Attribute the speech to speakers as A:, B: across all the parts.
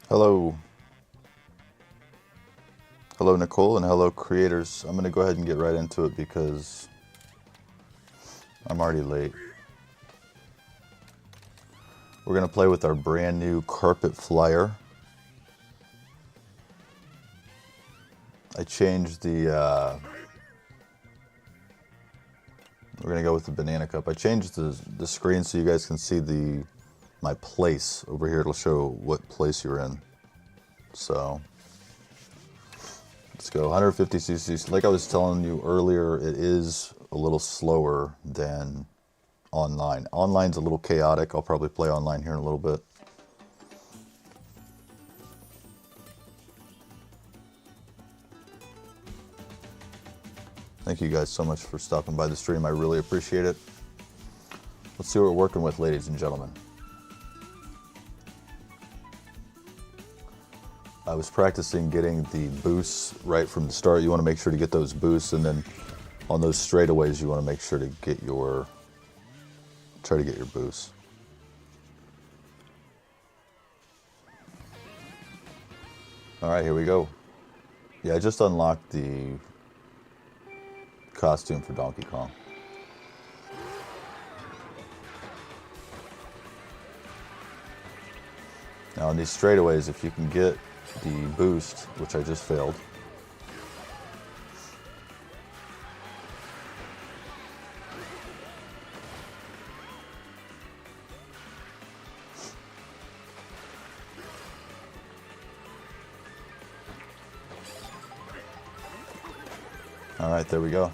A: Hello. Hello, Nicole, and hello, creators. I'm going to go ahead and get right into it because I'm already late. We're going to play with our brand new carpet flyer. I changed the... we're going to go with the banana cup. I changed the screen so you guys can see my place. Over here it'll show what place you're in. So... let's go, 150 cc's. Like I was telling you earlier, it is a little slower than online. Online's a little chaotic. I'll probably play online here in a little bit. Thank you guys so much for stopping by the stream. I really appreciate it. Let's see what we're working with, ladies and gentlemen. I was practicing getting the boosts right from the start. You want to make sure to get those boosts, and then on those straightaways, you want to make sure to get try to get your boosts. All right, here we go. Yeah, I just unlocked the costume for Donkey Kong. Now on these straightaways, if you can get the boost, which I just failed. All right, there we go.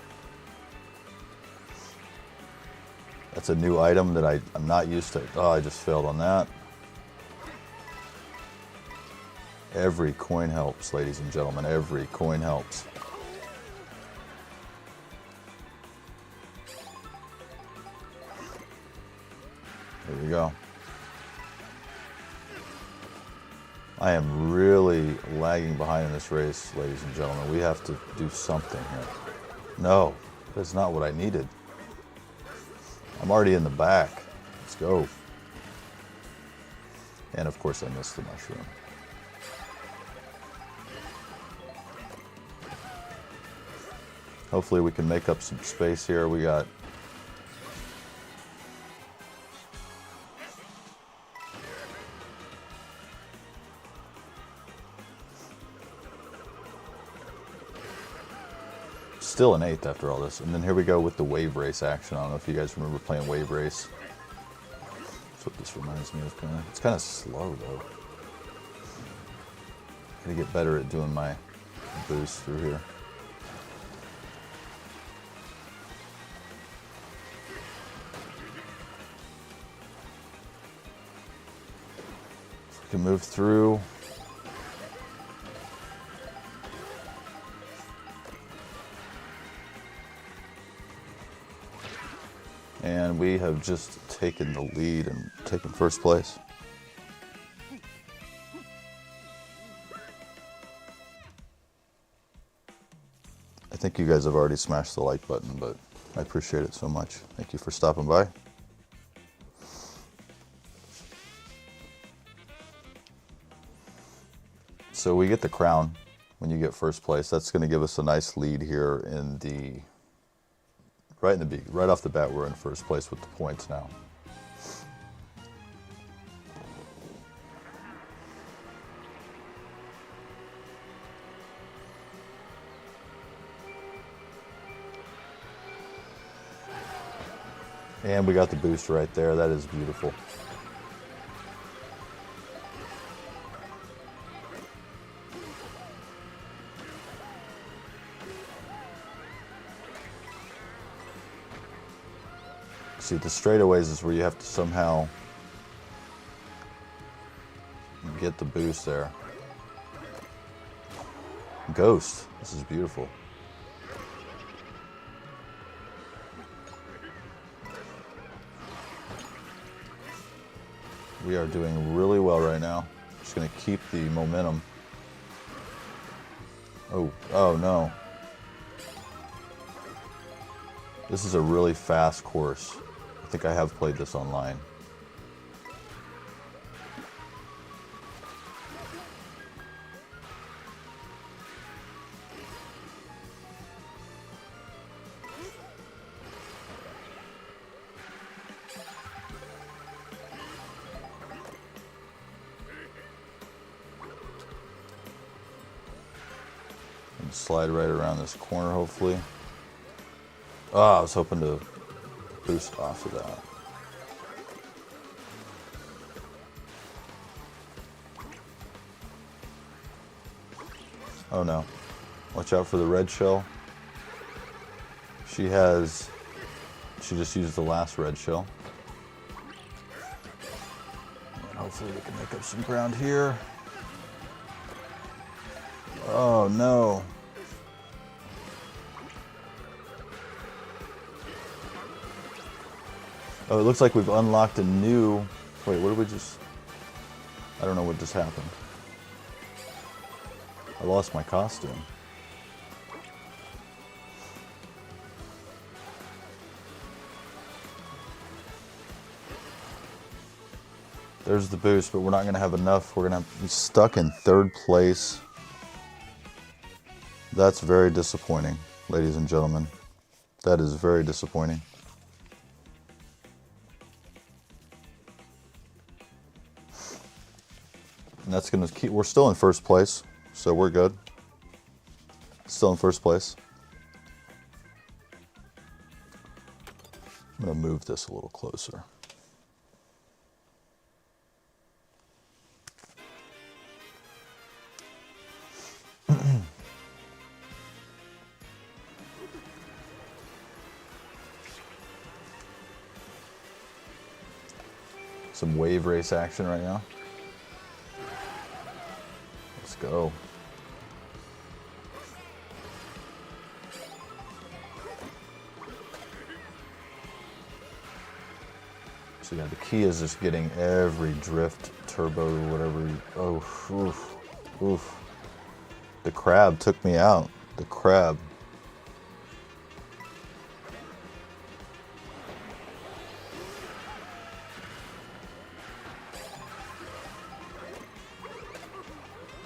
A: That's a new item that I'm not used to. Oh, I just failed on that. Every coin helps, ladies and gentlemen. Every coin helps. There we go. I am really lagging behind in this race, ladies and gentlemen. We have to do something here. No, that's not what I needed. I'm already in the back. Let's go. And of course I missed the mushroom. Hopefully we can make up some space here. We got... still an 8th after all this. And then here we go with the wave race action. I don't know if you guys remember playing wave race. That's what this reminds me of. It's kind of slow though. Gotta get better at doing my boost through here. We can move through. And we have just taken the lead and taken first place. I think you guys have already smashed the like button, but I appreciate it so much. Thank you for stopping by. So we get the crown when you get first place. That's going to give us a nice lead here in the... right off the bat, we're in first place with the points now. And we got the boost right there. That is beautiful. See, the straightaways is where you have to somehow get the boost there. Ghost. This is beautiful. We are doing really well right now. Just going to keep the momentum. Oh no. This is a really fast course. I think I have played this online. And slide right around this corner, hopefully. Oh, I was hoping to boost off of that. Oh no. Watch out for the red shell. She just used the last red shell. And hopefully we can make up some ground here. Oh no. Oh, it looks like we've unlocked a new... Wait, what did we just... I don't know what just happened. I lost my costume. There's the boost, but we're not going to have enough. We're going to be stuck in third place. That's very disappointing, ladies and gentlemen. That is very disappointing. And that's going to keep... We're still in first place, so we're good. Still in first place. I'm going to move this a little closer. Some wave race action right now. Let's go. So yeah, the key is just getting every drift, turbo, whatever. Oh, oof, oof. The crab took me out. The crab.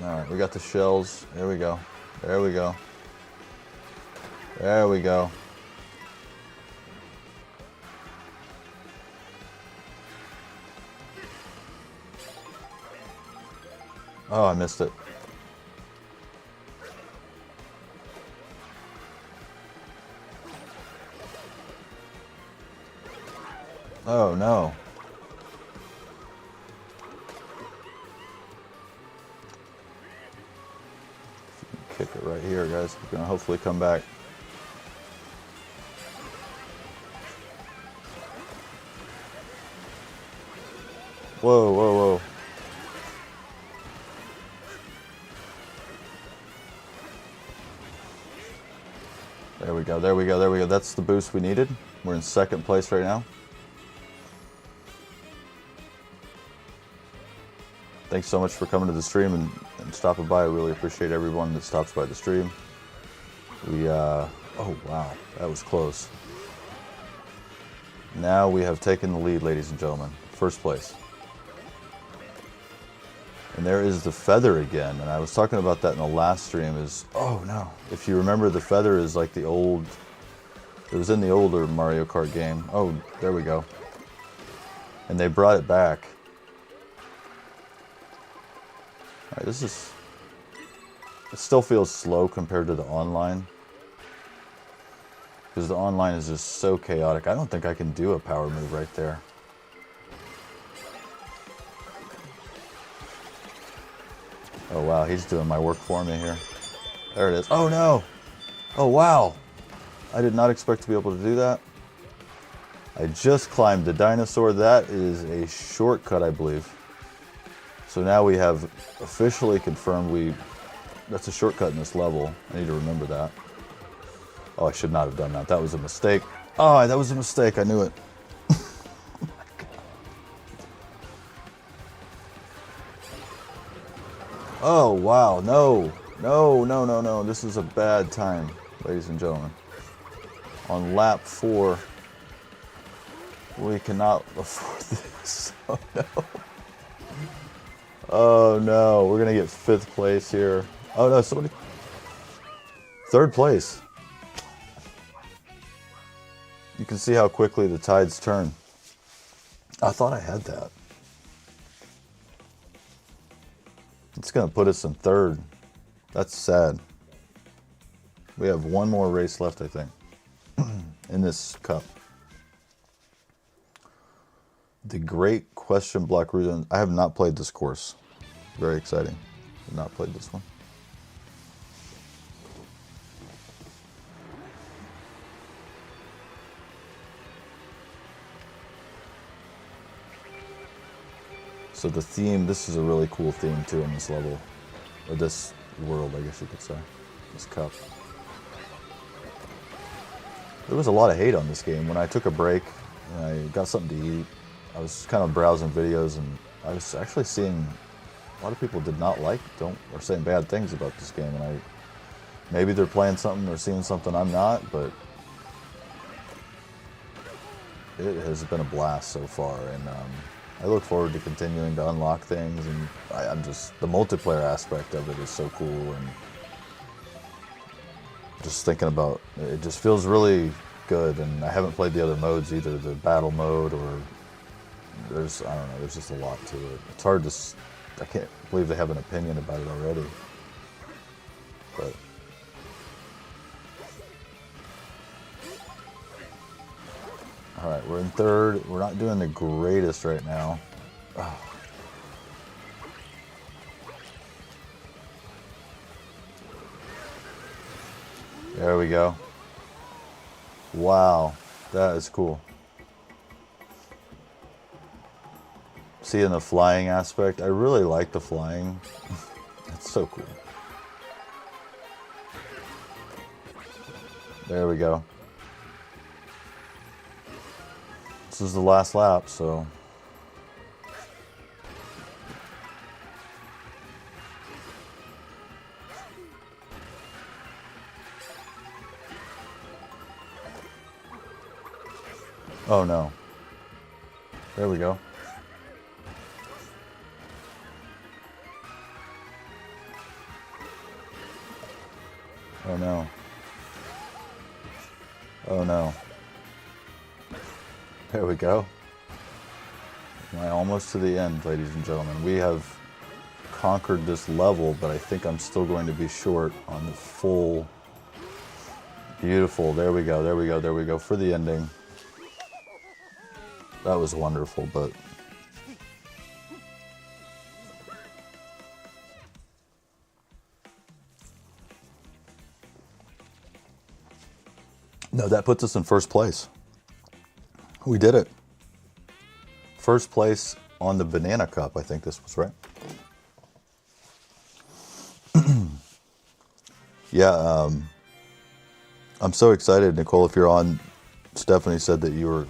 A: All right, we got the shells. There we go. There we go. There we go. Oh, I missed it. Oh, no. Kick it right here, guys. We're going to hopefully come back. Whoa, whoa, whoa. There we go, there we go, there we go. That's the boost we needed. We're in second place right now. Thanks so much for coming to the stream and stopping by. I really appreciate everyone that stops by the stream. Oh wow, that was close. Now we have taken the lead, ladies and gentlemen. First place. And there is the feather again. And I was talking about that in the last stream is, oh no. If you remember, the feather is like the old, it was in the older Mario Kart game. Oh, there we go. And they brought it back. All right, this is, it still feels slow compared to the online. Because the online is just so chaotic. I don't think I can do a power move right there. Oh wow, he's doing my work for me here. There it is. Oh no! Oh wow! I did not expect to be able to do that. I just climbed the dinosaur. That is a shortcut, I believe. So now we have officially confirmed that's a shortcut in this level. I need to remember that. Oh, I should not have done that. That was a mistake. Oh, that was a mistake. I knew it. Oh, wow. No. No, no, no, no. This is a bad time, ladies and gentlemen. On lap 4, we cannot afford this. Oh, no. Oh, no. We're going to get 5th place here. Oh, no. Somebody. 3rd place. You can see how quickly the tides turn. I thought I had that. It's going to put us in 3rd. That's sad. We have one more race left, I think, in this cup. The Great Question Block Route. I have not played this course. Very exciting. I've not played this one. So the theme, this is a really cool theme too in this level. Or this world, I guess you could say. This cup. There was a lot of hate on this game. When I took a break and I got something to eat, I was kind of browsing videos and I was actually seeing a lot of people did not like, or saying bad things about this game. And maybe they're playing something or seeing something I'm not, but it has been a blast so far. And I look forward to continuing to unlock things, and I'm just, the multiplayer aspect of it is so cool, and just thinking about, it just feels really good, and I haven't played the other modes either, the battle mode, or I don't know, there's just a lot to it. It's hard to, I can't believe they have an opinion about it already, but. All right, we're in 3rd. We're not doing the greatest right now. Oh. There we go. Wow, that is cool. Seeing the flying aspect, I really like the flying. It's so cool. There we go. This is the last lap, so. Oh no. There we go. Oh no. Oh no. There we go. We're almost to the end, ladies and gentlemen. We have conquered this level, but I think I'm still going to be short on the full. Beautiful. There we go. There we go. There we go for the ending. That was wonderful, but no, that puts us in 1st place. We did it. 1st place on the Banana Cup, I think this was, right? Yeah, I'm so excited, Nicole, if you're on. Stephanie said that you were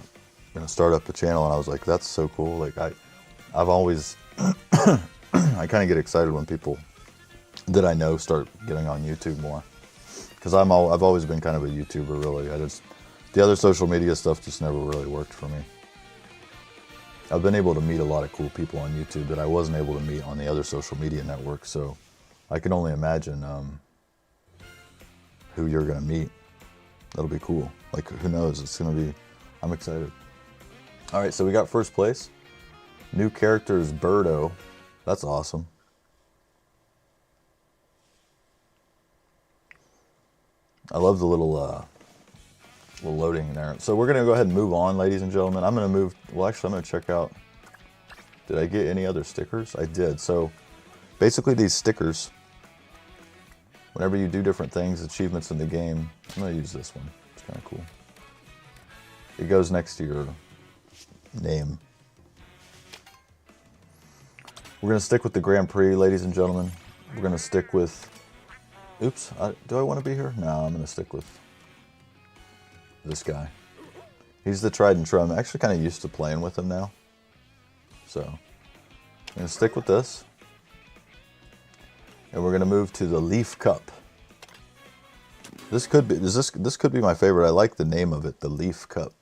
A: going to start up a channel, and I was like, that's so cool. Like, I've always, I kind of get excited when people that I know start getting on YouTube more. Because I've always been kind of a YouTuber, really. The other social media stuff just never really worked for me. I've been able to meet a lot of cool people on YouTube that I wasn't able to meet on the other social media networks, so I can only imagine who you're going to meet. That'll be cool. Like, who knows? It's going to be, I'm excited. All right, so we got 1st place. New character is Birdo. That's awesome. I love the little loading there. So we're going to go ahead and move on, ladies and gentlemen. I'm going to move, well, actually, I'm going to check out, did I get any other stickers? I did. So basically these stickers, whenever you do different things, achievements in the game, I'm going to use this one. It's kind of cool. It goes next to your name. We're going to stick with the Grand Prix, ladies and gentlemen. We're going to stick with... Oops, do I want to be here? No, I'm going to stick with this guy. He's the tried and true. I'm actually kind of used to playing with him now. So, I'm going to stick with this. And we're going to move to the Leaf Cup. This could be my favorite. I like the name of it, the Leaf Cup.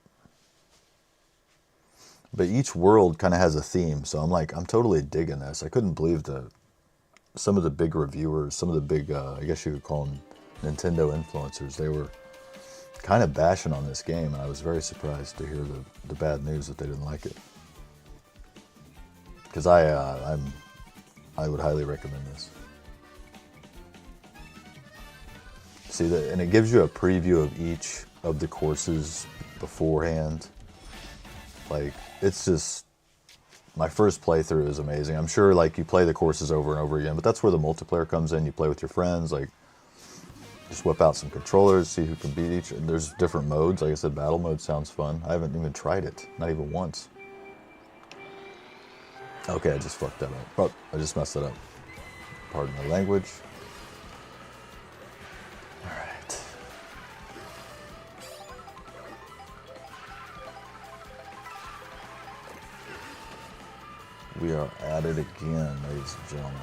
A: But each world kind of has a theme, so I'm totally digging this. I couldn't believe some of the big reviewers, some of the big, I guess you could call them Nintendo influencers, they were kind of bashing on this game, and I was very surprised to hear the bad news that they didn't like it. Because I would highly recommend this. See that, and it gives you a preview of each of the courses beforehand. Like, it's just, my first playthrough is amazing. I'm sure, like, you play the courses over and over again, but that's where the multiplayer comes in. You play with your friends, like, just whip out some controllers, see who can beat each. There's different modes. Like I said, battle mode sounds fun. I haven't even tried it, not even once. Okay, I just fucked that up. Oh, I just messed it up. Pardon the language. Alright. We are at it again, ladies and gentlemen.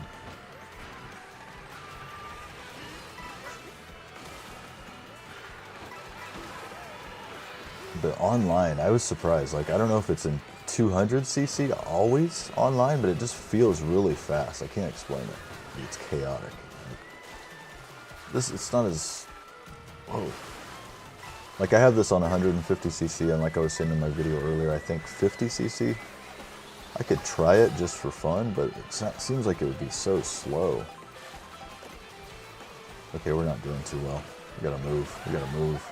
A: But online, I was surprised. Like, I don't know if it's in 200cc always online, but it just feels really fast. I can't explain it. It's chaotic. It's not as... Whoa. Like, I have this on 150cc, and like I was saying in my video earlier, I think 50cc, I could try it just for fun, but it seems like it would be so slow. Okay, we're not doing too well. We gotta move. We gotta move.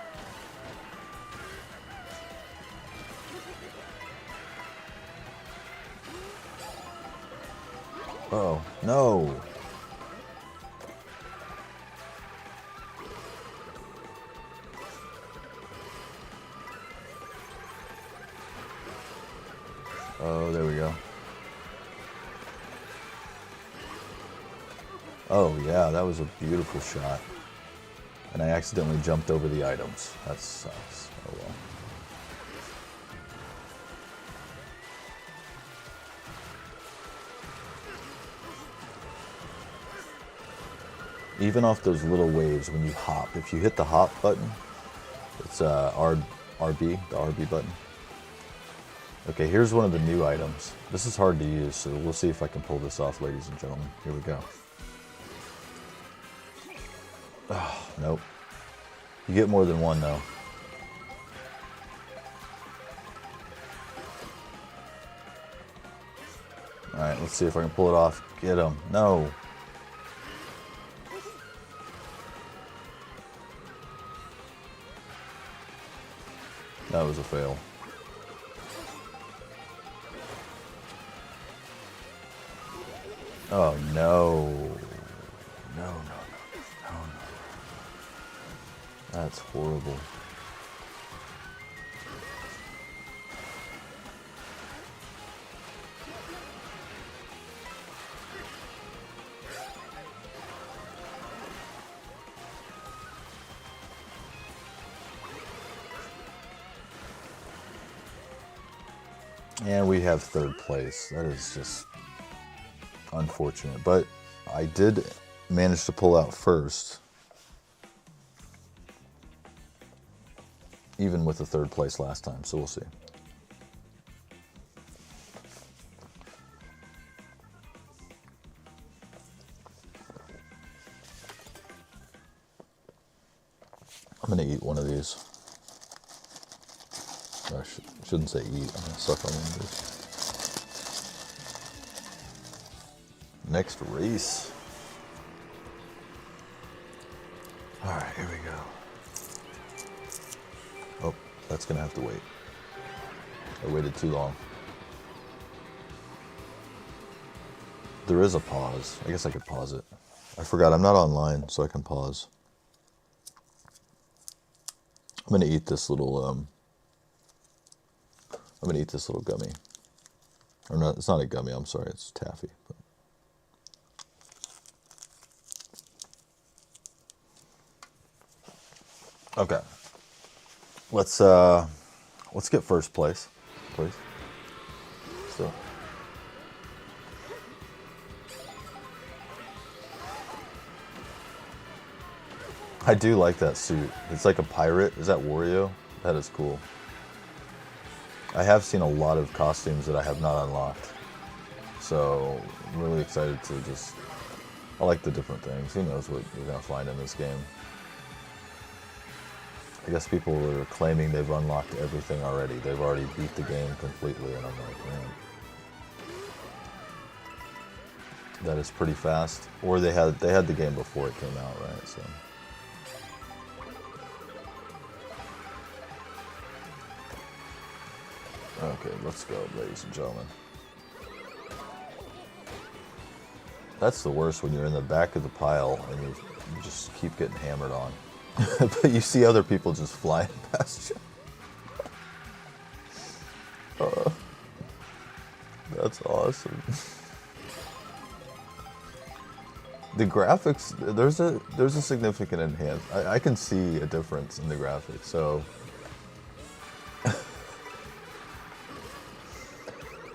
A: Oh, no. Oh, there we go. Oh, yeah, that was a beautiful shot. And I accidentally jumped over the items. That sucks. Oh, well. Even off those little waves, when you hop, if you hit the hop button, it's RB, the RB button. Okay, here's one of the new items. This is hard to use, so we'll see if I can pull this off, ladies and gentlemen. Here we go. Oh, nope. You get more than one, though. Alright, let's see if I can pull it off. Get him. No. That was a fail. Oh, no. No, no, no. No, no. That's horrible. And we have third place. That is just unfortunate. But I did manage to pull out first, even with the third place last time. So we'll see. I'm going to eat one of these. I shouldn't say eat. I'm going to suck on one of these. Next race. Alright, here we go. Oh, that's going to have to wait. I waited too long. There is a pause. I guess I could pause it. I forgot, I'm not online, so I can pause. I'm going to eat this little I'm gonna eat this little gummy. Or no, it's not a gummy. I'm sorry, it's taffy. But. Okay, let's get first place, please. So. I do like that suit. It's like a pirate. Is that Wario? That is cool. I have seen a lot of costumes that I have not unlocked. So I'm really excited to just... I like the different things. Who knows what you're going to find in this game. I guess people are claiming they've unlocked everything already. They've already beat the game completely, and I'm like, man. That is pretty fast. Or they had the game before it came out, right? So... Okay, let's go, ladies and gentlemen. That's the worst when you're in the back of the pile and you just keep getting hammered on. But you see other people just flying past you. That's awesome. The graphics, there's a significant enhance. I can see a difference in the graphics, so...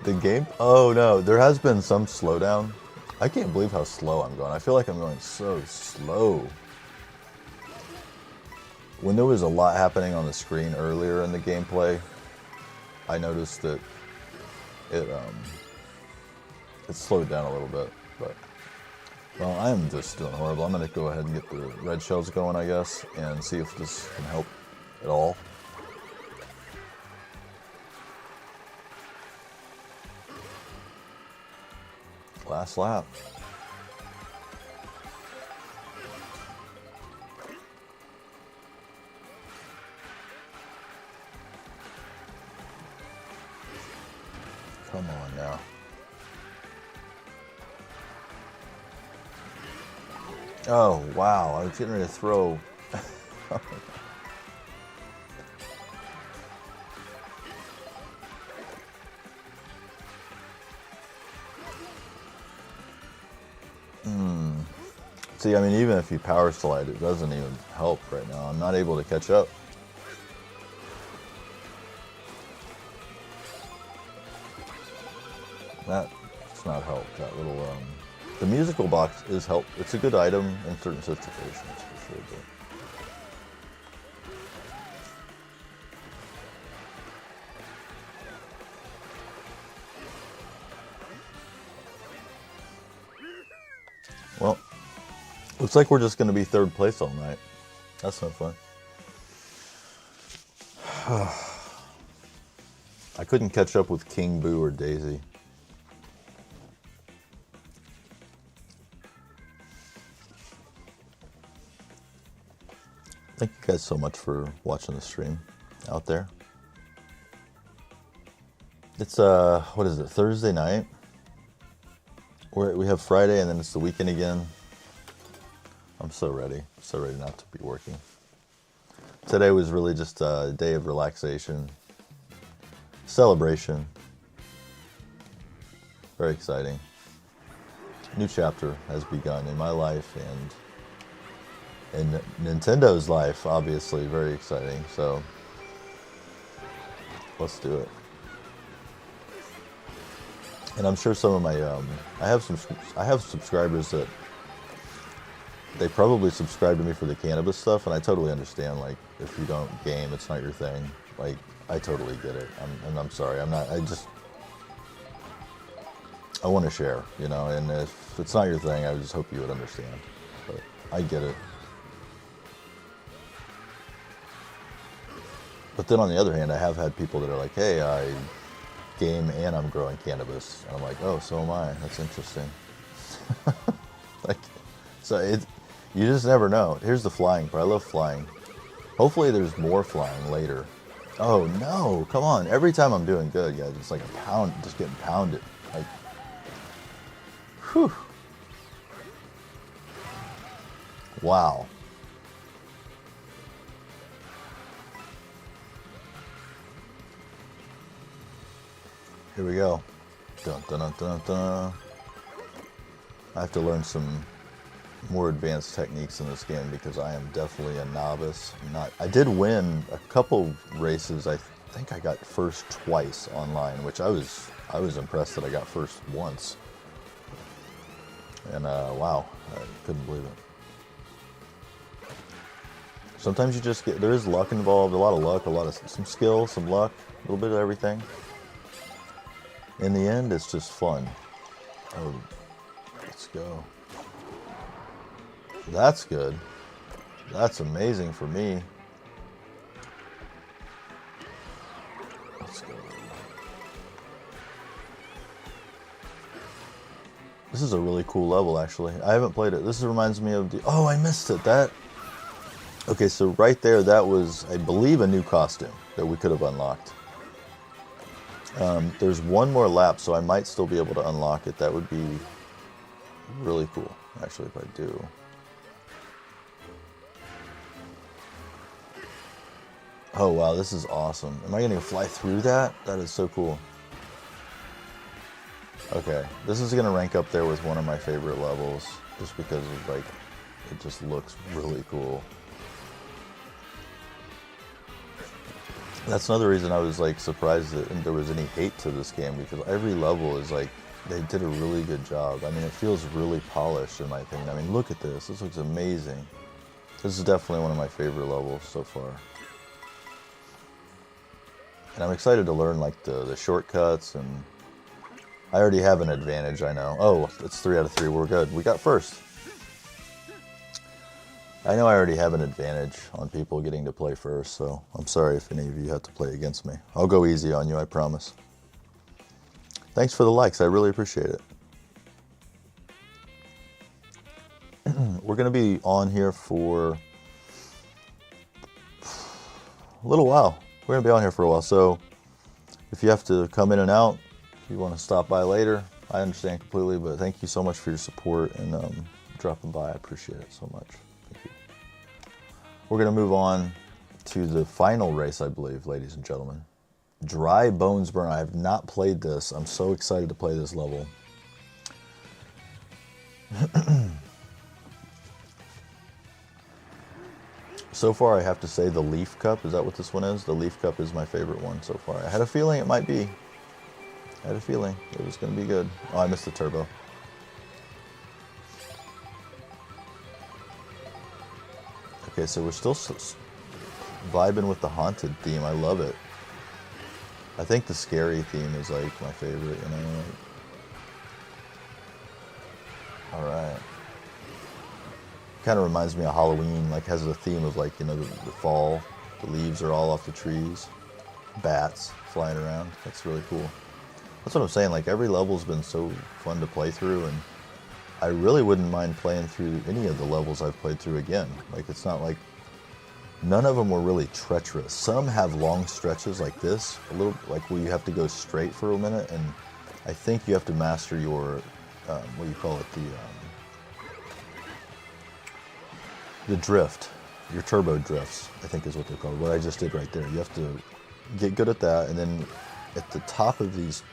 A: The game? Oh no, there has been some slowdown. I can't believe how slow I'm going. I feel like I'm going so slow. When there was a lot happening on the screen earlier in the gameplay, I noticed that it slowed down a little bit. But well, I am just doing horrible. I'm gonna go ahead and get the red shells going, I guess, and see if this can help at all. Last lap. Come on now. Oh, wow. I was getting ready to throw. See, I mean, even if you power slide, it doesn't even help right now. I'm not able to catch up. That's not help. That little, the musical box is help. It's a good item in certain situations, for sure. But... Well, looks like we're just going to be third place all night. That's no fun. I couldn't catch up with King Boo or Daisy. Thank you guys so much for watching the stream out there. It's, what is it, Thursday night? We have Friday and then it's the weekend again. I'm so ready not to be working. Today was really just a day of relaxation, celebration. Very exciting. New chapter has begun in my life and in Nintendo's life, obviously. Very exciting. So let's do it. And I'm sure some of my I have subscribers that they probably subscribe to me for the cannabis stuff, and I totally understand. Like, if you don't game, it's not your thing. Like, I totally get it. I'm sorry. I want to share, you know. And if it's not your thing, I just hope you would understand. But I get it. But then on the other hand, I have had people that are like, "Hey, I game and I'm growing cannabis," and I'm like, "Oh, so am I. That's interesting." Like, so you just never know. Here's the flying part. I love flying. Hopefully there's more flying later. Oh no, come on. Every time I'm doing good, guys, it's like a pound, just getting pounded. Like, whew. Wow. Here we go. Dun, dun, dun, dun, dun. I have to learn some more advanced techniques in this game because I am definitely a novice. I did win a couple races. I think I got first twice online, which I was impressed that I got first once. And wow, I couldn't believe it. Sometimes you just there is luck involved, a lot of luck, some skill, some luck, a little bit of everything. In the end, it's just fun. Oh, let's go. That's good. That's amazing for me. Let's go. This is a really cool level, actually. I haven't played it. This reminds me of oh, I missed it. Okay, so right there, that was, I believe, a new costume that we could have unlocked. There's one more lap, so I might still be able to unlock it. That would be really cool, actually, if I do. Oh, wow, this is awesome. Am I going to fly through that? That is so cool. Okay, this is going to rank up there with one of my favorite levels, just because of, like, it just looks really cool. That's another reason I was like surprised that there was any hate to this game, because every level is like, they did a really good job. I mean, it feels really polished in my opinion. I mean, look at this. This looks amazing. This is definitely one of my favorite levels so far. And I'm excited to learn like the shortcuts, and I already have an advantage, I know. Oh, it's 3 out of 3. We're good. We got first. I know I already have an advantage on people getting to play first, so I'm sorry if any of you have to play against me. I'll go easy on you, I promise. Thanks for the likes, I really appreciate it. We're going to be on here for a little while. We're going to be on here for a while, so if you have to come in and out, if you want to stop by later, I understand completely, but thank you so much for your support and dropping by. I appreciate it so much. We're going to move on to the final race, I believe, ladies and gentlemen. Dry Bones Burn. I have not played this. I'm so excited to play this level. So far, I have to say the Leaf Cup. Is that what this one is? The Leaf Cup is my favorite one so far. I had a feeling it might be. I had a feeling it was going to be good. Oh, I missed the turbo. Okay, so we're still vibing with the haunted theme. I love it. I think the scary theme is like my favorite, you know. All right. Kind of reminds me of Halloween, like has a theme of like, you know, the fall, the leaves are all off the trees, bats flying around. That's really cool. That's what I'm saying, like every level's been so fun to play through, and I really wouldn't mind playing through any of the levels I've played through again. Like, it's not like, none of them were really treacherous. Some have long stretches like this, a little, like where you have to go straight for a minute, and I think you have to master your, what do you call it, the drift, your turbo drifts, I think is what they're called, what I just did right there. You have to get good at that, and then at the top of those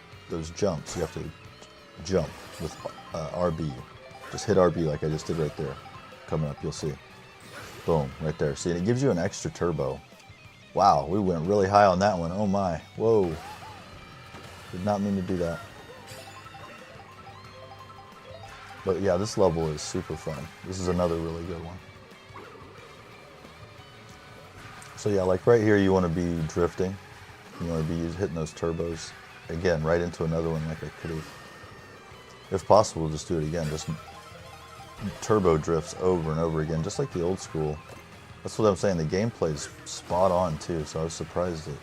A: jumps, you have to jump with RB. Just hit RB like I just did right there. Coming up, you'll see. Boom, right there. See, and it gives you an extra turbo. Wow, we went really high on that one. Oh my, whoa. Did not mean to do that. But yeah, this level is super fun. This is another really good one. So yeah, like right here, you want to be drifting. You want to be hitting those turbos. Again, right into another one like I could have. If possible, just do it again. Just turbo drifts over and over again, just like the old school. That's what I'm saying. The gameplay's spot on too, so I was surprised that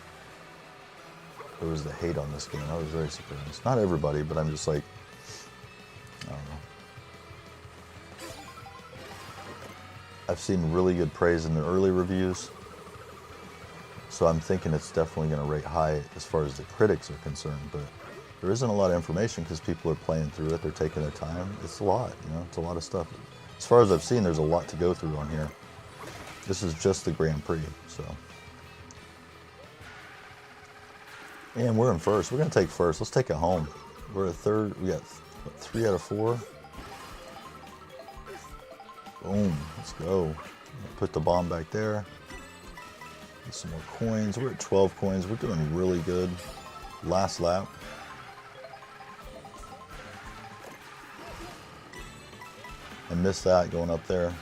A: there was the hate on this game. I was very surprised. Not everybody, but I'm just like, I don't know. I've seen really good praise in the early reviews, so I'm thinking it's definitely going to rate high as far as the critics are concerned, but there isn't a lot of information because people are playing through it. They're taking their time. It's a lot, you know, it's a lot of stuff. As far as I've seen, there's a lot to go through on here. This is just the Grand Prix, so. And we're in first. We're going to take first. Let's take it home. We're at third. We got what, 3 out of 4. Boom. Let's go. Put the bomb back there. Get some more coins. We're at 12 coins. We're doing really good. Last lap. I missed that going up there.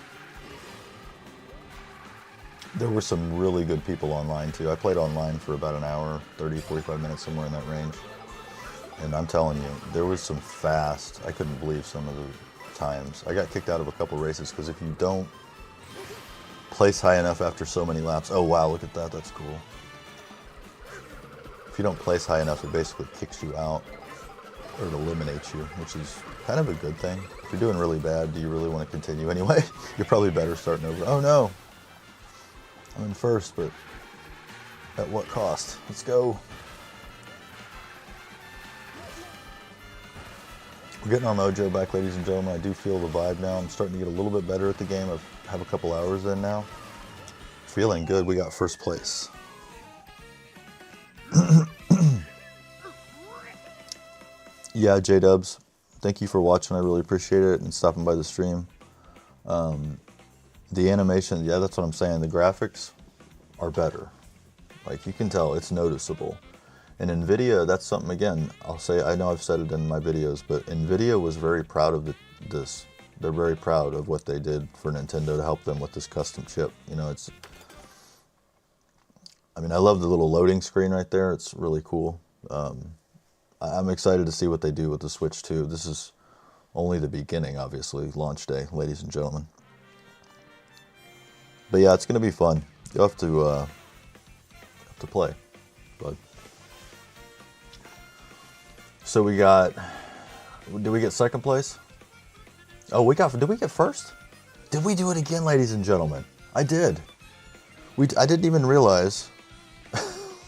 A: There were some really good people online too. I played online for about an hour, 30, 45 minutes, somewhere in that range. And I'm telling you, there was some fast. I couldn't believe some of the times. I got kicked out of a couple races because if you don't place high enough after so many laps, oh wow, look at that, that's cool. If you don't place high enough, it basically kicks you out or it eliminates you, which is kind of a good thing. If you're doing really bad, do you really want to continue anyway? You're probably better starting over. Oh no, I'm in first, but at what cost? Let's go. We're getting our mojo back, ladies and gentlemen. I do feel the vibe now. I'm starting to get a little bit better at the game. I have a couple hours in now. Feeling good. We got first place. Yeah, J-Dubs, thank you for watching. I really appreciate it and stopping by the stream. The animation, yeah, that's what I'm saying. The graphics are better. Like, you can tell it's noticeable. And NVIDIA, that's something, again, I'll say, I know I've said it in my videos, but NVIDIA was very proud of this. They're very proud of what they did for Nintendo to help them with this custom chip. You know, it's, I mean, I love the little loading screen right there. It's really cool. I'm excited to see what they do with the Switch 2. This is only the beginning, obviously, launch day, ladies and gentlemen. But yeah, it's going to be fun. You'll have to play. But so we got, did we get second place? Oh, did we get first? Did we do it again, ladies and gentlemen? I did. I didn't even realize.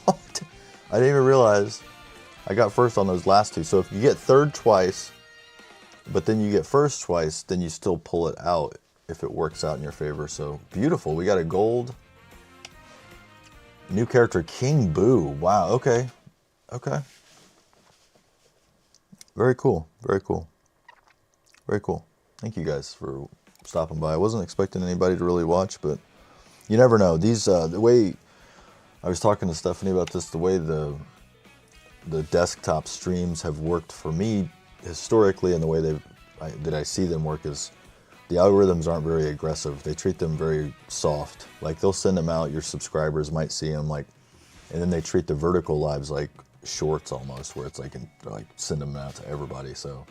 A: I didn't even realize I got first on those last two. So if you get third twice, but then you get first twice, then you still pull it out if it works out in your favor. So beautiful. We got a gold. New character, King Boo. Wow. Okay. Okay. Very cool. Very cool. Very cool. Thank you guys for stopping by. I wasn't expecting anybody to really watch, but you never know. These, the way I was talking to Stephanie about this, the way the desktop streams have worked for me historically, and the way that I see them work is the algorithms aren't very aggressive. They treat them very soft. Like, they'll send them out, your subscribers might see them, like, and then they treat the vertical lives like shorts almost, where it's like send them out to everybody. So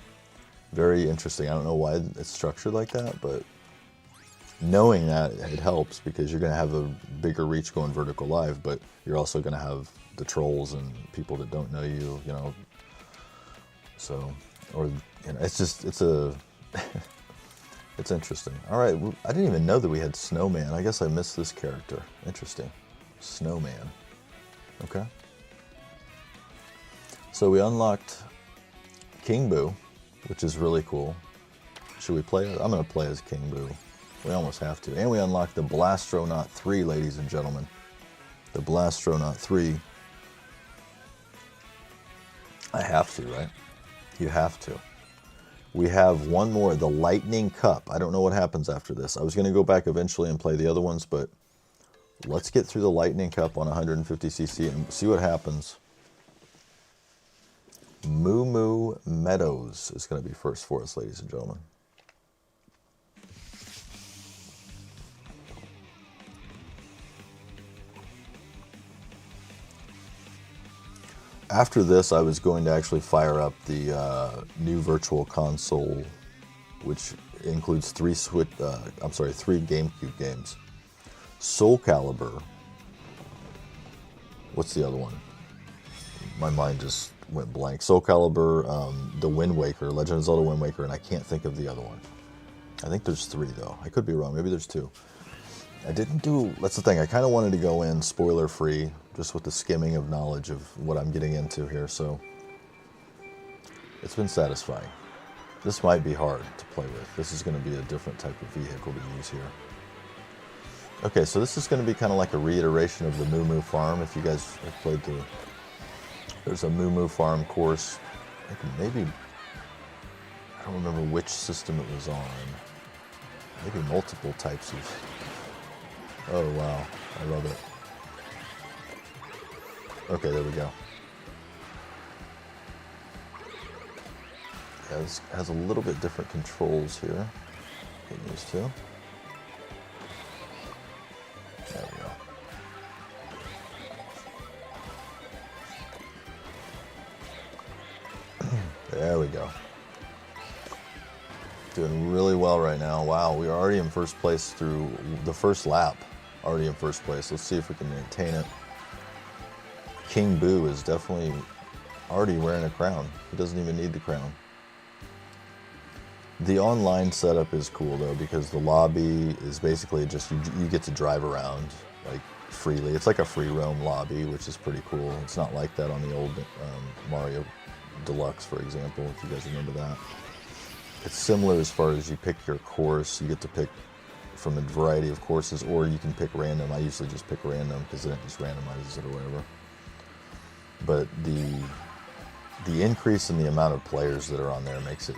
A: very interesting. I don't know why it's structured like that, but knowing that, it helps, because you're going to have a bigger reach going vertical live, but you're also going to have the trolls and people that don't know you, you know. So, or, you know, it's just, it's a, it's interesting. All right, I didn't even know that we had Snowman. I guess I missed this character. Interesting. Snowman. Okay. So we unlocked King Boo, which is really cool. Should we play it? I'm going to play as King Boo. We almost have to. And we unlocked the Blastronaut 3, ladies and gentlemen. The Blastronaut 3. I have to, right? You have to. We have one more, the Lightning Cup. I don't know what happens after this. I was going to go back eventually and play the other ones, but let's get through the Lightning Cup on 150cc and see what happens. Moo Moo Meadows is going to be first for us, ladies and gentlemen. After this, I was going to actually fire up the new Virtual Console, which includes three GameCube games. Soul Calibur. What's the other one? My mind just went blank. Soul Calibur, the Wind Waker, Legend of Zelda Wind Waker, and I can't think of the other one. I think there's 3 though. I could be wrong. Maybe there's 2. I didn't do, that's the thing, I kind of wanted to go in spoiler free, just with the skimming of knowledge of what I'm getting into here, so it's been satisfying. This might be hard to play with. This is going to be a different type of vehicle to use here. Okay, so this is going to be kind of like a reiteration of the Moo Moo Farm, if you guys have played the There's a Moo Moo Farm course. I think maybe, I don't remember which system it was on. Maybe multiple types of. Oh wow, I love it. Okay, there we go. Yeah, this has a little bit different controls here. Get used to. There we go. There we go. Doing really well right now. Wow, we are already in first place through the first lap. Already in first place. Let's see if we can maintain it. King Boo is definitely already wearing a crown. He doesn't even need the crown. The online setup is cool though, because the lobby is basically just you get to drive around like freely. It's like a free roam lobby, which is pretty cool. It's not like that on the old Mario Deluxe, for example, if you guys remember that. It's similar as far as you pick your course. You get to pick from a variety of courses, or you can pick random. I usually just pick random because then it just randomizes it or whatever. But the increase in the amount of players that are on there makes it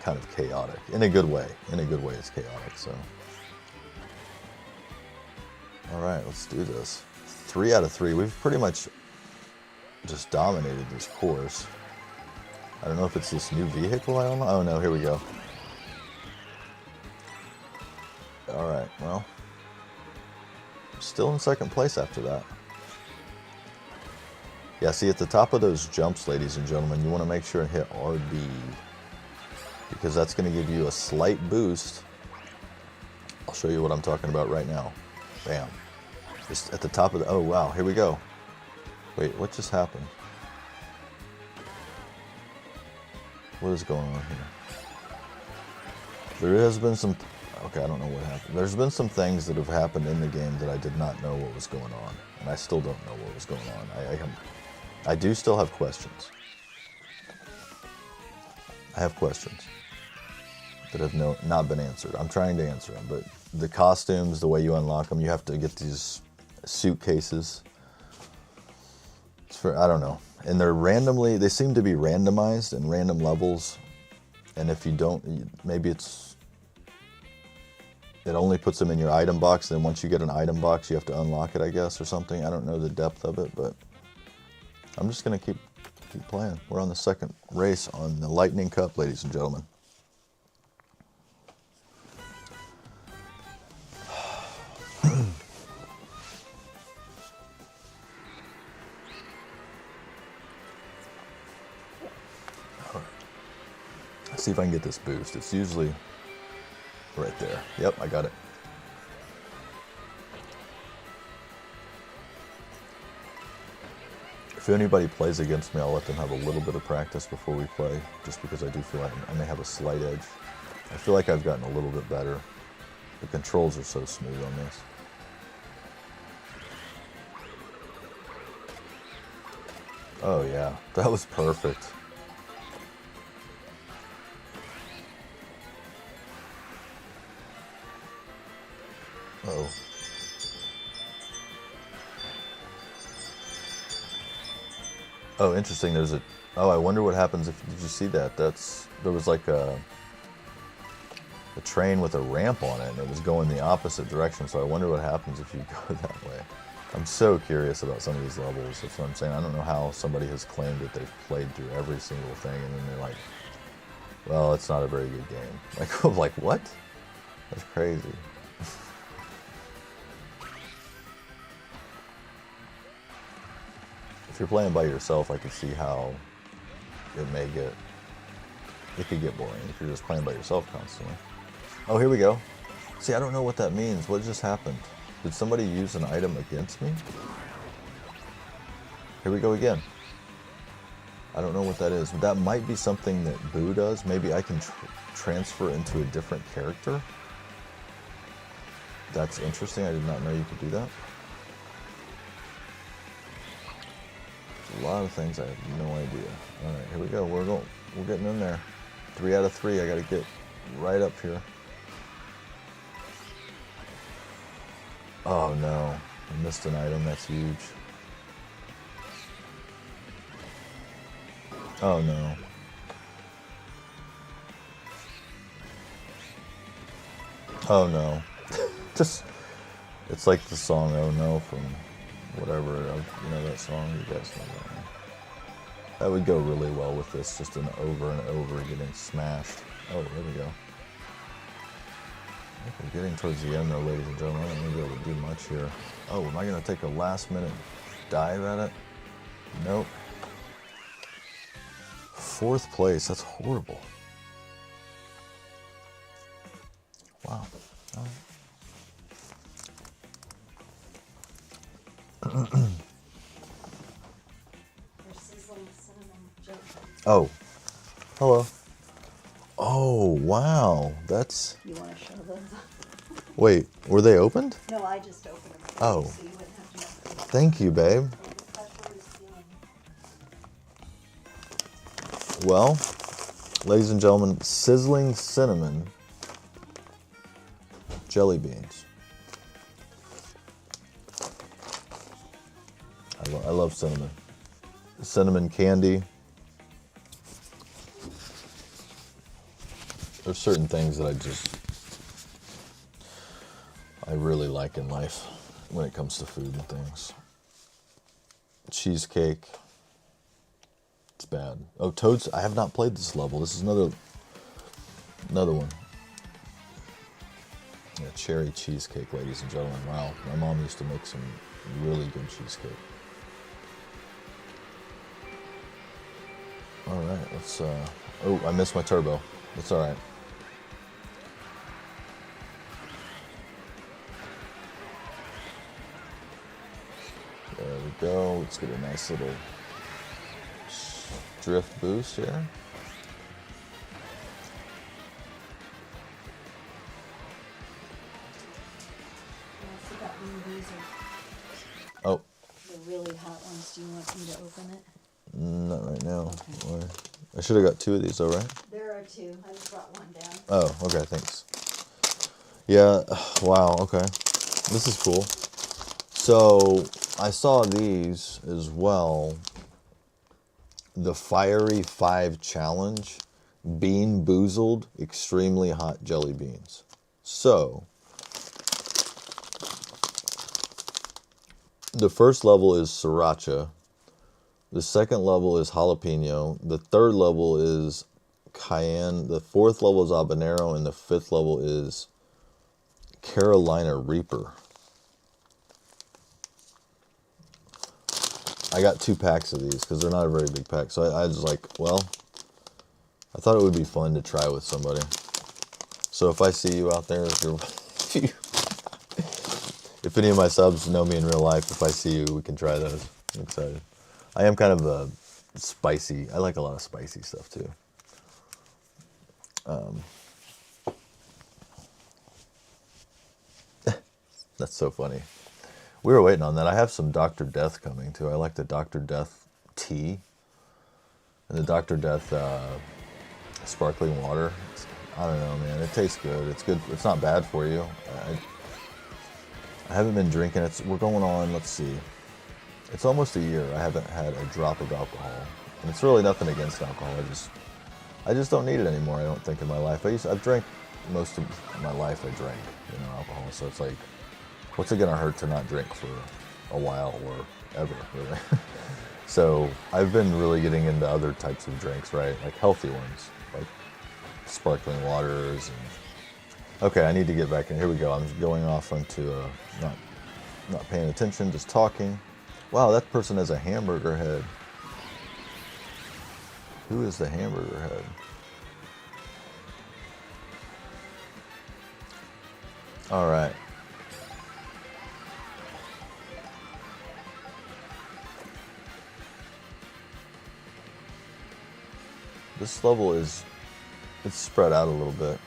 A: kind of chaotic in a good way. In a good way, it's chaotic. So, all right, let's do this. 3 out of 3. We've pretty much just dominated this course. I don't know if it's this new vehicle I unlocked. Oh no, here we go. All right, well, still in second place after that. Yeah, see, at the top of those jumps, ladies and gentlemen, you want to make sure and hit RB, because that's going to give you a slight boost. I'll show you what I'm talking about right now. Bam. Just at the top of the... Oh, wow, here we go. Wait, what just happened? What is going on here? There has been some... Okay, I don't know what happened. There's been some things that have happened in the game that I did not know what was going on. And I still don't know what was going on. I do still have questions. I have questions that have not been answered. I'm trying to answer them, but the costumes, the way you unlock them, you have to get these suitcases. It's for, I don't know. And they seem to be randomized in random levels. And if you don't, maybe it only puts them in your item box. Then once you get an item box, you have to unlock it, I guess, or something. I don't know the depth of it, but I'm just going to keep playing. We're on the second race on the Lightning Cup, ladies and gentlemen. All right. Let's see if I can get this boost. It's usually right there. Yep, I got it. If anybody plays against me, I'll let them have a little bit of practice before we play, just because I do feel like I may have a slight edge. I feel like I've gotten a little bit better. The controls are so smooth on this. Oh yeah, that was perfect. Uh-oh. Oh, interesting. Oh, I wonder what happens if, did you see that? There was like a train with a ramp on it, and it was going the opposite direction, so I wonder what happens if you go that way. I'm so curious about some of these levels. That's what I'm saying. I don't know how somebody has claimed that they've played through every single thing, and then they're like, well, it's not a very good game. Like what? That's crazy. If you're playing by yourself, I can see how it could get boring if you're just playing by yourself constantly. Oh, here we go. See, I don't know what that means. What just happened? Did somebody use an item against me? Here we go again. I don't know what that is. That might be something that Boo does. Maybe I can transfer into a different character. That's interesting. I did not know you could do that. A lot of things I have no idea. All right, here we go. We're getting in there. 3 out of 3. I got to get right up here. Oh no, I missed an item. That's huge. Oh no. Oh no. Just, it's like the song "Oh No" from whatever, you know that song? You guys know that one. That would go really well with this, just an over and over getting smashed. Oh, there we go. I think we're getting towards the end though, ladies and gentlemen. I'm not going to be able to do much here. Oh, am I going to take a last minute dive at it? Nope. 4th place, that's horrible. Wow. Oh, hello. Oh, wow. That's...
B: You want to show those?
A: Wait, were they opened?
B: No, I just opened them for
A: Oh.
B: you, so you wouldn't have to know.
A: Thank you, babe. Well, ladies and gentlemen, sizzling cinnamon jelly beans. I love cinnamon. Cinnamon candy. There's certain things that I really like in life when it comes to food and things. Cheesecake. It's bad. Oh, Toads. I have not played this level. This is another one. Yeah, cherry cheesecake, ladies and gentlemen. Wow, my mom used to make some really good cheesecake. All right, let's. Oh, I missed my turbo. It's all right. There we go. Let's get a nice little drift boost here. Oh.
B: The really hot ones. Do you want me to open it?
A: Not right now.
B: Okay.
A: I should have got 2 of these, though, right?
B: There are 2. I just brought one down.
A: Oh, okay, thanks. Yeah, wow, okay. This is cool. So, I saw these as well. The Fiery 5 Challenge. Bean Boozled Extremely Hot Jelly Beans. So, the first level is Sriracha. The second level is Jalapeno. The third level is Cayenne. The 4th level is Habanero. And the 5th level is Carolina Reaper. I got 2 packs of these because they're not a very big pack. So I was like, well, I thought it would be fun to try with somebody. So if I see you out there, if any of my subs know me in real life, if I see you, we can try those. I'm excited. I am kind of a spicy. I like a lot of spicy stuff too. That's so funny. We were waiting on that. I have some Dr. Death coming too. I like the Dr. Death tea and the Dr. Death sparkling water. I don't know, man. It tastes good. It's good. It's not bad for you. I haven't been drinking. We're going on. Let's see. It's almost a year. I haven't had a drop of alcohol, and it's really nothing against alcohol. I just don't need it anymore. I don't think in my life. I've drank most of my life. I drank, alcohol. So it's like, what's it gonna hurt to not drink for a while or ever, really? So I've been really getting into other types of drinks, right? Like healthy ones, like sparkling waters. Okay, I need to get back in. Here we go. I'm going off onto not paying attention, just talking. Wow, that person has a hamburger head. Who is the hamburger head? All right. This level it's spread out a little bit.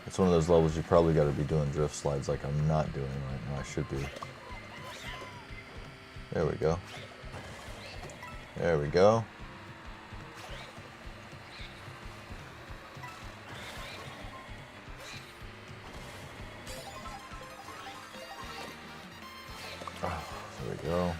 A: It's one of those levels you probably got to be doing drift slides like I'm not doing right now. I should be. There we go. There we go. Oh, there we go.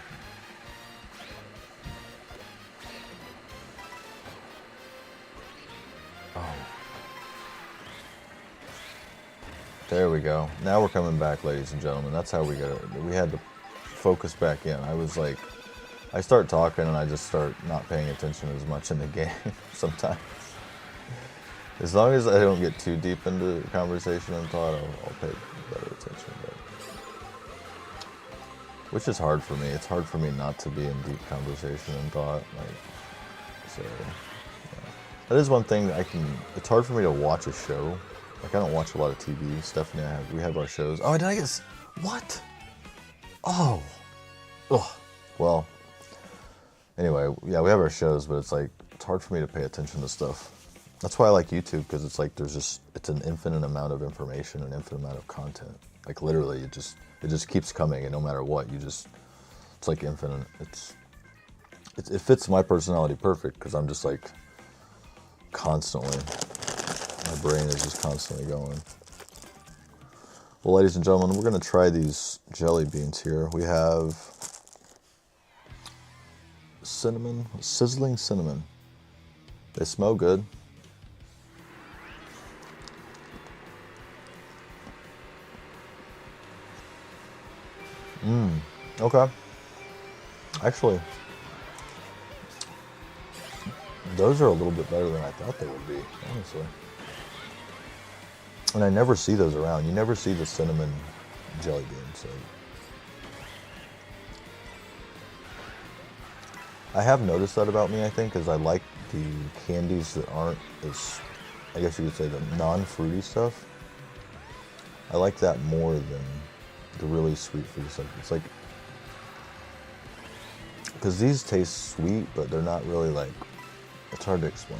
A: There we go. Now we're coming back, ladies and gentlemen. That's how we got it. We had to focus back in. I was like, I start talking and I just start not paying attention as much in the game sometimes. As long as I don't get too deep into conversation and thought, I'll pay better attention. But which is hard for me. It's hard for me not to be in deep conversation and thought. So, yeah. That is one thing it's hard for me to watch a show. Like, I don't watch a lot of TV. Stephanie and we have our shows. Oh, did I get, what? Oh. Ugh. Well, anyway, yeah, we have our shows, but it's hard for me to pay attention to stuff. That's why I like YouTube, because it's it's an infinite amount of information, an infinite amount of content. Like, literally, it just keeps coming, and no matter what, it's like infinite. It fits my personality perfect, because I'm just like constantly, my brain is just constantly going. Well, ladies and gentlemen, we're going to try these jelly beans here. We have cinnamon, sizzling cinnamon. They smell good. Okay. Actually, those are a little bit better than I thought they would be, honestly. And I never see those around. You never see the cinnamon jelly beans. So. I have noticed that about me, I think, because I like the candies that aren't as, I guess you could say, the non-fruity stuff. I like that more than the really sweet fruity stuff. It's like, because these taste sweet, but they're not really it's hard to explain.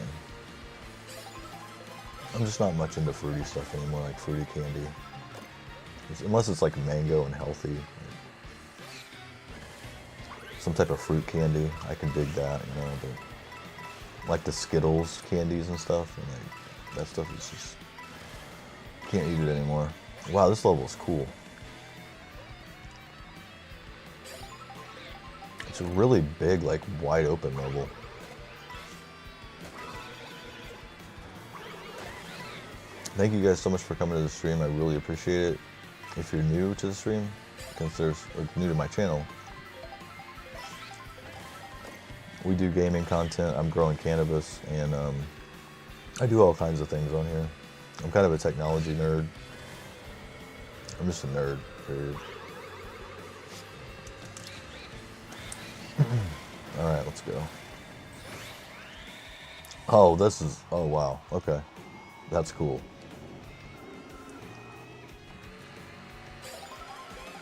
A: I'm just not much into fruity stuff anymore, like fruity candy. Unless it's like mango and healthy. Some type of fruit candy, I can dig that, but like the Skittles candies and stuff, and that stuff is just, can't eat it anymore. Wow, this level is cool. It's a really big, wide open level. Thank you guys so much for coming to the stream. I really appreciate it. If you're new to the stream, or new to my channel, we do gaming content. I'm growing cannabis, and I do all kinds of things on here. I'm kind of a technology nerd. I'm just a nerd, period. All right, let's go. Oh, oh wow, okay. That's cool.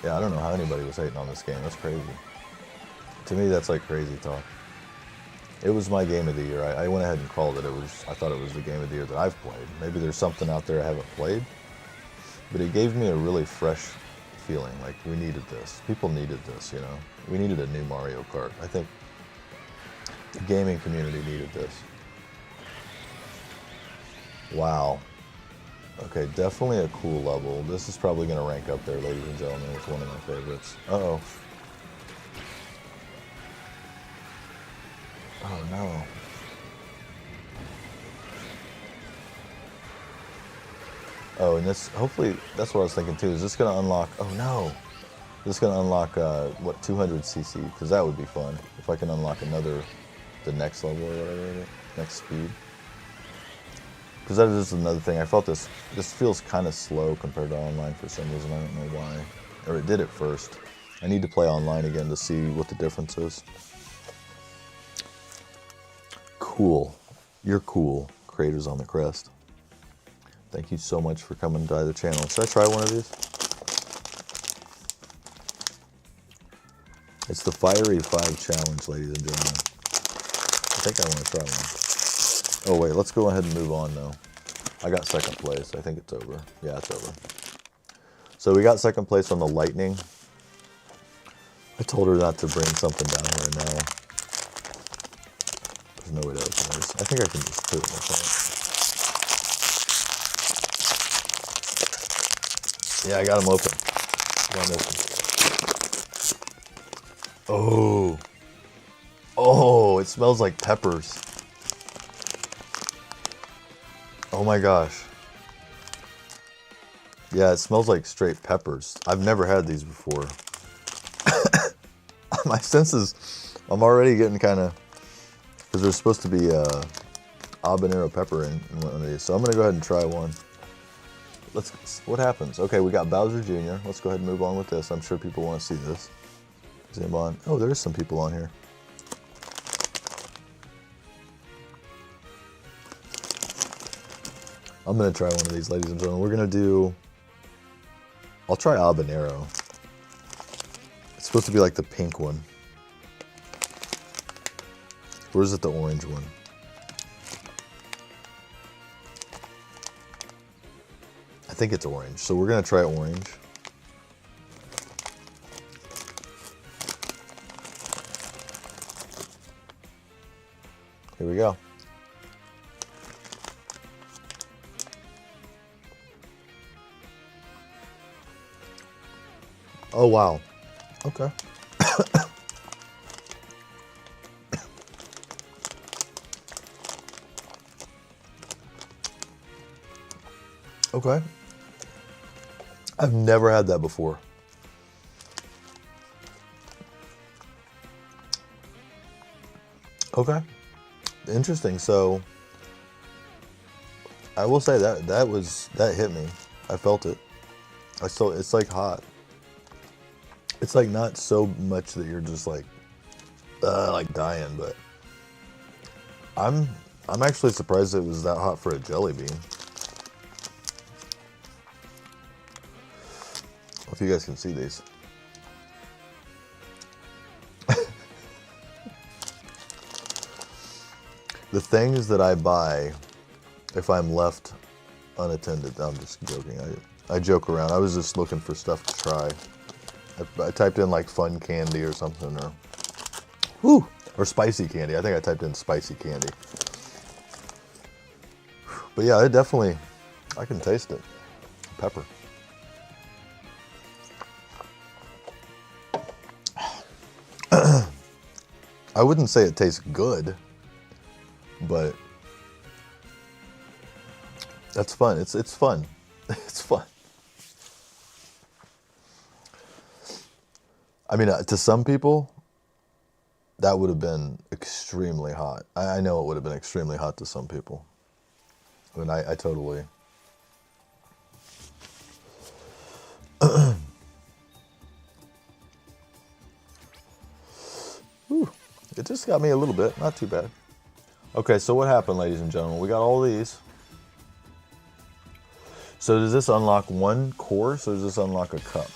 A: Yeah, I don't know how anybody was hating on this game. That's crazy. To me, that's like crazy talk. It was my game of the year. I went ahead and called it. I thought it was the game of the year that I've played. Maybe there's something out there I haven't played, but it gave me a really fresh feeling. Like, we needed this. People needed this, We needed a new Mario Kart. I think the gaming community needed this. Wow. Okay, definitely a cool level. This is probably going to rank up there, ladies and gentlemen. It's one of my favorites. Uh-oh. Oh, no. Oh, and this, hopefully, that's what I was thinking, too. Is this going to unlock, oh, no. This is going to unlock, 200 cc? Because that would be fun. If I can unlock the next level or whatever, next speed. Because that is another thing. I felt this feels kind of slow compared to online for some reason. I don't know why. Or it did at first. I need to play online again to see what the difference is. Cool. You're cool. Creators on the Crest. Thank you so much for coming by the channel. Should I try one of these? It's the Fiery 5 challenge, ladies and gentlemen. I think I want to try one. Oh wait, let's go ahead and move on though. I got second place. I think it's over. Yeah, it's over. So we got second place on the lightning. I told her not to bring something down here now. There's no way to open this. I think I can just put it in the front. Yeah, I got them open. Oh. Oh, it smells like peppers. Oh my gosh. Yeah, it smells like straight peppers. I've never had these before. My senses, I'm already getting kind of, because there's supposed to be habanero pepper in one of these. So I'm gonna go ahead and try one. What happens? Okay, we got Bowser Jr. Let's go ahead and move on with this. I'm sure people want to see this. Is anybody on? Oh, there's some people on here. I'm gonna try one of these, ladies and gentlemen. We're gonna do, I'll try habanero. It's supposed to be like the pink one. Or is it the orange one? I think it's orange. So we're gonna try orange. Here we go. Oh, wow. Okay. Okay. I've never had that before. Okay. Interesting. So I will say that hit me. I felt it. It's like hot. It's like not so much that you're just like dying, but I'm actually surprised it was that hot for a jelly bean. If you guys can see these. The things that I buy if I'm left unattended, I'm just joking. I joke around. I was just looking for stuff to try. I typed in like fun candy or something, or spicy candy. I think I typed in spicy candy. But yeah, it definitely, I can taste it. Pepper. I wouldn't say it tastes good, but that's fun. It's fun. It's fun. I mean, to some people, that would have been extremely hot. I know it would have been extremely hot to some people. I mean, I totally... Whew, it just got me a little bit. Not too bad. Okay, so what happened, ladies and gentlemen? We got all these. So does this unlock one course, or does this unlock a cup?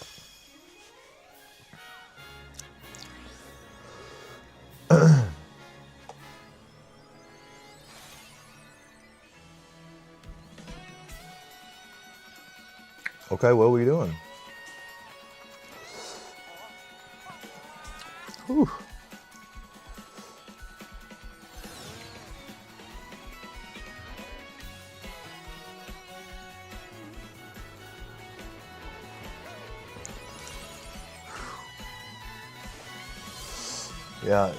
A: Okay, what are we doing? Whew. Yeah,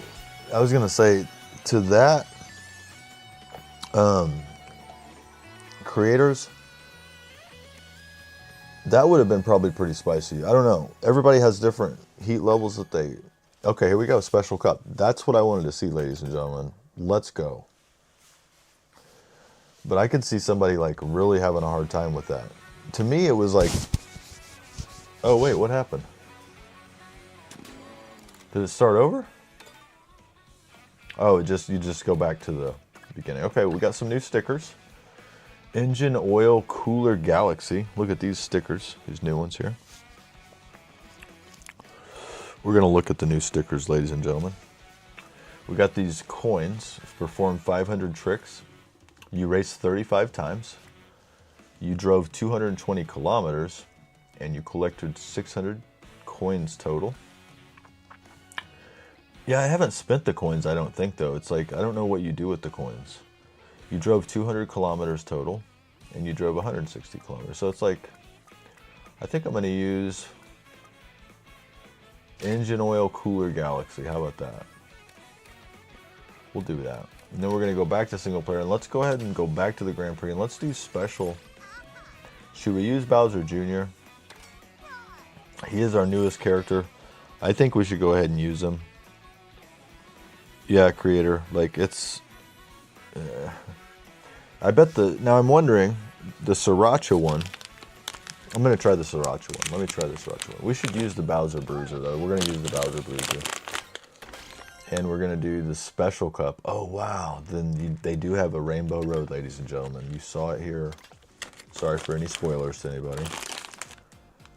A: I was gonna say to that, creators, that would have been probably pretty spicy. I don't know. Everybody has different heat levels that they... Okay, here we go. Special cup. That's what I wanted to see, ladies and gentlemen. Let's go. But I could see somebody like really having a hard time with that. To me, it was like... Oh, wait, what happened? Did it start over? Oh, you just go back to the beginning. Okay, we got some new stickers. Engine Oil Cooler Galaxy. Look at these stickers, these new ones here. We're gonna look at the new stickers, ladies and gentlemen. We got these coins. Perform 500 tricks. You raced 35 times. You drove 220 kilometers, and you collected 600 coins total. Yeah, I haven't spent the coins, I don't think, though. It's like, I don't know what you do with the coins. You drove 200 kilometers total, and you drove 160 kilometers. So it's like, I think I'm going to use Engine Oil Cooler Galaxy. How about that? We'll do that. And then we're going to go back to single player, and let's go ahead and go back to the Grand Prix, and let's do special Should we use Bowser Jr.? He is our newest character. I think we should go ahead and use him. Yeah, creator. Like, it's... I bet the... Now, I'm wondering, the Sriracha one... I'm going to try the Sriracha one. Let me try the Sriracha one. We should use the Bowser Bruiser, though. We're going to use the Bowser Bruiser. And we're going to do the Special Cup. Oh, wow. Then they do have a Rainbow Road, ladies and gentlemen. You saw it here. Sorry for any spoilers to anybody.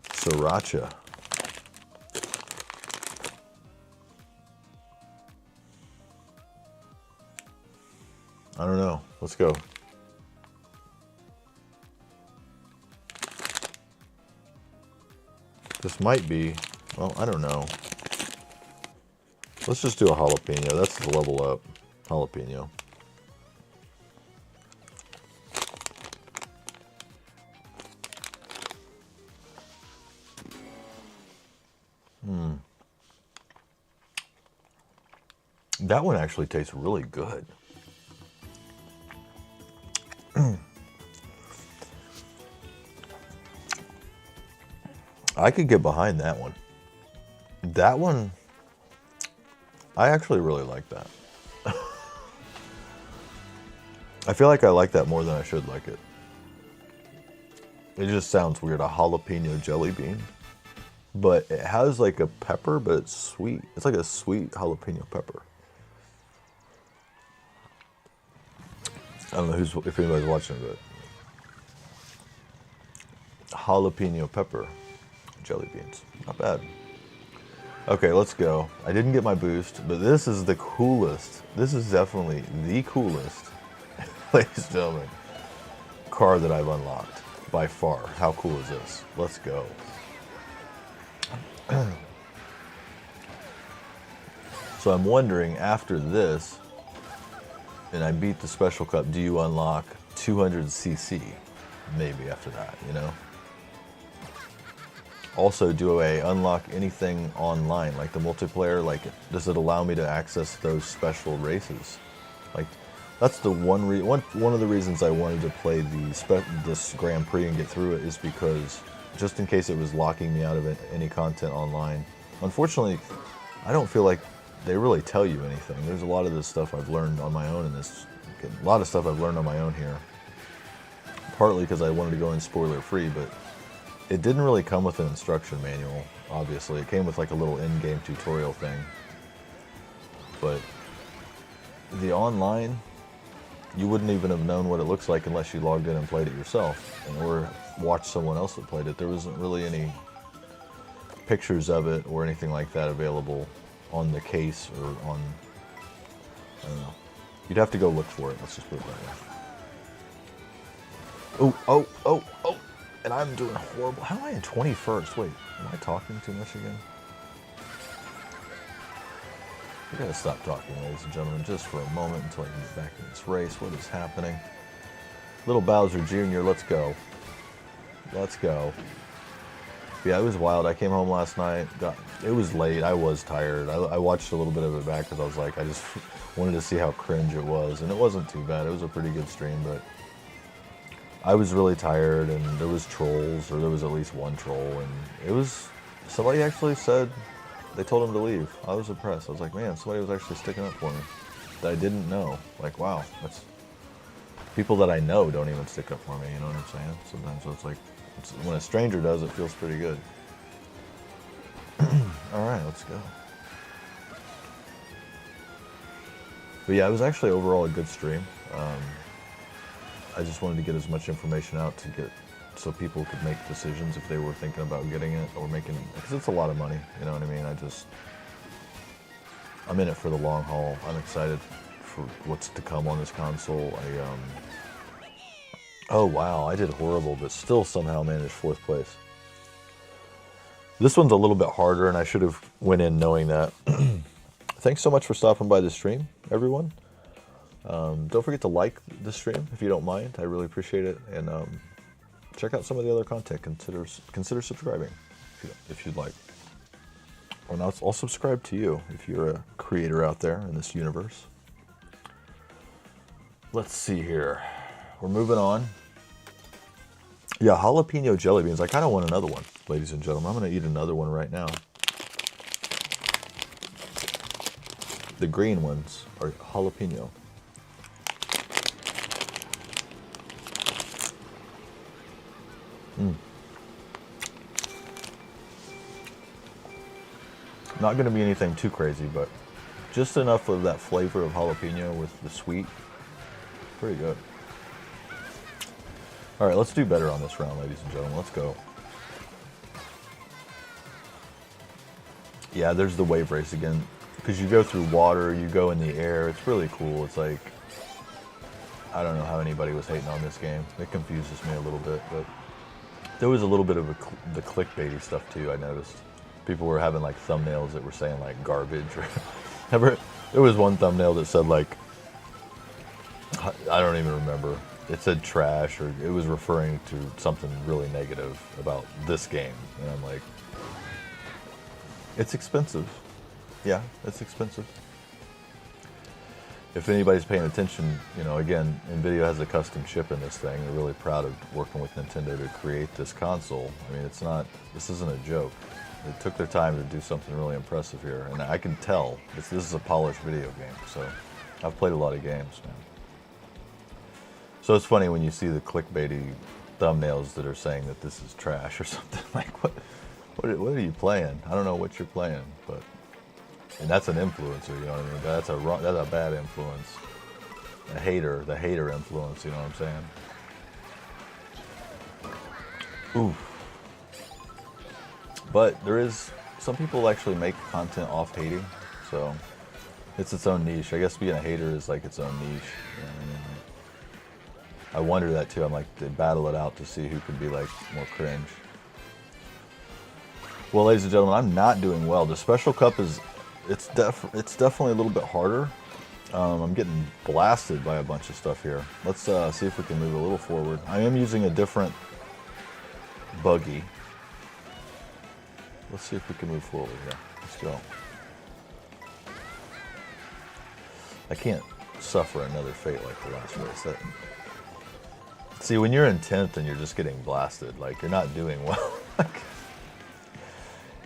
A: Sriracha. I don't know. Let's go. This might be, well, I don't know. Let's just do a jalapeno. That's the level up. Jalapeno. That one actually tastes really good. I could get behind that one. That one, I actually really like that. I feel like I like that more than I should like it. It just sounds weird, a jalapeno jelly bean. But it has like a pepper, but it's sweet. It's like a sweet jalapeno pepper. I don't know if anybody's watching, but jalapeno pepper jelly beans. Not bad. Okay, let's go. I didn't get my boost, but this is the coolest. This is definitely the coolest, ladies and gentlemen, car that I've unlocked by far. How cool is this? Let's go. So I'm wondering, after this, and I beat the Special Cup, do you unlock 200cc? Maybe after that, you know? Also, do I unlock anything online, like the multiplayer? Like, does it allow me to access those special races? Like, that's the one of the reasons I wanted to play this Grand Prix and get through it, is because just in case it was locking me out of any content online. Unfortunately, I don't feel like they really tell you anything. There's a lot of this stuff I've learned on my own in this. A lot of stuff I've learned on my own here. Partly because I wanted to go in spoiler free, but it didn't really come with an instruction manual, obviously. It came with like a little in-game tutorial thing. But the online, you wouldn't even have known what it looks like unless you logged in and played it yourself, or watched someone else that played it. There wasn't really any pictures of it or anything like that available on the case or on, I don't know. You'd have to go look for it, let's just put it that way. Oh. And I'm doing horrible. How am I in 21st? Wait, am I talking too much again? We gotta stop talking, ladies and gentlemen, just for a moment until I can get back in this race. What is happening? Little Bowser Jr., let's go. Let's go. Yeah, it was wild. I came home last night. It was late. I was tired. I watched a little bit of it back because I was like, I just wanted to see how cringe it was. And it wasn't too bad. It was a pretty good stream, but I was really tired, and there was trolls, or there was at least one troll, and it was, somebody actually said they told him to leave. I was impressed. I was like, man, somebody was actually sticking up for me that I didn't know. Like, wow, that's, people that I know don't even stick up for me, you know what I'm saying? Sometimes so it's like, when a stranger does, it feels pretty good. All right, let's go. But yeah, it was actually overall a good stream. I just wanted to get as much information out to get, so people could make decisions if they were thinking about getting it or making, because it's a lot of money, you know what I mean? I'm in it for the long haul. I'm excited for what's to come on this console. Oh wow, I did horrible, but still somehow managed 4th place. This one's a little bit harder, and I should have went in knowing that. Thanks so much for stopping by the stream, everyone. Don't forget to like the stream if you don't mind. I really appreciate it. And check out some of the other content. Consider subscribing if you'd like. Or I'll subscribe to you if you're a creator out there in this universe. Let's see here. We're moving on. Yeah, jalapeno jelly beans. I kind of want another one, ladies and gentlemen. I'm going to eat another one right now. The green ones are jalapeno. Not going to be anything too crazy, but just enough of that flavor of jalapeno with the sweet. Pretty good. All right, let's do better on this round, ladies and gentlemen. Let's go. Yeah, there's the wave race again. Because you go through water, you go in the air. It's really cool. It's like, I don't know how anybody was hating on this game. It confuses me a little bit, but there was a little bit of the clickbaity stuff too, I noticed. People were having like thumbnails that were saying like garbage or there was one thumbnail that said like, I don't even remember. It said trash, or it was referring to something really negative about this game. And I'm like, it's expensive. Yeah, it's expensive. If anybody's paying attention, you know, again, NVIDIA has a custom chip in this thing. They're really proud of working with Nintendo to create this console. I mean, this isn't a joke. They took their time to do something really impressive here. And I can tell this is a polished video game. So I've played a lot of games now. So it's funny when you see the clickbaity thumbnails that are saying that this is trash or something. Like, what are you playing? I don't know what you're playing, but... And that's an influencer, you know what I mean? That's a bad influence. The hater influence, you know what I'm saying? Ooh. But there is, some people actually make content off hating, so it's its own niche. I guess being a hater is like its own niche. You know what I mean? I wonder that too. I'm like, they battle it out to see who could be like more cringe. Well, ladies and gentlemen, I'm not doing well. The Special Cup is... It's definitely a little bit harder. I'm getting blasted by a bunch of stuff here. Let's see if we can move a little forward. I am using a different buggy. Let's see if we can move forward here. Let's go. I can't suffer another fate like the last race. See, when you're in 10th and you're just getting blasted, like you're not doing well.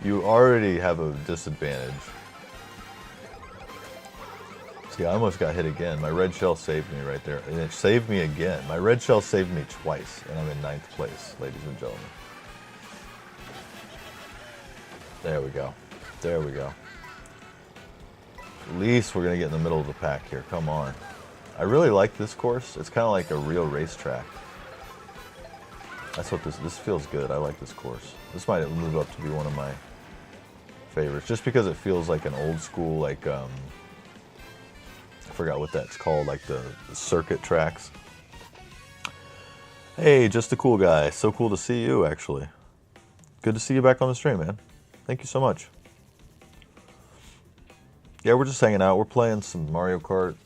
A: You already have a disadvantage. See, I almost got hit again. My red shell saved me right there. And it saved me again. My red shell saved me twice. And I'm in 9th place, ladies and gentlemen. There we go. There we go. At least we're going to get in the middle of the pack here. Come on. I really like this course. It's kind of like a real racetrack. That's what this feels good. I like this course. This might move up to be one of my favorites. Just because it feels like an old school, like, I forgot what that's called, like the circuit tracks. Hey, just a cool guy. So cool to see you, actually. Good to see you back on the stream, man. Thank you so much. Yeah, we're just hanging out. We're playing some Mario Kart.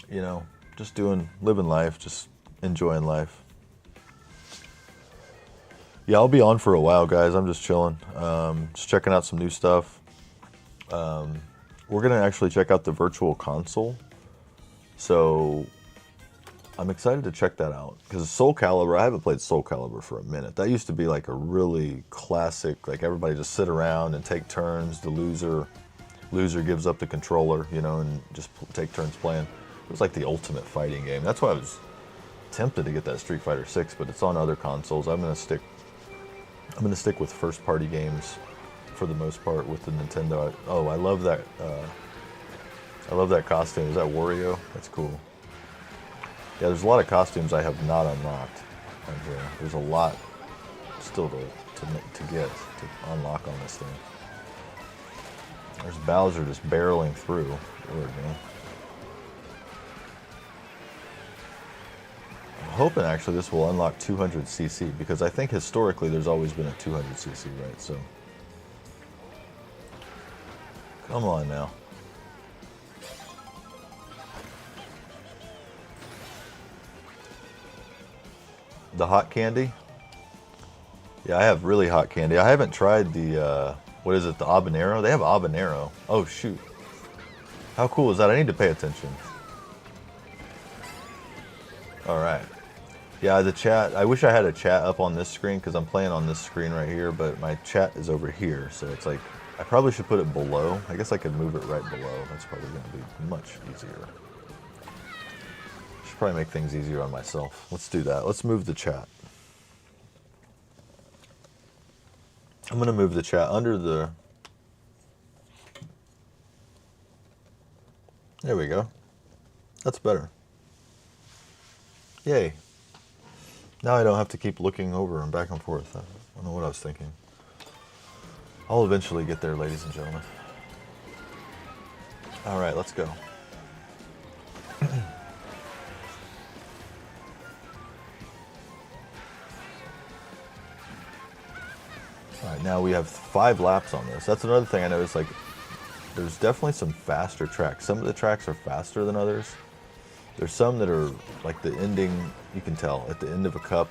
A: You know, just living life, just enjoying life. Yeah, I'll be on for a while, guys. I'm just chilling. Just checking out some new stuff. We're going to actually check out the Virtual Console. So I'm excited to check that out. Because Soul Calibur, I haven't played Soul Calibur for a minute. That used to be like a really classic, like everybody just sit around and take turns. The loser gives up the controller, you know, and just take turns playing. It was like the ultimate fighting game. That's why I was tempted to get that Street Fighter 6, but it's on other consoles. I'm gonna stick with first-party games for the most part with the Nintendo. Oh, I love that. I love that costume. Is that Wario? That's cool. Yeah, there's a lot of costumes I have not unlocked on here. There's a lot still to unlock on this thing. There's Bowser just barreling through. Weird, man. I'm hoping actually this will unlock 200cc because I think historically there's always been a 200cc, right? So, come on now. The hot candy? Yeah, I have really hot candy. I haven't tried the, what is it, the habanero? They have habanero. Oh, shoot. How cool is that? I need to pay attention. All right. Yeah, the chat. I wish I had a chat up on this screen because I'm playing on this screen right here, but my chat is over here, so it's like I probably should put it below. I guess I could move it right below. That's probably going to be much easier. Should probably make things easier on myself. Let's do that. Let's move the chat. I'm going to move the chat under the... There we go. That's better. Yay. Now I don't have to keep looking over and back and forth. I don't know what I was thinking. I'll eventually get there, ladies and gentlemen. All right, let's go. All right, now we have 5 laps on this. That's another thing I noticed, like, there's definitely some faster tracks. Some of the tracks are faster than others. There's some that are, like the ending, you can tell, at the end of a cup,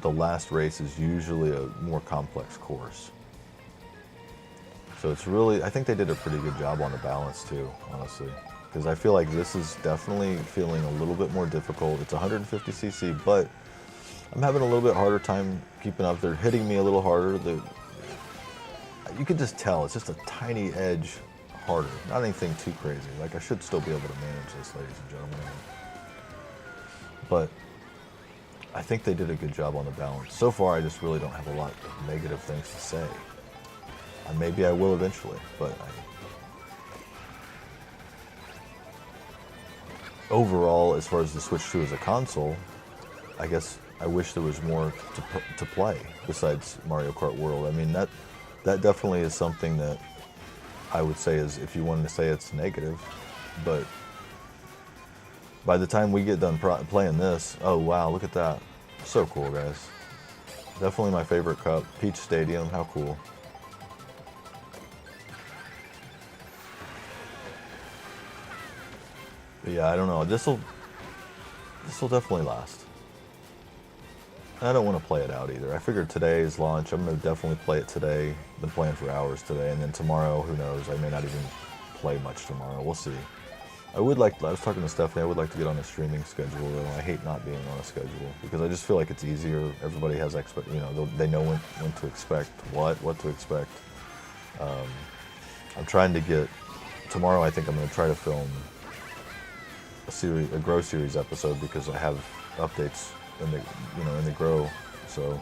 A: the last race is usually a more complex course. So it's really, I think they did a pretty good job on the balance too, honestly. Because I feel like this is definitely feeling a little bit more difficult. It's 150cc, but I'm having a little bit harder time keeping up. They're hitting me a little harder. You can just tell, it's just a tiny edge harder. Not anything too crazy. Like, I should still be able to manage this, ladies and gentlemen. But I think they did a good job on the balance. So far, I just really don't have a lot of negative things to say. Maybe I will eventually, but overall, as far as the Switch 2 as a console, I guess I wish there was more to play besides Mario Kart World. I mean, that definitely is something that I would say is, if you wanted to say it's negative, but by the time we get done playing this, oh wow, look at that. So cool, guys. Definitely my favorite cup. Peach Stadium, how cool. But yeah, I don't know. This'll definitely last. I don't want to play it out either. I figured today's launch, I'm going to definitely play it today. Been playing for hours today, and then tomorrow, who knows? I may not even play much tomorrow. We'll see. I was talking to Stephanie, I would like to get on a streaming schedule, though. I hate not being on a schedule, because I just feel like it's easier. Everybody has they know when to expect what to expect. I'm trying to get, tomorrow I think I'm going to try to film a Grow series episode, because I have updates in the Grow. So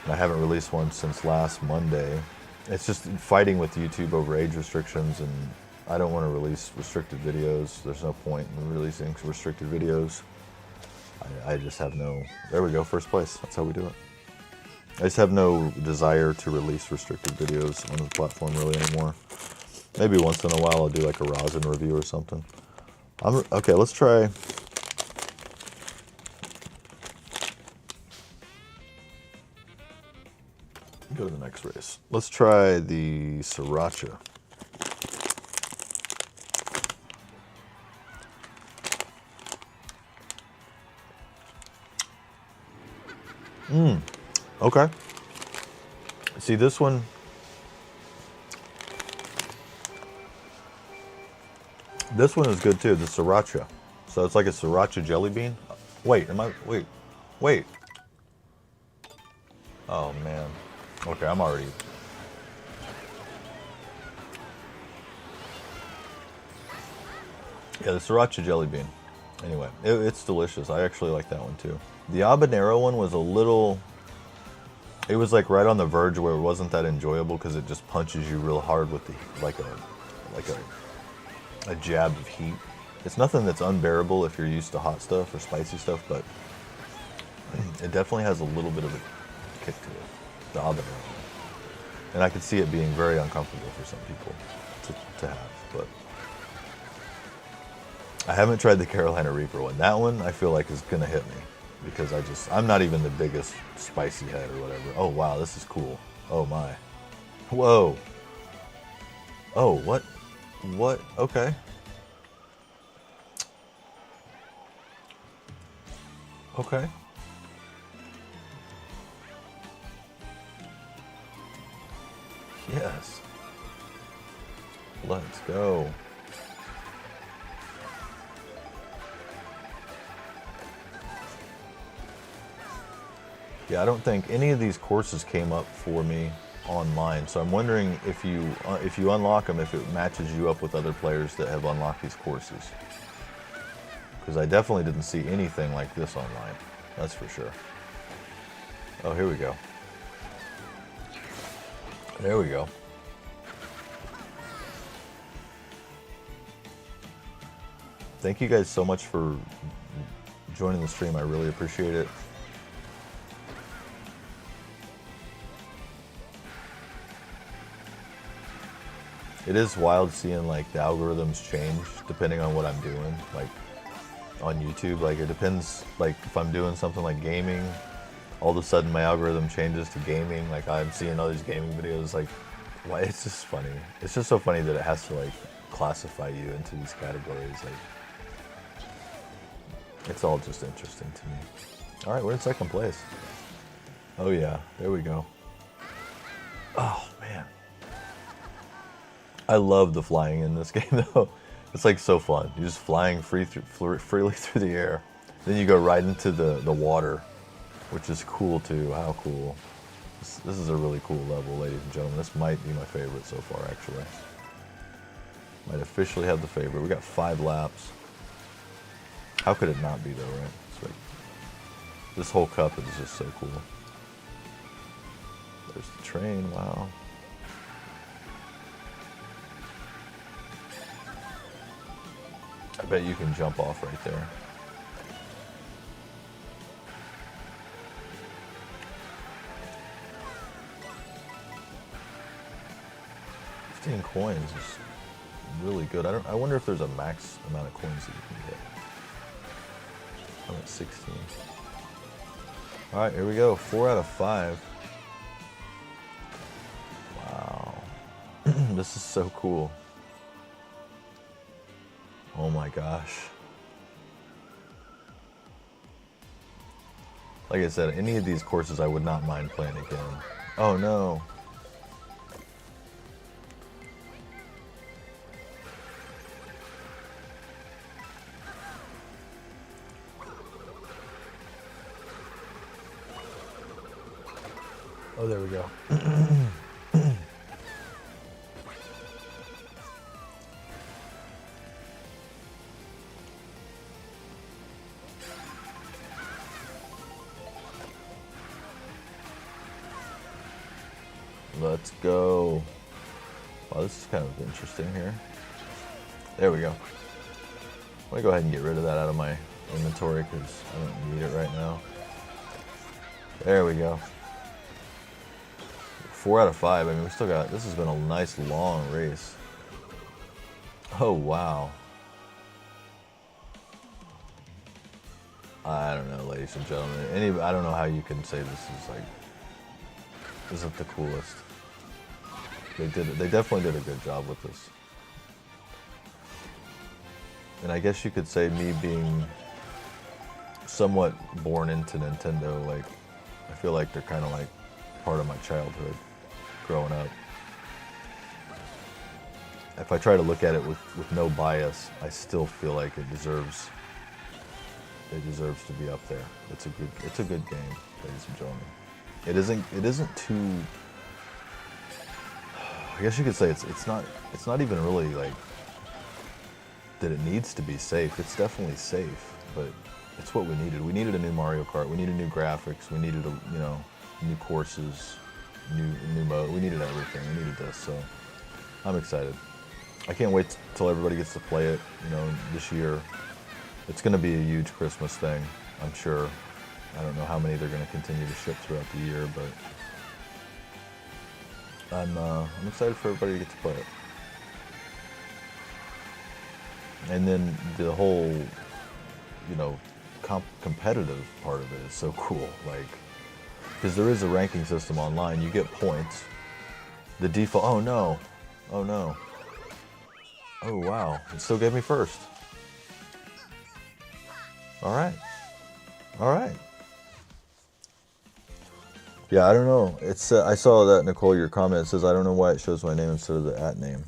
A: I haven't released one since last Monday. It's just fighting with YouTube over age restrictions, and I don't want to release restricted videos. There's no point in releasing restricted videos. I just have no, there we go, first place. That's how we do it. I just have no desire to release restricted videos on the platform really anymore. Maybe once in a while I'll do like a rosin review or something. Okay, let's try. Go to the next race. Let's try the Sriracha. Okay. See, this one, is good too, the Sriracha. So it's like a Sriracha jelly bean. Wait. Oh man. Okay, I'm already. Yeah, the Sriracha jelly bean. Anyway, it's delicious. I actually like that one too. The habanero one was a little, it was like right on the verge where it wasn't that enjoyable, because it just punches you real hard with a jab of heat. It's nothing that's unbearable if you're used to hot stuff or spicy stuff, but it definitely has a little bit of a kick to it, the habanero. And I could see it being very uncomfortable for some people to have, but I haven't tried the Carolina Reaper one. That one I feel like is gonna hit me, because I'm not even the biggest spicy head or whatever. Oh wow, this is cool. Oh my. Whoa. Oh, what? Okay. Okay. Yes. Let's go. Yeah, I don't think any of these courses came up for me online. So I'm wondering if you unlock them, if it matches you up with other players that have unlocked these courses. Because I definitely didn't see anything like this online. That's for sure. Oh, here we go. There we go. Thank you guys so much for joining the stream. I really appreciate it. It is wild seeing like the algorithms change depending on what I'm doing. Like on YouTube, like it depends. Like if I'm doing something like gaming, all of a sudden my algorithm changes to gaming. Like I'm seeing all these gaming videos. Like, why? It's just funny. It's just so funny that it has to like classify you into these categories. Like, it's all just interesting to me. All right, we're in second place. Oh yeah, there we go. Oh man, I love the flying in this game though. It's like so fun. You're just flying freely through the air. Then you go right into the water, which is cool too. How cool. This is a really cool level, ladies and gentlemen. This might be my favorite so far, actually. Might officially have the favorite. We got 5 laps. How could it not be though, right? It's like, this whole cup is just so cool. There's the train, wow. I bet you can jump off right there. $15 coins is really good. I wonder if there's a max amount of coins that you can get. I'm at 16. All right, here we go. 4 out of 5. Wow. This is so cool. Oh my gosh. Like I said, any of these courses I would not mind playing again. Oh no. Oh, there we go. Let's go. Wow, this is kind of interesting here. There we go. I'm gonna go ahead and get rid of that out of my inventory because I don't need it right now. There we go. 4 out of 5. I mean, we still got, this has been a nice long race. Oh, wow. I don't know, ladies and gentlemen. I don't know how you can say this is like, isn't the coolest. They definitely did a good job with this. And I guess you could say me being somewhat born into Nintendo, like, I feel like they're kind of like part of my childhood growing up. If I try to look at it with no bias, I still feel like it deserves to be up there. It's a good game, ladies and gentlemen. It isn't too, I guess you could say it's not even really like that it needs to be safe. It's definitely safe, but it's what we needed. We needed a new Mario Kart. We needed new graphics. We needed new courses, new mode. We needed everything. We needed this, so I'm excited. I can't wait till everybody gets to play it, this year. It's going to be a huge Christmas thing, I'm sure. I don't know how many they're going to continue to ship throughout the year, but I'm excited for everybody to get to play it. And then the whole, competitive part of it is so cool. Like, because there is a ranking system online. You get points. The default, oh no. Oh wow, it still gave me first. All right. Yeah, I don't know. It's I saw that, Nicole, your comment says, I don't know why it shows my name instead of the @ name.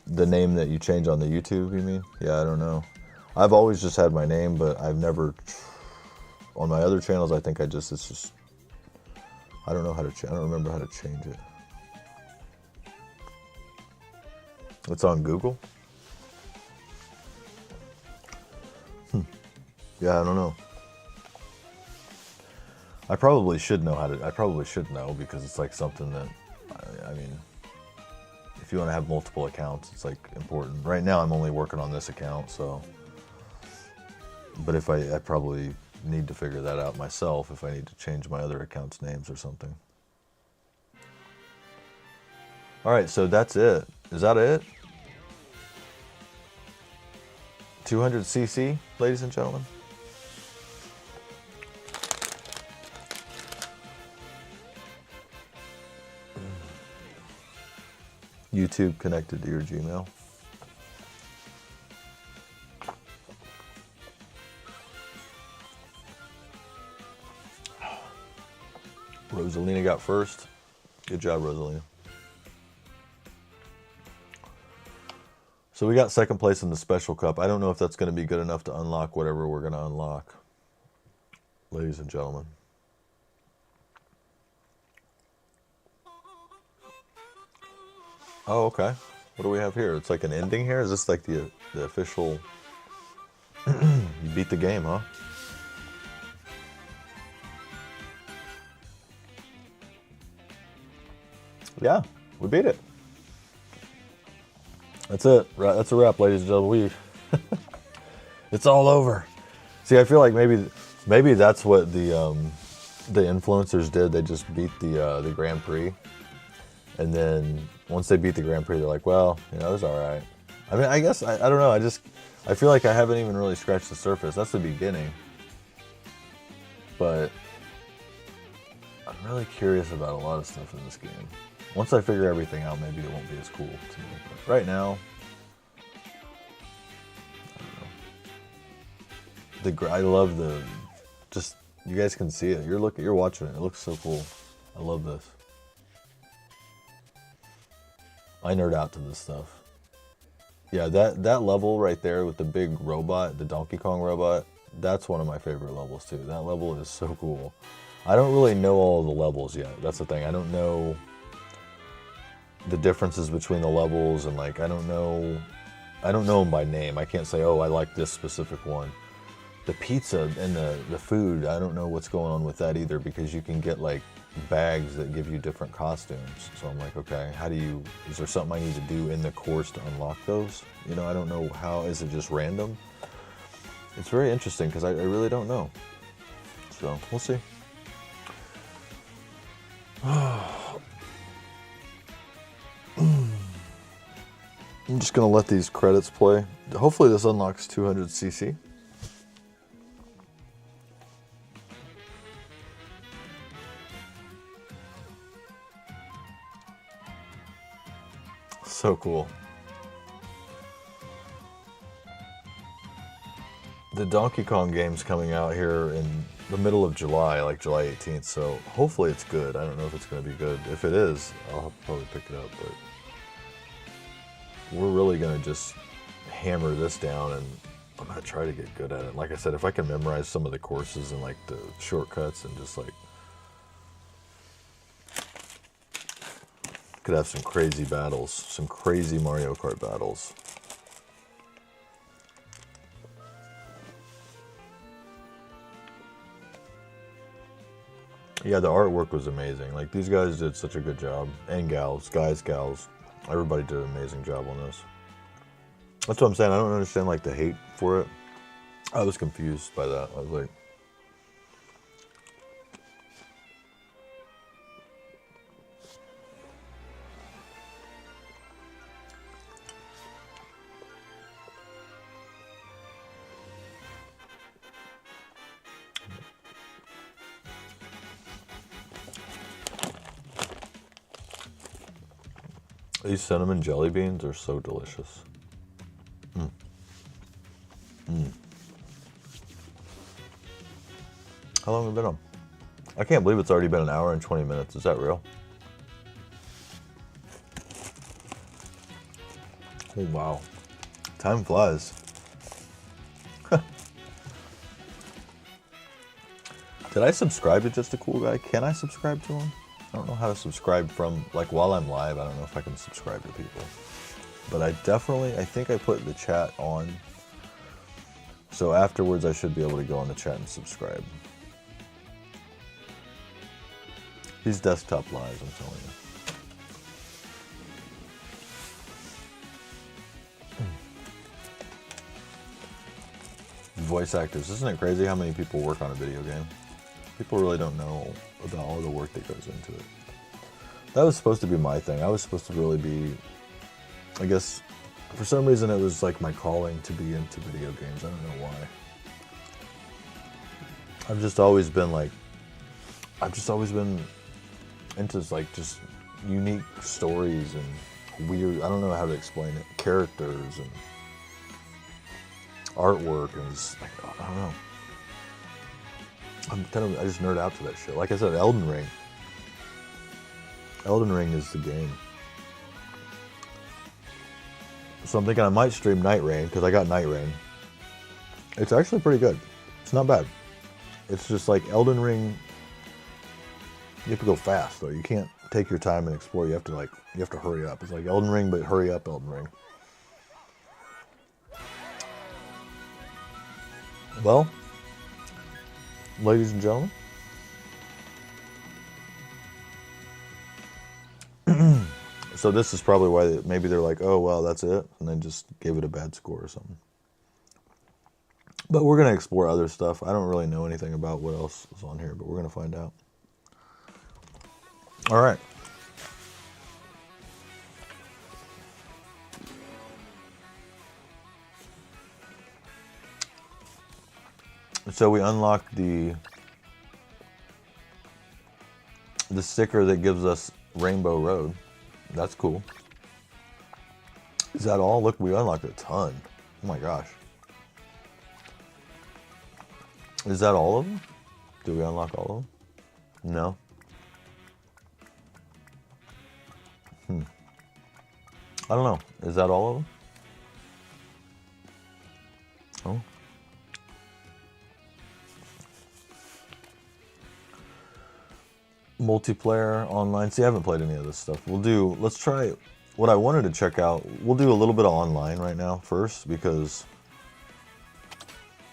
A: The name that you change on the YouTube, you mean? Yeah, I don't know. I've always just had my name, but I've never On my other channels, I think it's just, I don't know how to, I don't remember how to change it. It's on Google? Yeah, I don't know. I probably should know how to, I probably should know because it's like something that, I mean, if you want to have multiple accounts, it's like important. Right now I'm only working on this account, so, but if I probably need to figure that out myself if I need to change my other accounts' names or something. All right, so that's it. Is that it? 200cc, ladies and gentlemen. YouTube connected to your Gmail. Rosalina got first. Good job, Rosalina. So we got second place in the Special Cup. I don't know if that's going to be good enough to unlock whatever we're going to unlock, ladies and gentlemen. Oh, okay. What do we have here? It's like an ending here? Is this like the official... You beat the game, huh? Yeah, we beat it. That's it. That's a wrap, ladies and gentlemen. It's all over. See, I feel like maybe that's what the influencers did. They just beat the Grand Prix, and then once they beat the Grand Prix, they're like, well, you know, it was all right. I mean, I guess I don't know. I feel like I haven't even really scratched the surface. That's the beginning, but I'm really curious about a lot of stuff in this game. Once I figure everything out, maybe it won't be as cool to me. But right now, I don't know. I love just, you guys can see it. You're watching it. It looks so cool. I love this. I nerd out to this stuff. Yeah, that level right there with the big robot, the Donkey Kong robot, that's one of my favorite levels too. That level is so cool. I don't really know all the levels yet. That's the thing. I don't know the differences between the levels, and like I don't know them by name. I can't say, oh, I like this specific one. The pizza and the food, I don't know what's going on with that either, because you can get like bags that give you different costumes. So I'm like, okay, is there something I need to do in the course to unlock those? You know, I don't know how. Is it just random? It's very interesting because I really don't know. So we'll see. I'm just gonna let these credits play. Hopefully this unlocks 200cc. So cool. The Donkey Kong game's coming out here in the middle of July, like July 18th, so hopefully it's good. I don't know if it's going to be good. If it is, I'll probably pick it up, but we're really going to just hammer this down, and I'm going to try to get good at it. Like I said, if I can memorize some of the courses and like the shortcuts and just like, could have some crazy battles, some crazy Mario Kart battles. Yeah, the artwork was amazing. Like, these guys did such a good job. And gals, gals. Everybody did an amazing job on this. That's what I'm saying. I don't understand, like, the hate for it. I was confused by that. I was like... These cinnamon jelly beans are so delicious. How long have we been on? I can't believe it's already been an hour and 20 minutes. Is that real? Oh, wow. Time flies. Did I subscribe to Just a Cool Guy? Can I subscribe to him? I don't know how to subscribe from, like, while I'm live, I don't know if I can subscribe to people. But I think I put the chat on. So afterwards, I should be able to go on the chat and subscribe. These desktop lives, I'm telling you. Voice actors. Isn't it crazy how many people work on a video game? People really don't know about all the work that goes into it. That was supposed to be my thing. I was supposed to really be, I guess, for some reason it was like my calling to be into video games. I don't know why. I've just always been into like just unique stories and weird, I don't know how to explain it, characters and artwork, and just, like, I don't know. I just nerd out to that shit. Like I said, Elden Ring. Elden Ring is the game. So I'm thinking I might stream Night Rain, because I got Night Rain. It's actually pretty good. It's not bad. It's just like Elden Ring, you have to go fast though. You can't take your time and explore. You have to hurry up. It's like Elden Ring, but hurry up Elden Ring. Well, ladies and gentlemen, so this is probably why maybe they're like, oh, well, that's it, and then just gave it a bad score or something. But we're going to explore other stuff. I don't really know anything about what else is on here, but we're going to find out. All right. So we unlocked the sticker that gives us Rainbow Road. That's cool. Is that all? Look, we unlocked a ton. Oh my gosh. Is that all of them? Do we unlock all of them? No. I don't know. Is that all of them? Oh. Multiplayer, online. See, I haven't played any of this stuff. Let's try, what I wanted to check out, we'll do a little bit of online right now first, because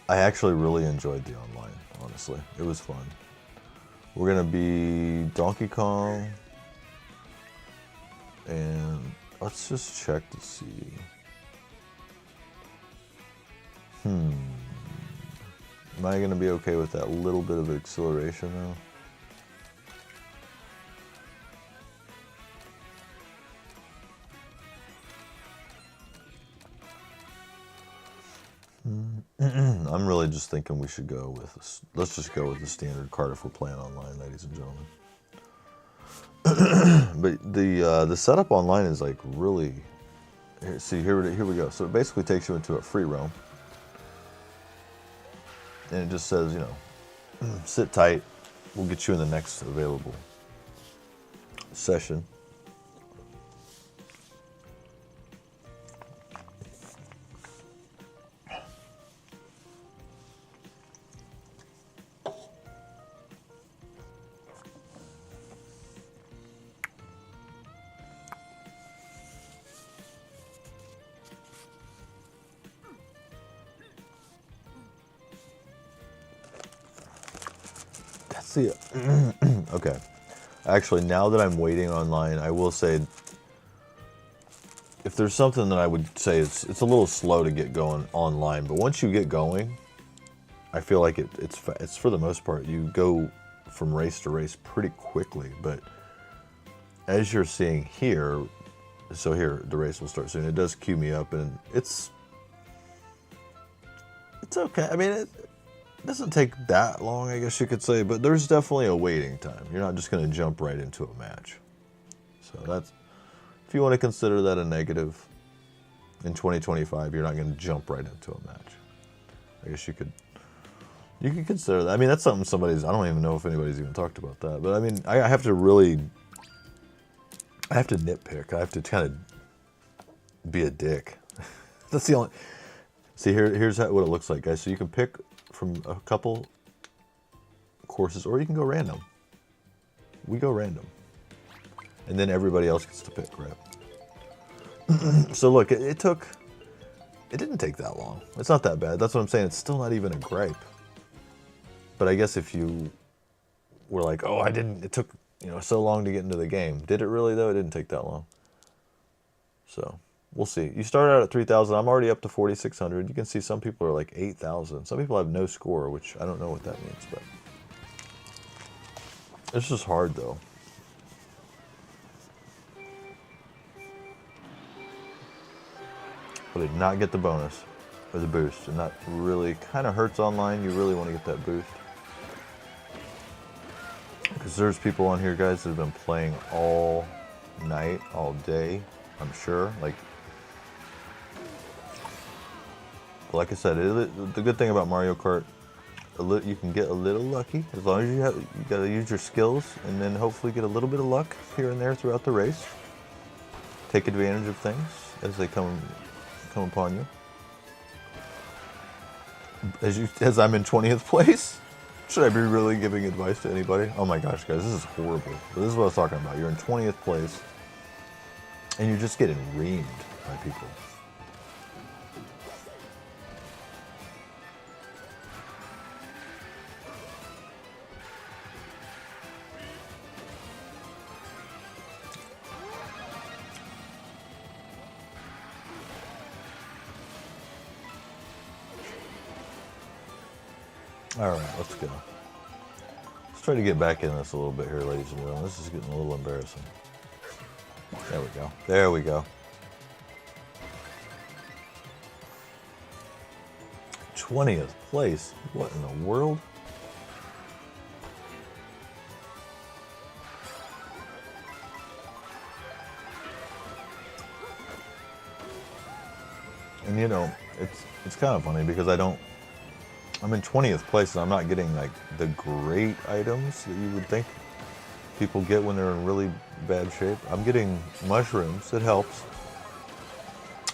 A: I actually really enjoyed the online, honestly. It was fun. We're going to be Donkey Kong, and let's just check to see. Am I going to be okay with that little bit of acceleration though? I'm really just thinking we should go with this. Let's just go with the standard card if we're playing online, ladies and gentlemen. But the setup online is like really. Here we go. So it basically takes you into a free roam, and it just says, sit tight. We'll get you in the next available session. See, okay. Actually, now that I'm waiting online, I will say, if there's something that I would say, it's a little slow to get going online, but once you get going, I feel like it's for the most part, you go from race to race pretty quickly. But as you're seeing here, so here the race will start soon. It does queue me up, and it's okay. I mean, it doesn't take that long, I guess you could say, but there's definitely a waiting time. You're not just going to jump right into a match. So that's, if you want to consider that a negative, in 2025, you're not going to jump right into a match. I guess you could consider that. I mean, that's something I don't even know if anybody's even talked about that. But I mean, I have to nitpick. I have to kind of be a dick. That's the only, see, here's what it looks like, guys. So you can pick from a couple courses, or you can go random. We go random. And then everybody else gets to pick, right? So look, it didn't take that long. It's not that bad. That's what I'm saying. It's still not even a gripe. But I guess if you were like, oh, it took, so long to get into the game. Did it really though? It didn't take that long. So we'll see. You start out at 3,000. I'm already up to 4,600. You can see some people are like 8,000. Some people have no score, which I don't know what that means, but it's just hard though. But I did not get the bonus or the boost, and that really kind of hurts online. You really want to get that boost. Because there's people on here, guys, that have been playing all night, all day, I'm sure. Like I said, the good thing about Mario Kart, you can get a little lucky as long as you got to use your skills, and then hopefully get a little bit of luck here and there throughout the race. Take advantage of things as they come upon you. As I'm in 20th place. Should I be really giving advice to anybody? Oh my gosh, guys, this is horrible. But this is what I was talking about. You're in 20th place, and you're just getting reamed by people. All right, let's go. Let's try to get back in this a little bit here, ladies and gentlemen. This is getting a little embarrassing. There we go. There we go. 20th place. What in the world? And it's kind of funny because I'm in 20th place and I'm not getting like the great items that you would think people get when they're in really bad shape. I'm getting mushrooms, it helps,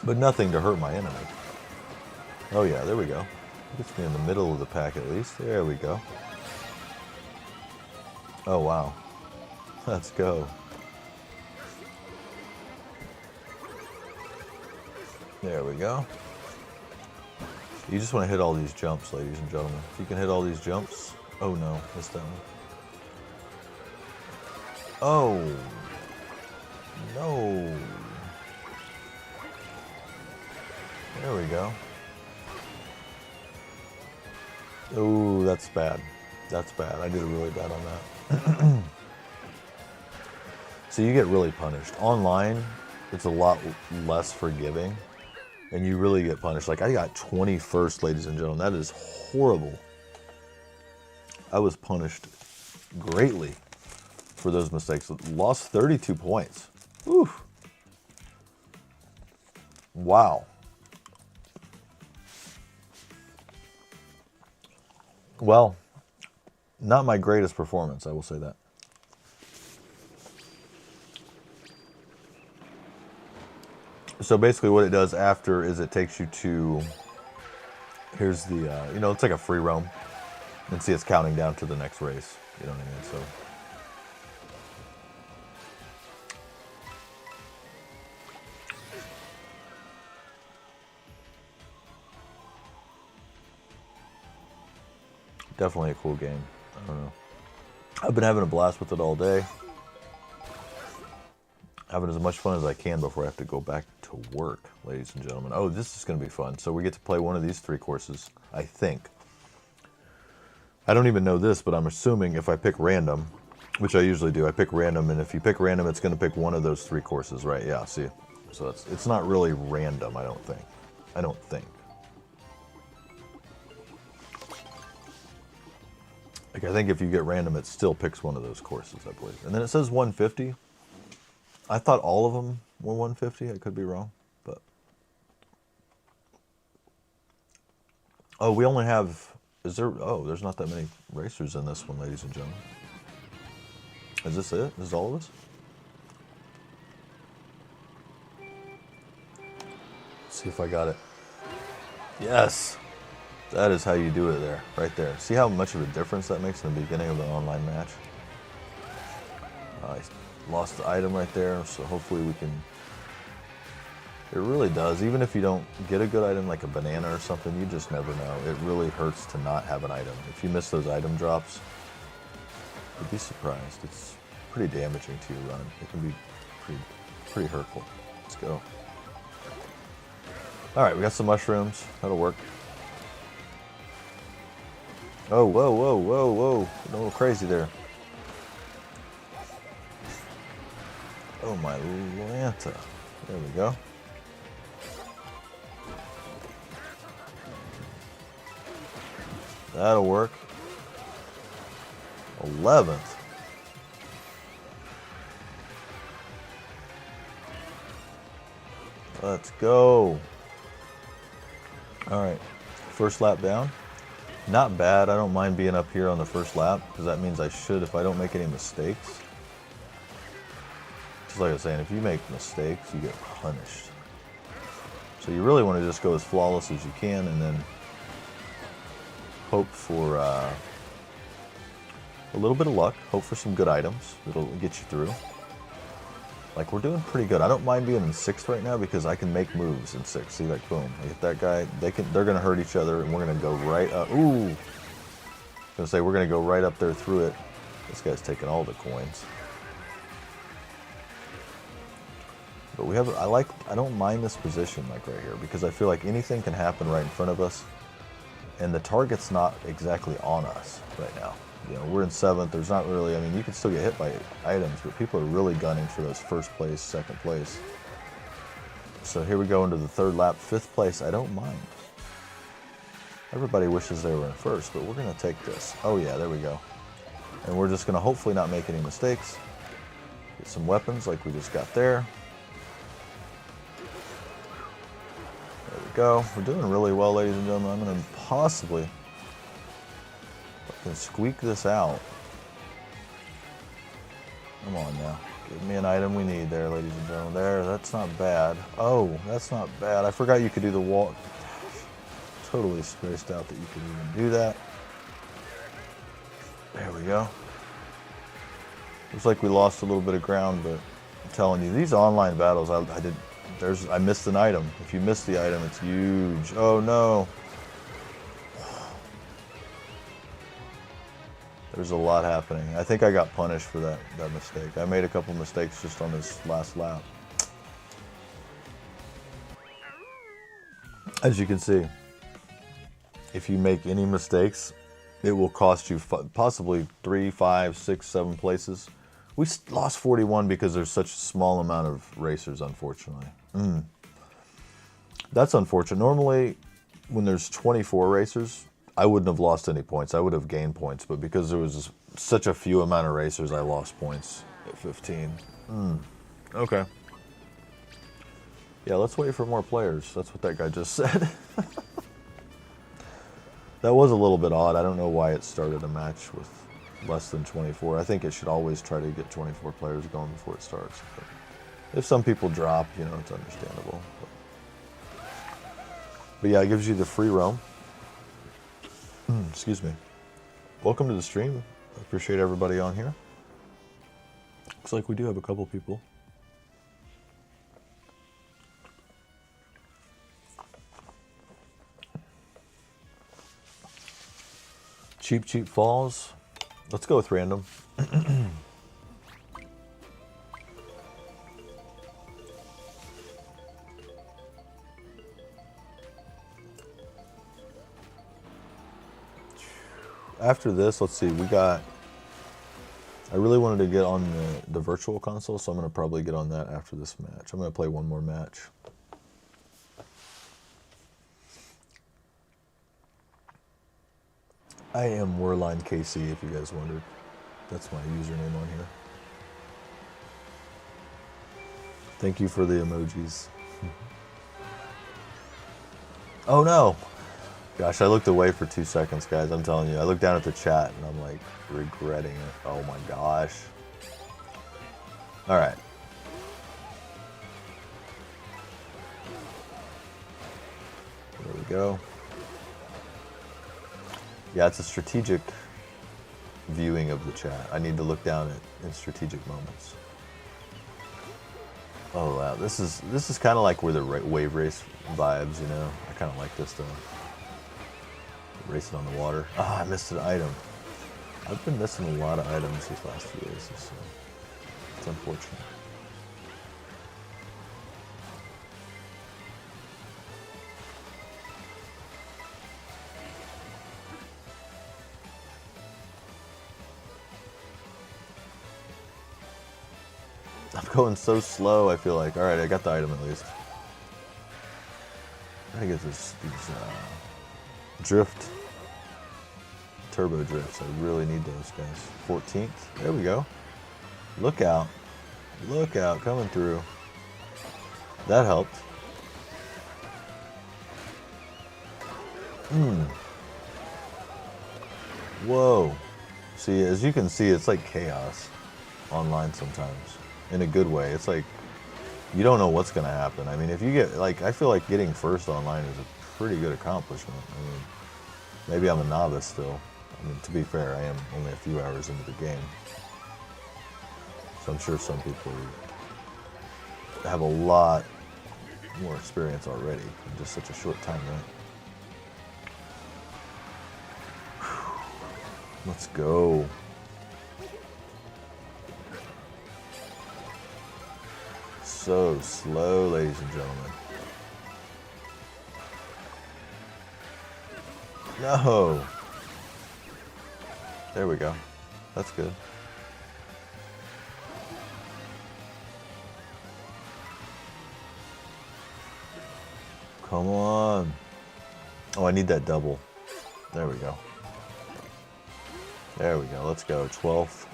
A: but nothing to hurt my enemy. Oh yeah, there we go. Gets me in the middle of the pack at least. There we go. Oh wow. Let's go. There we go. You just want to hit all these jumps, ladies and gentlemen. If you can hit all these jumps. Oh no, missed that one. Oh. No. There we go. Oh, that's bad. That's bad. I did really bad on that. So you get really punished. Online, it's a lot less forgiving. And you really get punished. Like, I got 21st, ladies and gentlemen. That is horrible. I was punished greatly for those mistakes. Lost 32 points. Whew. Wow. Well, not my greatest performance, I will say that. So basically what it does after is it takes you to, here's the, it's like a free roam. And see, it's counting down to the next race. You know what I mean? So. Definitely a cool game. I don't know. I've been having a blast with it all day. Having as much fun as I can before I have to go back to work, ladies and gentlemen. Oh, this is going to be fun. So we get to play one of these 3 courses, I think. I don't even know this, but I'm assuming if I pick random, which I usually do, I pick random, and if you pick random, it's going to pick one of those 3 courses, right? Yeah, see? So it's not really random, I don't think. I don't think. Like, I think if you get random, it still picks one of those courses, I believe. And then it says 150. I thought all of them were 150. I could be wrong, but. Oh, we only have, there's not that many racers in this one, ladies and gentlemen. Is this it? Is this all of us? Let's see if I got it. Yes. That is how you do it there, right there. See how much of a difference that makes in the beginning of the online match? I lost the item right there, so hopefully we can... It really does. Even if you don't get a good item like a banana or something, you just never know. It really hurts to not have an item. If you miss those item drops, you'd be surprised. It's pretty damaging to your run. It can be pretty hurtful. Let's go. Alright, we got some mushrooms. That'll work. Oh, whoa, whoa, whoa, whoa. A little crazy there. Oh, my Lanta. There we go. That'll work. 11th. Let's go. All right, first lap down. Not bad. I don't mind being up here on the first lap because that means I should, if I don't make any mistakes. Just like I was saying, if you make mistakes, you get punished. So you really want to just go as flawless as you can and then hope for a little bit of luck. Hope for some good items that'll get you through. Like, we're doing pretty good. I don't mind being in 6th right now because I can make moves in 6th. See, like, boom. I hit that guy. They're going to hurt each other, and we're going to go right up. Ooh. I was going to say, we're going to go right up there through it. This guy's taking all the coins. But we have, I don't mind this position, like, right here, because I feel like anything can happen right in front of us, and the target's not exactly on us right now. You know, we're in 7th. There's not really, I mean, you can still get hit by items, but people are really gunning for those 1st place, 2nd place. So here we go into the 3rd lap. 5th place, I don't mind. Everybody wishes they were in 1st, but we're going to take this. Oh yeah, there we go. And we're just going to hopefully not make any mistakes. Get some weapons like we just got there. There we go. We're doing really well, ladies and gentlemen. I'm going to possibly... can squeak this out. Come on now. Give me an item we need there, ladies and gentlemen. There, that's not bad. Oh, that's not bad. I forgot you could do the wall. Totally spaced out that you could even do that. There we go. Looks like we lost a little bit of ground, but I'm telling you, these online battles, I missed an item. If you miss the item, it's huge. Oh no. There's a lot happening. I think I got punished for that mistake. I made a couple mistakes just on this last lap. As you can see, if you make any mistakes, it will cost you possibly 3, 5, 6, 7 places. We lost 41 because there's such a small amount of racers, unfortunately. That's unfortunate. Normally, when there's 24 racers, I wouldn't have lost any points. I would have gained points, but because there was such a few amount of racers, I lost points at 15. Okay. Yeah, let's wait for more players. That's what that guy just said. That was a little bit odd. I don't know why it started a match with less than 24. I think it should always try to get 24 players going before it starts. But if some people drop, you know, it's understandable. But yeah, it gives you the free roam. Excuse me. Welcome to the stream. I appreciate everybody on here. Looks like we do have a couple people. Cheap Falls. Let's go with random. After this, let's see, I really wanted to get on the virtual console, so I'm going to probably get on that after this match. I'm going to play one more match. I am Warline KC, if you guys wondered. That's my username on here. Thank you for the emojis. Oh no! Gosh, I looked away for 2 seconds, guys. I'm telling you. I looked down at the chat, and I'm, like, regretting it. Oh, my gosh. All right. There we go. Yeah, it's a strategic viewing of the chat. I need to look down at in strategic moments. Oh wow, this is kind of like where the wave race vibes, you know. I kind of like this though. Racing on the water. Ah, I missed an item. I've been missing a lot of items these last few races, so it's unfortunate. I'm going so slow, I feel like. Alright, I got the item at least. I gotta get these drift, turbo drifts. I really need those guys. 14th. There we go. Look out. Look out, coming through. That helped. Whoa. See, as you can see, it's like chaos online sometimes. In a good way. It's like, you don't know what's going to happen. I mean, if you get, like, I feel like getting first online is a pretty good accomplishment. I mean, maybe I'm a novice still. I mean, to be fair, I am only a few hours into the game. So I'm sure some people have a lot more experience already in just such a short time, right? Let's go. So slow, ladies and gentlemen. No. There we go. That's good. Come on. Oh, I need that double. There we go. There we go. Let's go. 12th.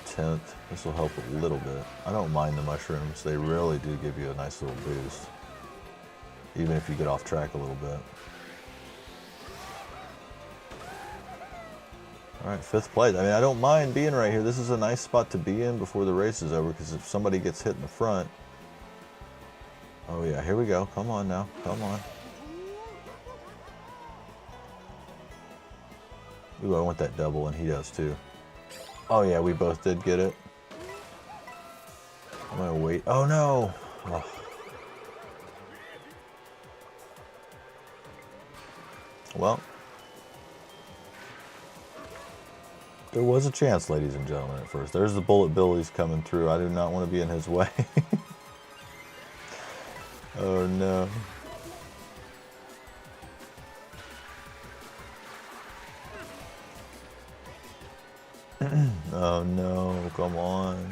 A: 10th. This will help a little bit. I don't mind the mushrooms. They really do give you a nice little boost. Even if you get off track a little bit. Alright, 5th place. I mean, I don't mind being right here. This is a nice spot to be in before the race is over, because if somebody gets hit in the front... Oh yeah, here we go. Come on now. Come on. Ooh, I want that double, and he does too. Oh yeah, we both did get it. I'm gonna wait. Oh no! Oh. Well, there was a chance, ladies and gentlemen, at first. There's the bullet Billy's coming through. I do not want to be in his way. Oh no. Oh no, come on.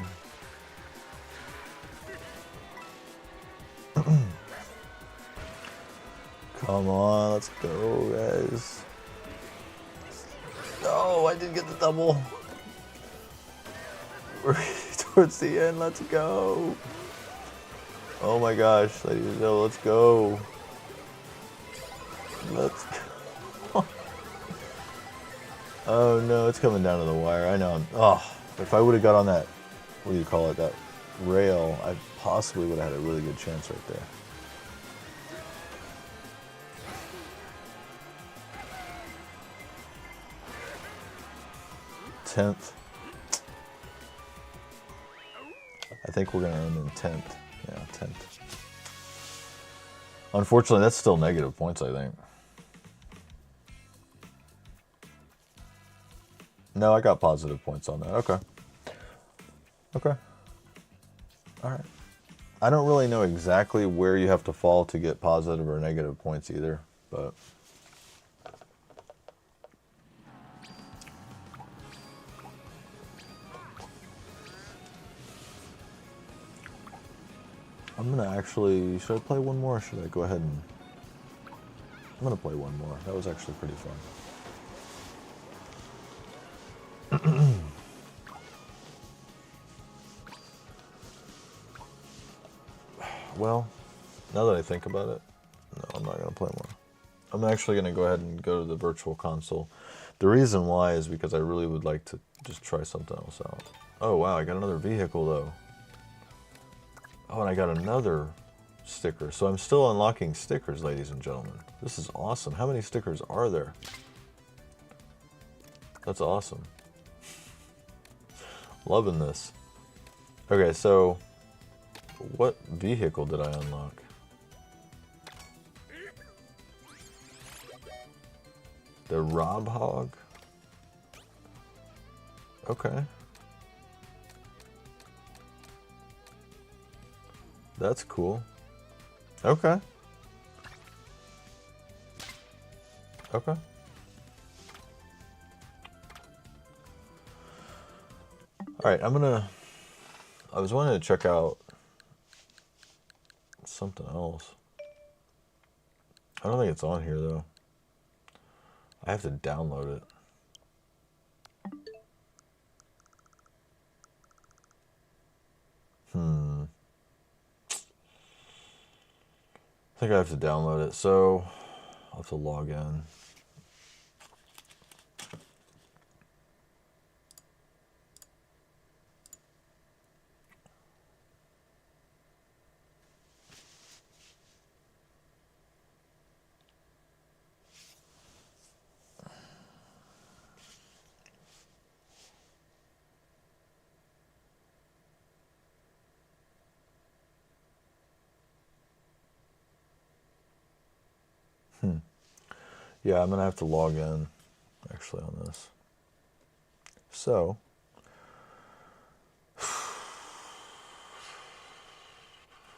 A: Come on, let's go, guys. No, I didn't get the double. We're towards the end, let's go. Oh my gosh, ladies and gentlemen, let's go. Let's go. Oh no, it's coming down to the wire. I know. Oh, if I would have got on that, what do you call it, that rail, I possibly would have had a really good chance right there. Tenth. I think we're going to end in 10th. Yeah, 10th. Unfortunately, that's still negative points, I think. No, I got positive points on that. Okay. Okay. All right. I don't really know exactly where you have to fall to get positive or negative points either, but... I'm gonna actually, should I play one more or should I go ahead and... I'm gonna play one more. That was actually pretty fun. Well, now that I think about it, no, I'm not gonna play more. I'm actually gonna go ahead and go to the virtual console. The reason why is because I really would like to just try something else out. Oh wow, I got another vehicle though. Oh, and I got another sticker. So I'm still unlocking stickers, ladies and gentlemen. This is awesome. How many stickers are there? That's awesome. Loving this. Okay, so what vehicle did I unlock? The Rob Hog? Okay. That's cool. Okay. Okay. Alright, I was wanting to check out something else. I don't think it's on here though. I have to download it. I think I have to download it, so I'll have to log in. Yeah, I'm gonna have to log in actually on this. So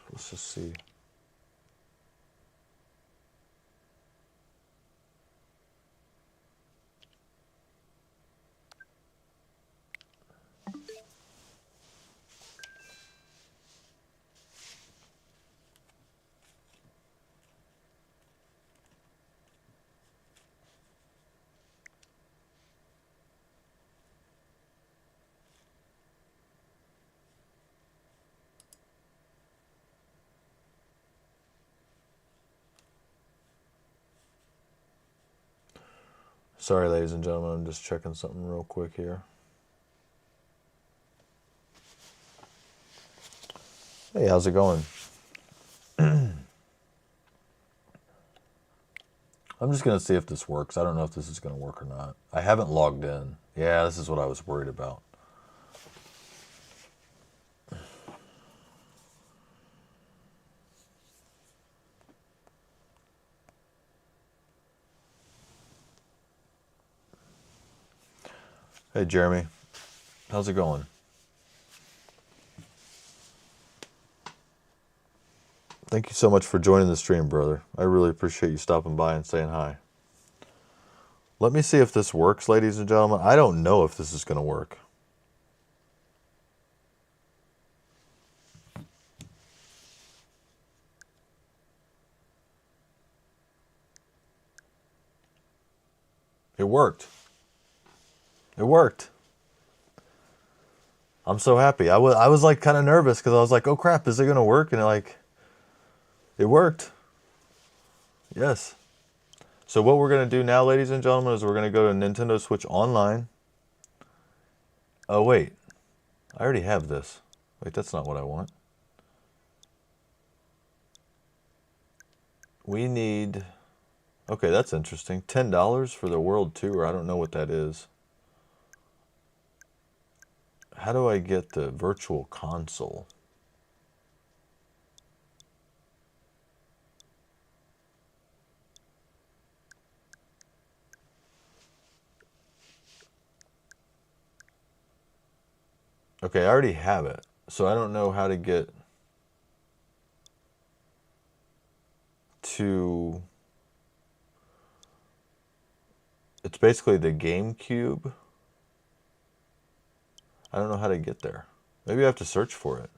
A: let's just see. Sorry, ladies and gentlemen, I'm just checking something real quick here. Hey, how's it going? I'm just going to see if this works. I don't know if this is going to work or not. I haven't logged in. Yeah, this is what I was worried about. Hey, Jeremy. How's it going? Thank you so much for joining the stream, brother. I really appreciate you stopping by and saying hi. Let me see if this works, ladies and gentlemen. I don't know if this is going to work. It worked. It worked. I'm so happy. I was like kind of nervous because I was like, oh crap, is it going to work? And like, it worked. Yes. So what we're going to do now, ladies and gentlemen, is we're going to go to Nintendo Switch Online. Oh, wait. I already have this. Wait, that's not what I want. We need... Okay, that's interesting. $10 for the World Tour. I don't know what that is. How do I get the Virtual Console? Okay, I already have it. So I don't know how to get to... It's basically the GameCube. I don't know how to get there. Maybe I have to search for it.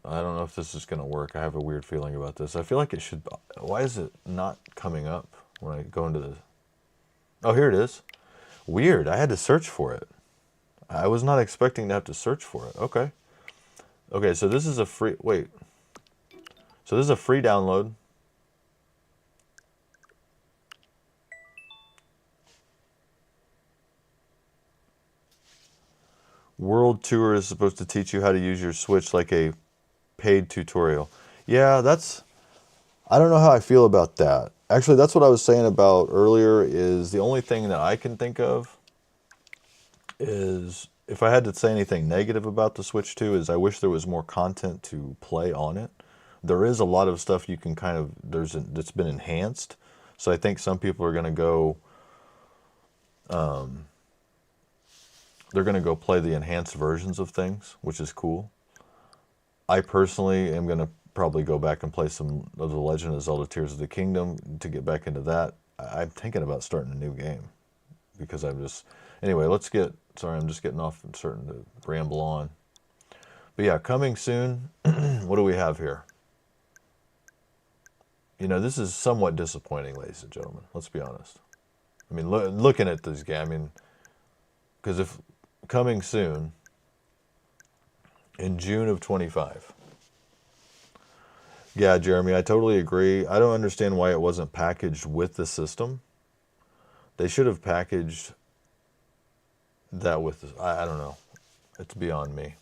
A: I don't know if this is going to work. I have a weird feeling about this. I feel like it should... Why is it not coming up when I go into the... Oh, here it is. Weird. I had to search for it. I was not expecting to have to search for it. Okay. Okay, so this is a free... Wait. So this is a free download. World Tour is supposed to teach you how to use your Switch like a paid tutorial. Yeah, I don't know how I feel about that. Actually, that's what I was saying about earlier, is the only thing that I can think of is, if I had to say anything negative about the Switch 2, is I wish there was more content to play on it. There is a lot of stuff you can kind of, that's been enhanced. So I think some people are going to go, they're going to go play the enhanced versions of things, which is cool. I personally am going to probably go back and play some of The Legend of Zelda Tears of the Kingdom to get back into that. I'm thinking about starting a new game because I'm just... Anyway, sorry, I'm just getting off and starting to ramble on. But yeah, coming soon. What do we have here? You know, this is somewhat disappointing, ladies and gentlemen. Let's be honest. I mean, looking at this game, I mean, because if coming soon in June of 25. Yeah, Jeremy, I totally agree. I don't understand why it wasn't packaged with the system. They should have packaged that with this. I don't know. It's beyond me.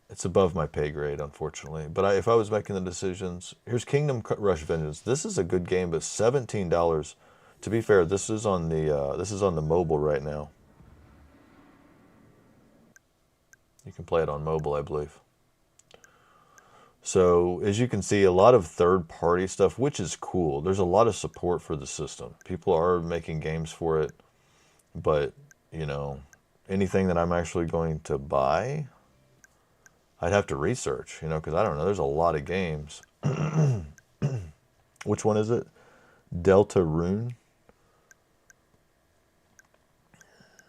A: It's above my pay grade, unfortunately. But if I was making the decisions, here's Kingdom Rush Vengeance. This is a good game, but $17. To be fair, this is on the mobile right now. You can play it on mobile, I believe. So as you can see, a lot of third-party stuff, which is cool. There's a lot of support for the system. People are making games for it, but you know, anything that I'm actually going to buy, I'd have to research, you know, because I don't know. There's a lot of games. Which one is it? Delta Rune?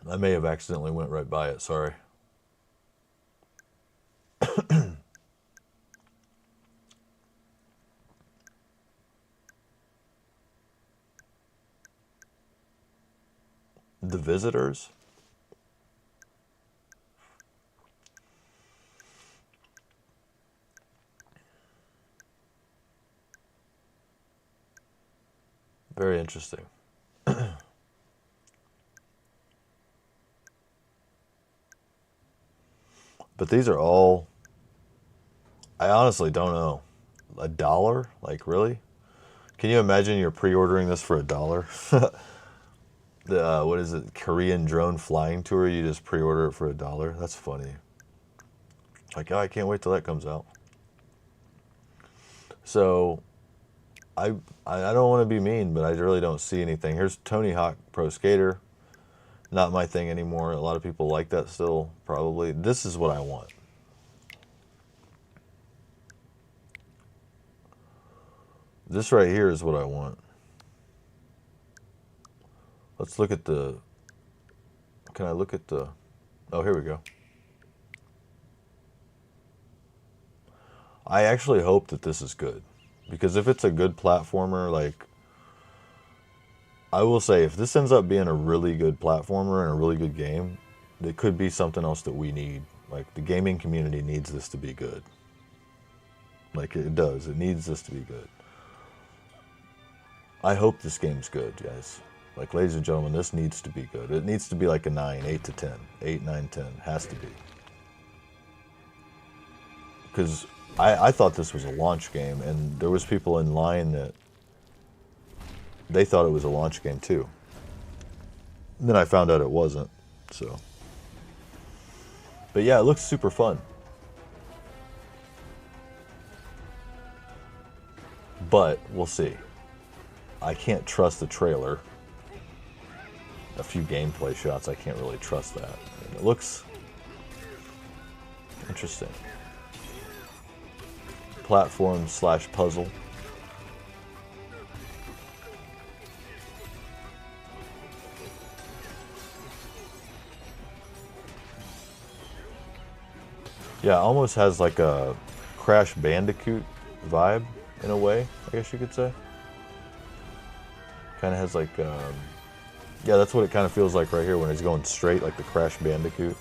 A: I may have accidentally went right by it. Sorry. The Visitors? Very interesting. But these are all, I honestly don't know. $1? Like, really? Can you imagine you're pre-ordering this for $1? What is it? Korean drone flying tour. You just pre-order it for $1. That's funny. Like, oh, I can't wait till that comes out. So, I don't want to be mean, but I really don't see anything. Here's Tony Hawk Pro Skater. Not my thing anymore. A lot of people like that still, probably. This is what I want. This right here is what I want. Let's look at the... Can I look at the... Oh, here we go. I actually hope that this is good. Because if it's a good platformer, like... I will say, if this ends up being a really good platformer and a really good game, it could be something else that we need. Like, the gaming community needs this to be good. Like, it does. It needs this to be good. I hope this game's good, guys. Like, ladies and gentlemen, this needs to be good. It needs to be like a 9, 8 to 10. 8, 9, 10. Has to be. Because I thought this was a launch game, and there was people in line that they thought it was a launch game too. And then I found out it wasn't, so. But yeah, it looks super fun. But we'll see. I can't trust the trailer. A few gameplay shots, I can't really trust that. And it looks interesting. Platform/puzzle. Yeah, almost has like a Crash Bandicoot vibe in a way, I guess you could say. Kind of has like, yeah, that's what it kind of feels like right here when it's going straight, like the Crash Bandicoot.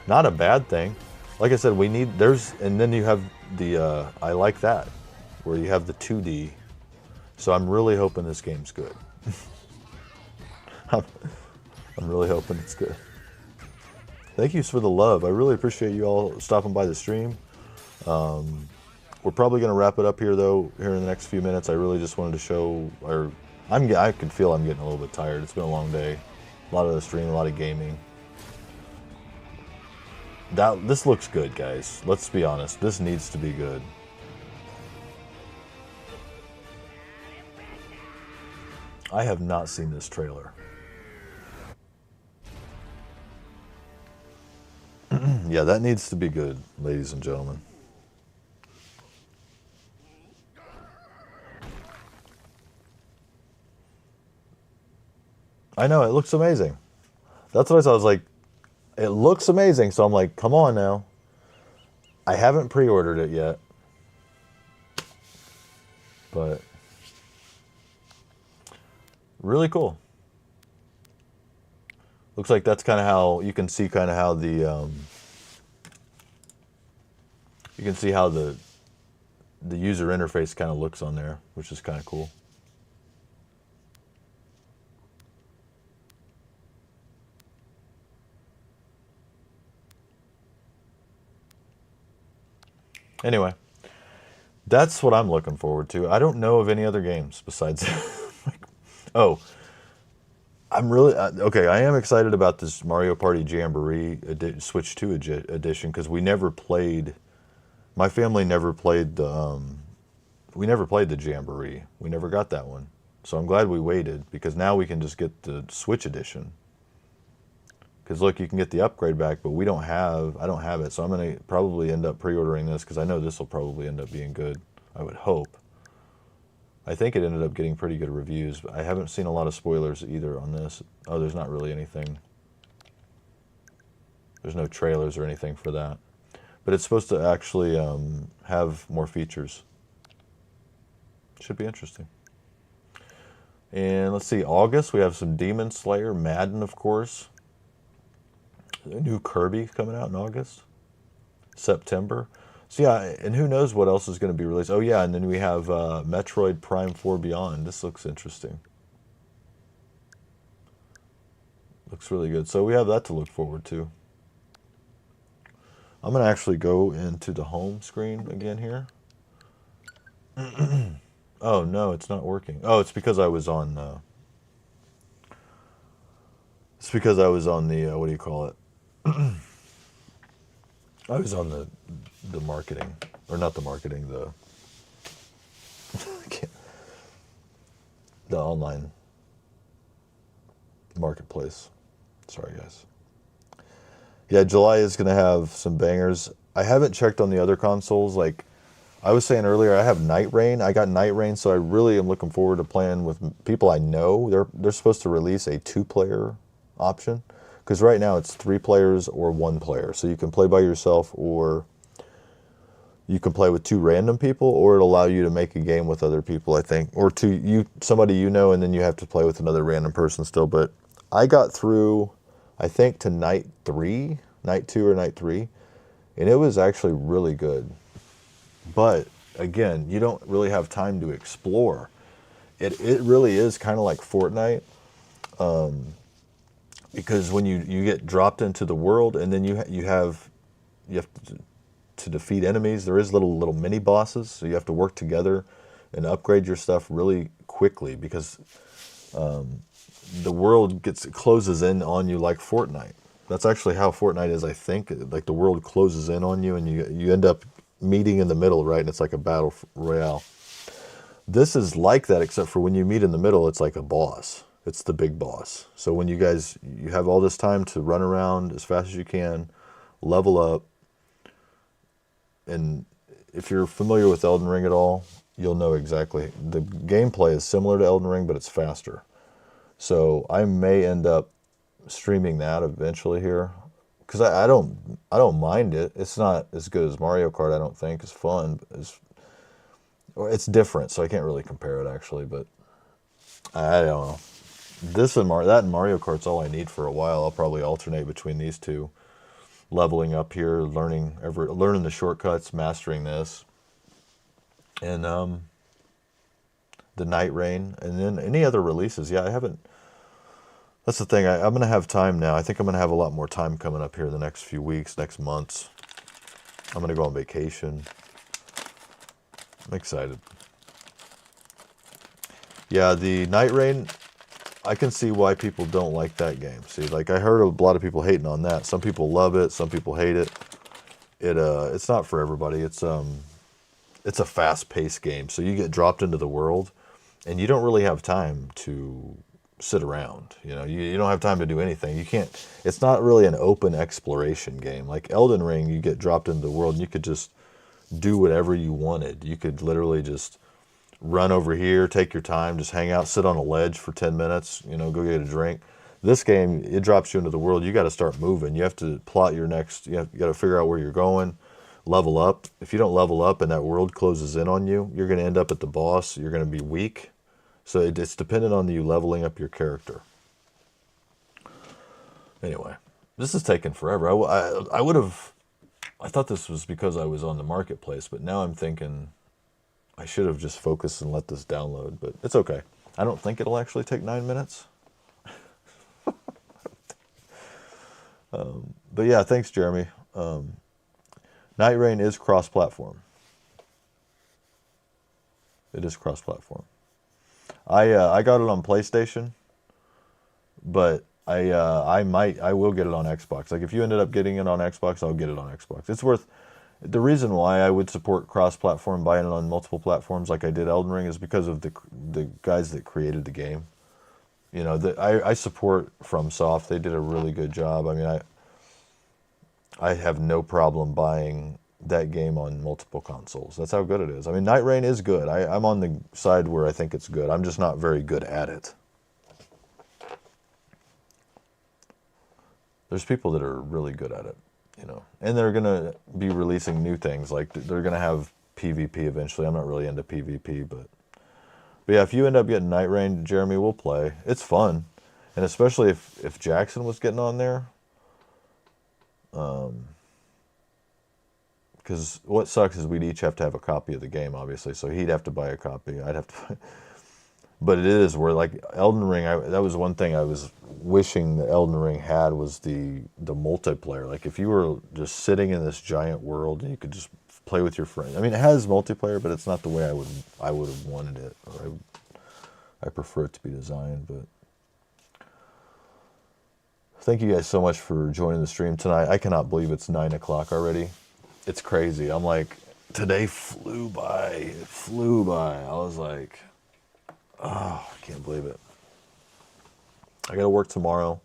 A: Not a bad thing. Like I said, we need, and then you have the, I like that, where you have the 2D. So I'm really hoping this game's good. I'm really hoping it's good. Thank you for the love. I really appreciate you all stopping by the stream. We're probably going to wrap it up here, though, here in the next few minutes. I really just wanted to show, I can feel I'm getting a little bit tired. It's been a long day. A lot of the stream, a lot of gaming. This looks good, guys. Let's be honest. This needs to be good. I have not seen this trailer. Yeah, that needs to be good, ladies and gentlemen. I know, it looks amazing. That's what I was like, it looks amazing, so I'm like, come on now. I haven't pre-ordered it yet. But really cool. Looks like that's kind of how you can see kind of how the you can see how the user interface kind of looks on there, which is kind of cool. Anyway, that's what I'm looking forward to. I don't know of any other games besides oh, I'm really okay. I am excited about this Mario Party Jamboree Switch 2 edition because we never played. My family never played the. We never played the Jamboree. We never got that one. So I'm glad we waited because now we can just get the Switch edition. Because look, you can get the upgrade back, but I don't have it. So I'm gonna probably end up pre-ordering this because I know this will probably end up being good. I would hope. I think it ended up getting pretty good reviews. I haven't seen a lot of spoilers either on this. Oh, there's not really anything. There's no trailers or anything for that. But it's supposed to actually have more features. Should be interesting. And let's see, August, we have some Demon Slayer, Madden, of course. A new Kirby coming out in August. September. So yeah, and who knows what else is going to be released. Oh yeah, and then we have Metroid Prime 4 Beyond. This looks interesting. Looks really good. So we have that to look forward to. I'm going to actually go into the home screen again here. Oh no, it's not working. Oh, it's because I was on it's because I was on the what do you call it? I was on the marketing, or not the marketing, the the online marketplace. Sorry, guys. Yeah, July is going to have some bangers. I haven't checked on the other consoles. Like I was saying earlier, I have Night Rain. I got Night Rain, so I really am looking forward to playing with people I know. They're supposed to release a 2-player option. Because right now it's 3 players or 1 player. So you can play by yourself, or you can play with 2 random people, or it'll allow you to make a game with other people, I think. Or somebody you know, and then you have to play with another random person still. But I got through, I think, to night 2 or night 3, and it was actually really good. But again, you don't really have time to explore. It really is kind of like Fortnite. Because when you get dropped into the world, and then you have to defeat enemies. There is little mini bosses, so you have to work together and upgrade your stuff really quickly because the world closes in on you like Fortnite. That's actually how Fortnite is, I think. Like the world closes in on you, and you end up meeting in the middle, right? And it's like a battle royale. This is like that, except for when you meet in the middle, it's like a boss. It's the big boss. So when you have all this time to run around as fast as you can, level up, and if you're familiar with Elden Ring at all, you'll know exactly. The gameplay is similar to Elden Ring, but it's faster. So I may end up streaming that eventually here, because I don't mind it. It's not as good as Mario Kart, I don't think. It's fun. It's different, so I can't really compare it actually, but I don't know. That and Mario Kart's all I need for a while. I'll probably alternate between these two, leveling up here, learning the shortcuts, mastering this, and the Night Rain, and then any other releases. Yeah, I haven't That's the thing. I'm going to have time now. I think I'm going to have a lot more time coming up here in the next few weeks, next months. I'm going to go on vacation. I'm excited. Yeah, the Night Rain, I can see why people don't like that game. See, like I heard a lot of people hating on that. Some people love it, some people hate it. It's not for everybody. It's a fast-paced game. So you get dropped into the world and you don't really have time to sit around. You don't have time to do anything. You can't, it's not really an open exploration game. Like Elden Ring, you get dropped into the world and you could just do whatever you wanted. You could literally just run over here, take your time, just hang out, sit on a ledge for 10 minutes, go get a drink. This game, it drops you into the world. You got to start moving. You have to plot your next, you got to figure out where you're going, level up. If you don't level up and that world closes in on you, you're going to end up at the boss. You're going to be weak. So it's dependent on you leveling up your character. Anyway, this is taking forever. I thought this was because I was on the marketplace, but now I'm thinking I should have just focused and let this download, but it's okay. I don't think it'll actually take 9 minutes. But yeah, thanks, Jeremy. Night Rain is cross-platform. It is cross-platform. I got it on PlayStation, but I will get it on Xbox. Like if you ended up getting it on Xbox, I'll get it on Xbox. It's worth. The reason why I would support cross-platform, buying it on multiple platforms like I did Elden Ring, is because of the guys that created the game. I support FromSoft. They did a really good job. I mean, I have no problem buying that game on multiple consoles. That's how good it is. I mean, Night Rain is good. I'm on the side where I think it's good. I'm just not very good at it. There's people that are really good at it. And they're going to be releasing new things. Like, they're going to have PvP eventually. I'm not really into PvP, but yeah, if you end up getting Night Rain, Jeremy, we'll play. It's fun. And especially if Jackson was getting on there. Because what sucks is we'd each have to have a copy of the game, obviously. So he'd have to buy a copy. I'd have to... But it is where, like, Elden Ring, that was one thing I was wishing that Elden Ring had, was the multiplayer. Like, if you were just sitting in this giant world and you could just play with your friends. I mean, it has multiplayer, but it's not the way I would have wanted it. Or I prefer it to be designed, but... Thank you guys so much for joining the stream tonight. I cannot believe it's 9 o'clock already. It's crazy. I'm like, today flew by. It flew by. I was like... Oh, I can't believe it. I got to work tomorrow.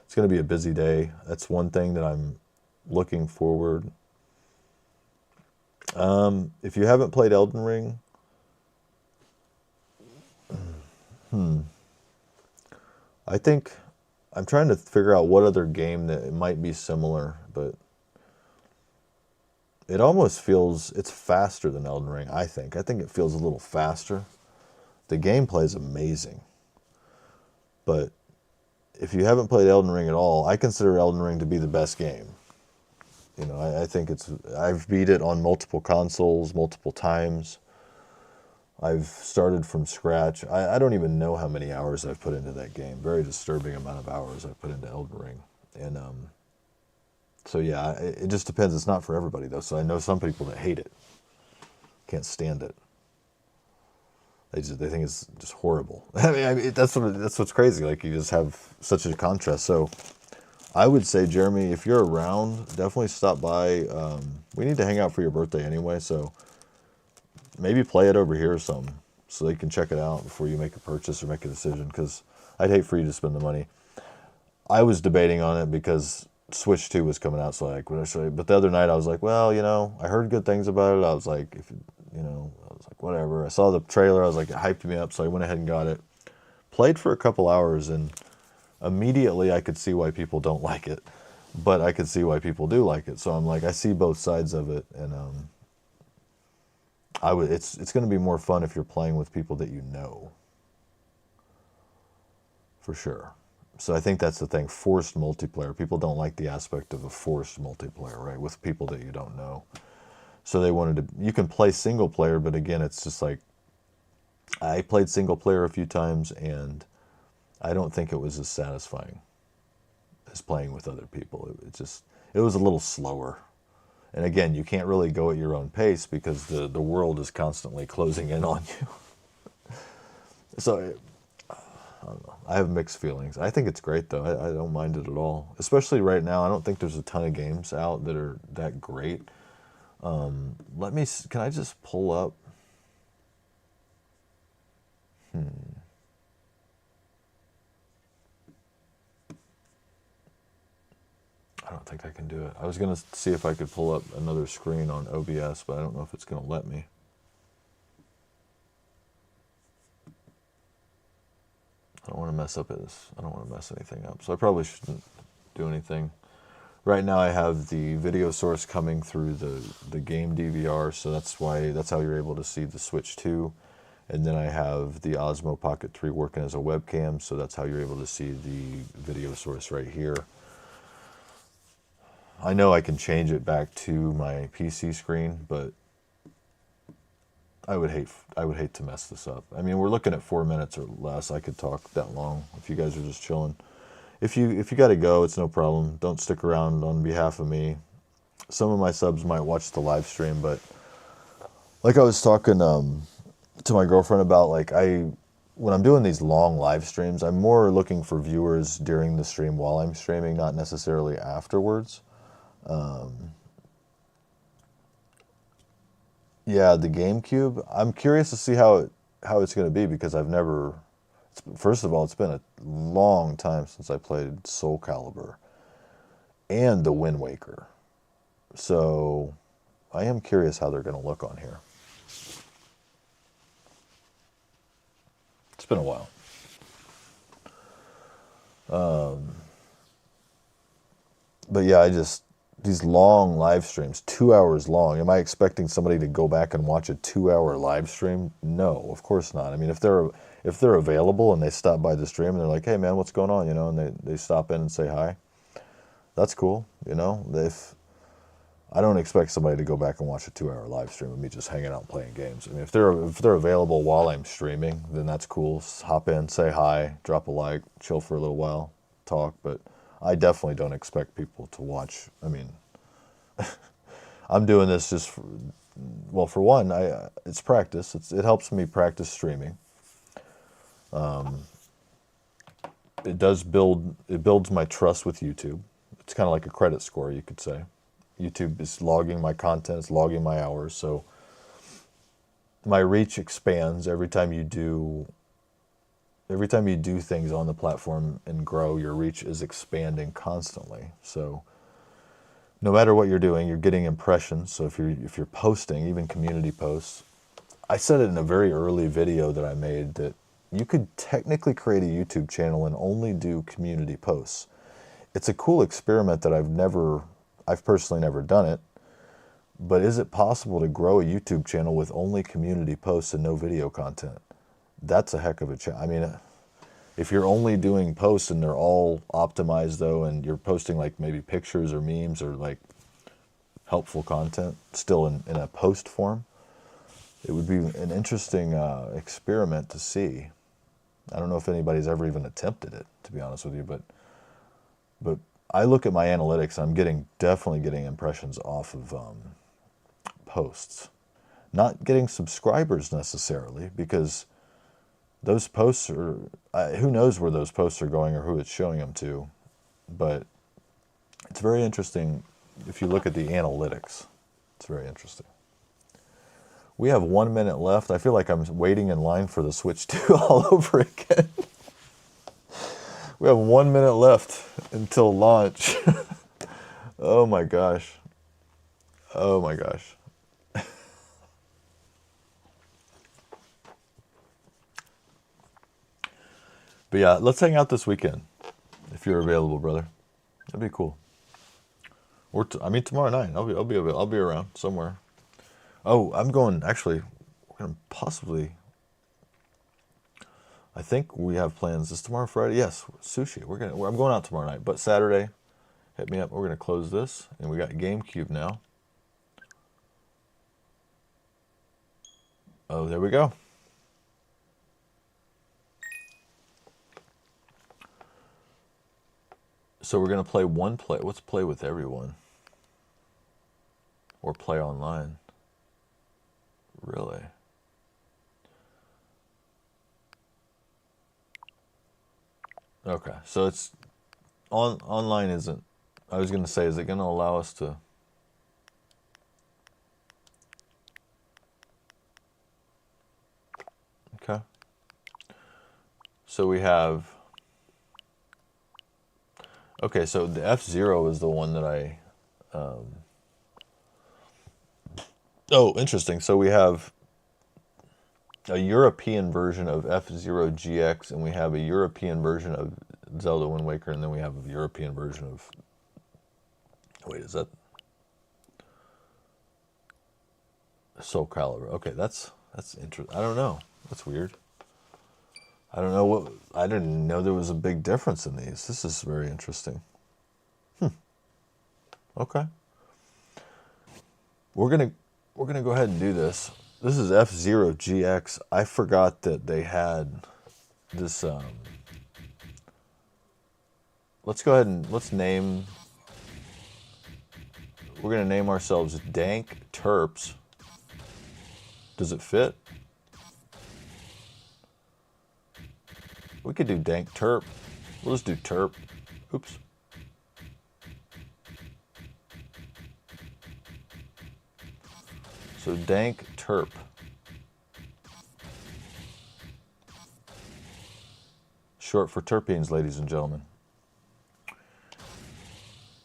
A: It's going to be a busy day. That's one thing that I'm looking forward. If you haven't played Elden Ring, I think I'm trying to figure out what other game that it might be similar, but it almost feels, it's faster than Elden Ring, I think. I think it feels a little faster. The gameplay is amazing. But if you haven't played Elden Ring at all, I consider Elden Ring to be the best game. I think I've beat it on multiple consoles, multiple times. I've started from scratch. I don't even know how many hours I've put into that game. Very disturbing amount of hours I've put into Elden Ring. And so yeah, it just depends. It's not for everybody though. So I know some people that hate it. Can't stand it. They think it's just horrible. I mean, that's what's crazy. Like, you just have such a contrast. So I would say, Jeremy, if you're around, definitely stop by. We need to hang out for your birthday anyway, so maybe play it over here or something, so they can check it out before you make a purchase or make a decision, because I'd hate for you to spend the money. I was debating on it because Switch 2 was coming out, so like, what should I? But the other night I was like, well, I heard good things about it. I was like, I was like, whatever. I saw the trailer. I was like, it hyped me up, so I went ahead and got it. Played for a couple hours, and immediately I could see why people don't like it, but I could see why people do like it. So I'm like, I see both sides of it, and it's going to be more fun if you're playing with people that you know, for sure. So I think that's the thing. Forced multiplayer. People don't like the aspect of a forced multiplayer, right? With people that you don't know. So they wanted to, you can play single player, but again, it's just like, I played single player a few times, and I don't think it was as satisfying as playing with other people. It was a little slower. And again, you can't really go at your own pace because the world is constantly closing in on you. So I don't know. I have mixed feelings. I think it's great though. I don't mind it at all. Especially right now. I don't think there's a ton of games out that are that great. Can I just pull up? I don't think I can do it. I was going to see if I could pull up another screen on OBS, but I don't know if it's going to let me. I don't want to mess up this. I don't want to mess anything up. So I probably shouldn't do anything. Right now I have the video source coming through the game DVR, so that's how you're able to see the Switch 2. And then I have the Osmo Pocket 3 working as a webcam, so that's how you're able to see the video source right here. I know I can change it back to my PC screen, but I would hate to mess this up. I mean, we're looking at 4 minutes or less. I could talk that long if you guys are just chilling. If you got to go, it's no problem. Don't stick around on behalf of me. Some of my subs might watch the live stream, but like I was talking to my girlfriend about, like when I'm doing these long live streams, I'm more looking for viewers during the stream while I'm streaming, not necessarily afterwards. Yeah, the GameCube. I'm curious to see how it's going to be because first of all, it's been a long time since I played Soul Calibur and the Wind Waker. So I am curious how they're going to look on here. It's been a while. But yeah, these long live streams, 2 hours long. Am I expecting somebody to go back and watch a 2-hour live stream? No, of course not. I mean, if they're available and they stop by the stream and they're like, hey man, what's going on? And they stop in and say hi. That's cool. I don't expect somebody to go back and watch a 2-hour live stream of me just hanging out and playing games. I mean, if they're available while I'm streaming, then that's cool. Hop in, say hi, drop a like, chill for a little while, talk. But I definitely don't expect people to watch. I mean, I'm doing this just for one, it's practice. It helps me practice streaming. It builds my trust with YouTube. It's kind of like a credit score, you could say. YouTube is logging my content, it's logging my hours, so my reach expands every time you do things on the platform and grow. Your reach is expanding constantly. So no matter what you're doing, you're getting impressions. So if you're posting, even community posts, I said it in a very early video that I made that you could technically create a YouTube channel and only do community posts. It's a cool experiment that I've personally never done it, but is it possible to grow a YouTube channel with only community posts and no video content? That's a heck of a challenge. I mean, if you're only doing posts and they're all optimized though, and you're posting like maybe pictures or memes or like helpful content still in a post form, it would be an interesting experiment to see. I don't know if anybody's ever even attempted it, to be honest with you, but I look at my analytics, I'm definitely getting impressions off of posts. Not getting subscribers necessarily, because those posts are, who knows where those posts are going or who it's showing them to, but it's very interesting if you look at the analytics. It's very interesting. We have 1 minute left. I feel like I'm waiting in line for the Switch 2 all over again. We have 1 minute left until launch. Oh my gosh. Oh my gosh. But yeah, let's hang out this weekend if you're available, brother. That'd be cool. Or tomorrow night. I'll be around somewhere. Oh, I'm going. Actually, we're gonna possibly. I think we have plans. Is tomorrow Friday? Yes, sushi. I'm going out tomorrow night. But Saturday, hit me up. We're gonna close this, and we got GameCube now. Oh, there we go. So we're gonna play one play. What's play with everyone? Or play online? Really? Okay, so it's online isn't. I was gonna say, is it gonna allow us to? Okay. So we have. Okay, so the F-Zero is the one that I. Oh, interesting. So we have a European version of F-Zero GX, and we have a European version of Zelda Wind Waker, and then we have a European version of. Wait, is that Soul Calibur? Okay, that's interesting. I don't know. That's weird. I don't know what. I didn't know there was a big difference in these. This is very interesting. Okay. We're gonna go ahead and do this. This is F-Zero GX. I forgot that they had this. Let's go ahead and let's name. We're gonna name ourselves Dank Terps. Does it fit? We could do Dank Terp. We'll just do Terp. Oops. So Dank Terp. Short for terpenes, ladies and gentlemen.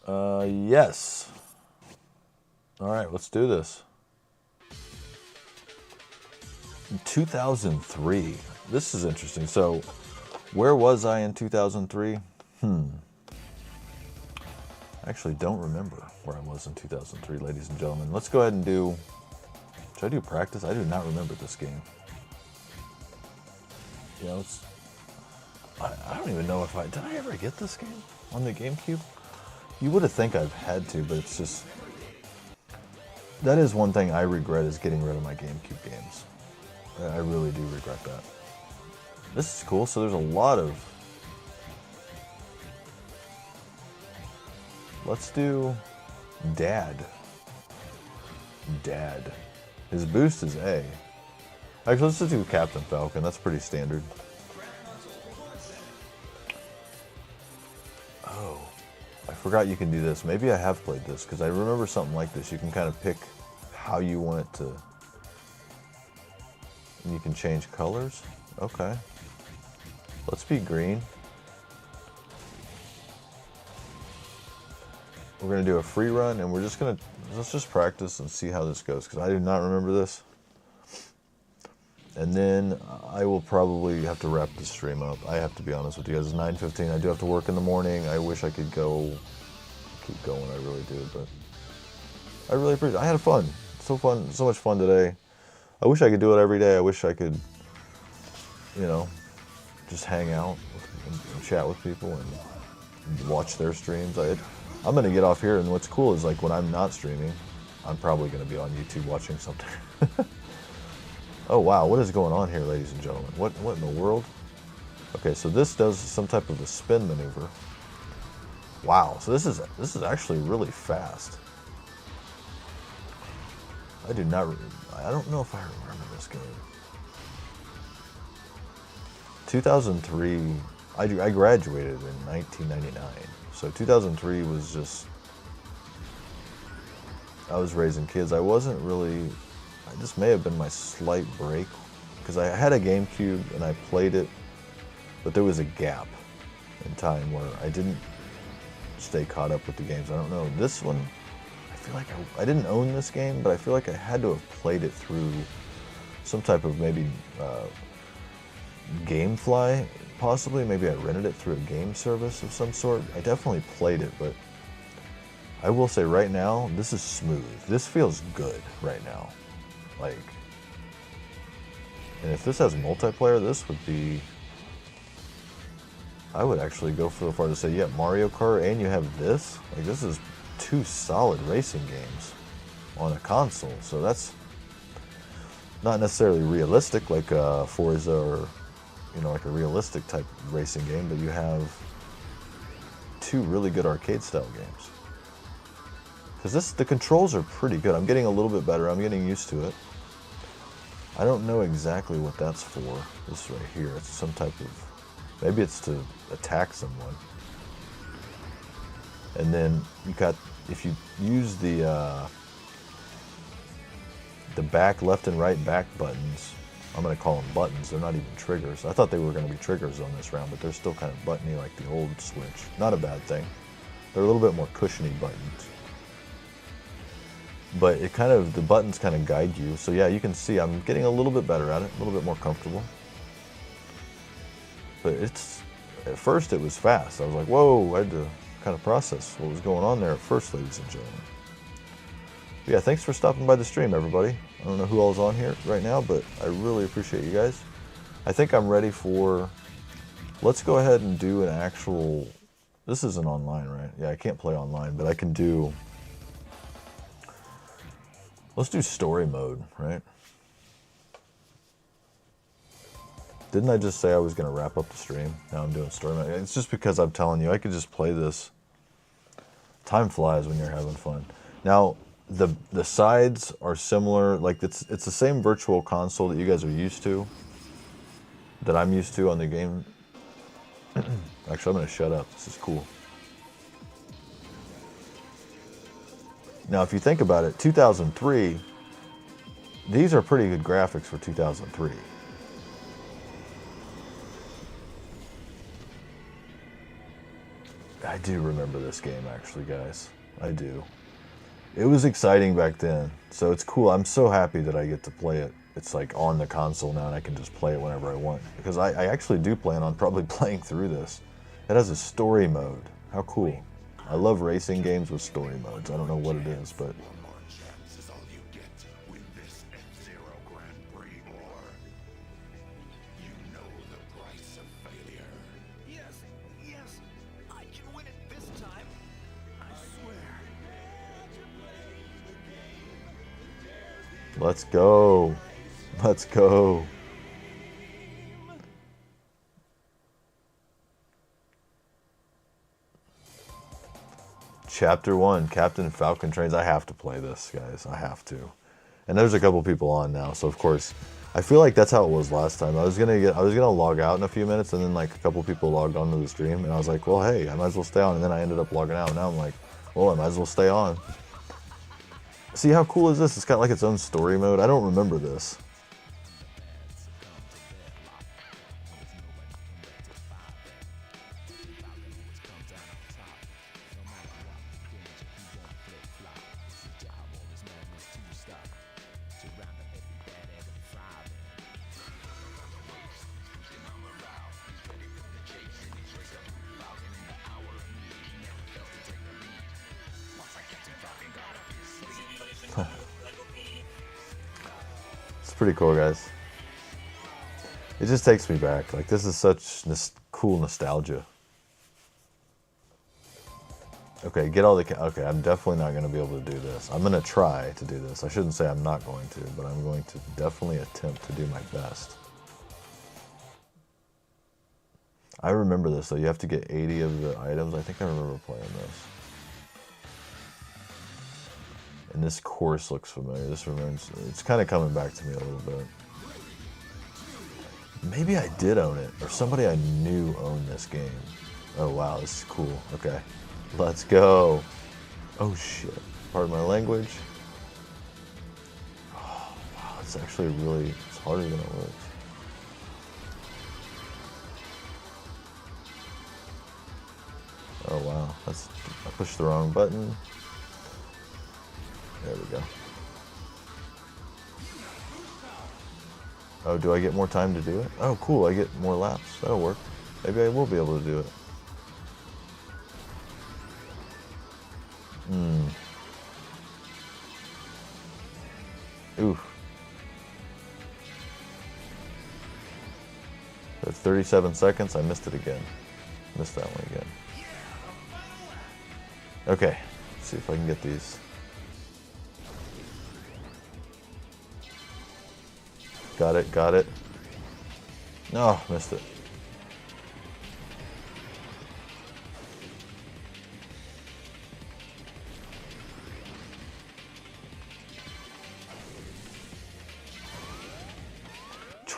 A: Yes. All right, let's do this. In 2003. This is interesting. So, where was I in 2003? I actually don't remember where I was in 2003, ladies and gentlemen. Let's go ahead and do... Should I do practice? I do not remember this game. Yeah, let's... I don't even know if I... Did I ever get this game on the GameCube? You would have think I've had to, but it's just... That is one thing I regret, is getting rid of my GameCube games. I really do regret that. This is cool. So there's a lot of... Let's do Dad. Dad. His boost is A. Actually, let's just do Captain Falcon. That's pretty standard. Oh, I forgot you can do this. Maybe I have played this, because I remember something like this. You can kind of pick how you want it to... And you can change colors? Okay. Let's be green. We're going to do a free run, and we're just going to... Let's just practice and see how this goes, because I do not remember this. And then I will probably have to wrap this stream up. I have to be honest with you guys. It's 9:15. I do have to work in the morning. I wish I could go... Keep going, I really do, but... I really appreciate it. I had fun. So much fun today. I wish I could do it every day. I wish I could, you know, just hang out and chat with people and watch their streams. I'm going to get off here, and what's cool is, like, when I'm not streaming, I'm probably going to be on YouTube watching something. Oh, wow. What is going on here, ladies and gentlemen? What in the world? Okay, so this does some type of a spin maneuver. Wow. So this is actually really fast. I don't know if I remember this game. 2003, I graduated in 1999. So 2003 was just, I was raising kids. This may have been my slight break, because I had a GameCube and I played it, but there was a gap in time where I didn't stay caught up with the games. I don't know. This one, I feel like I didn't own this game, but I feel like I had to have played it through some type of maybe GameFly, possibly. Maybe I rented it through a game service of some sort. I definitely played it, but I will say right now, this is smooth. This feels good right now. Like, and if this has multiplayer, this would be... I would actually go so far to say, yeah, Mario Kart, and you have this. Like, this is 2 solid racing games on a console. So that's not necessarily realistic like Forza or, you know, like a realistic type racing game, but you have two really good arcade style games. Because the controls are pretty good. I'm getting a little bit better. I'm getting used to it. I don't know exactly what that's for. This right here. It's some type of... Maybe it's to attack someone. And then you got... If you use the back, left and right back buttons, I'm going to call them buttons. They're not even triggers. I thought they were going to be triggers on this round, but they're still kind of buttony like the old Switch. Not a bad thing. They're a little bit more cushiony buttons. But it kind of, the buttons kind of guide you. So yeah, you can see I'm getting a little bit better at it, a little bit more comfortable. But it's, at first it was fast. I was like, whoa, I had to kind of process what was going on there at first, ladies and gentlemen. But yeah, thanks for stopping by the stream, everybody. I don't know who all's on here right now, but I really appreciate you guys. I think I'm ready for, let's go ahead and do an actual, this isn't online, right? Yeah, I can't play online, but I can do, let's do story mode, right? Didn't I just say I was going to wrap up the stream? Now I'm doing story mode. It's just because I'm telling you, I could just play this. Time flies when you're having fun. Now, the sides are similar. Like, it's the same virtual console that you guys are used to, that I'm used to on the game. Actually, I'm going to shut up. This is cool. Now, if you think about it, 2003, these are pretty good graphics for 2003. I do remember this game, actually, guys. I do. It was exciting back then, so it's cool. I'm so happy that I get to play it. It's like on the console now, and I can just play it whenever I want. Because I actually do plan on probably playing through this. It has a story mode. How cool. I love racing games with story modes. I don't know what it is, but... Let's go. Let's go. Chapter 1, Captain Falcon Trains. I have to play this, guys. I have to. And there's a couple people on now, so of course, I feel like that's how it was last time. I was gonna log out in a few minutes, and then like a couple people logged onto the stream, and I was like, well, hey, I might as well stay on. And then I ended up logging out. And now I'm like, well, I might as well stay on. See how cool is this? It's got like its own story mode. I don't remember this. Pretty cool, guys. It just takes me back. Like, this is such cool nostalgia. Okay, get all the... Okay, I'm definitely not going to be able to do this. I'm going to try to do this. I shouldn't say I'm not going to, but I'm going to definitely attempt to do my best. I remember this, though. You have to get 80 of the items. I think I remember playing this. And this course looks familiar. This reminds... It's kind of coming back to me a little bit. Maybe I did own it, or somebody I knew owned this game. Oh, wow, this is cool. Okay, let's go. Oh, shit. Pardon my language. Oh, wow, it's actually really... It's harder than it looks. Oh, wow. I pushed the wrong button. There we go. Oh, do I get more time to do it? Oh, cool, I get more laps. That'll work. Maybe I will be able to do it. Oof. At 37 seconds, I missed it again. Missed that one again. Okay, let's see if I can get these. Got it, got it. No, missed it.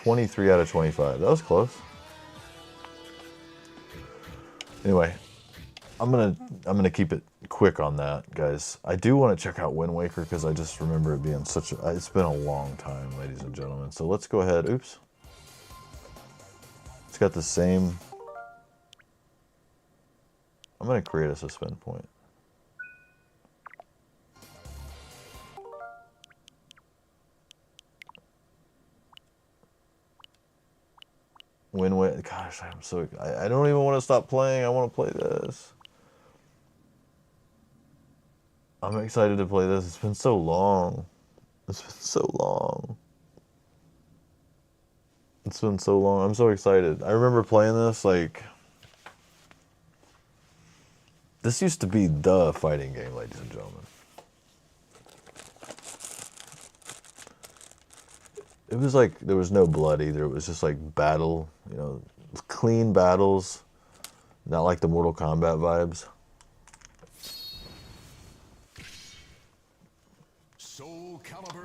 A: 23 out of 25. That was close. Anyway, I'm gonna keep it quick on that, guys. I do want to check out Wind Waker because I just remember it being such a. It's been a long time, ladies and gentlemen. So let's go ahead. Oops. It's got the same. I'm gonna create a suspend point. Wind Waker. Gosh, I'm so. I don't even want to stop playing. I want to play this. I'm excited to play this. It's been so long. It's been so long. It's been so long. I'm so excited. I remember playing this like. This used to be the fighting game, ladies and gentlemen. It was like there was no blood either. It was just like battle, you know, clean battles, not like the Mortal Kombat vibes.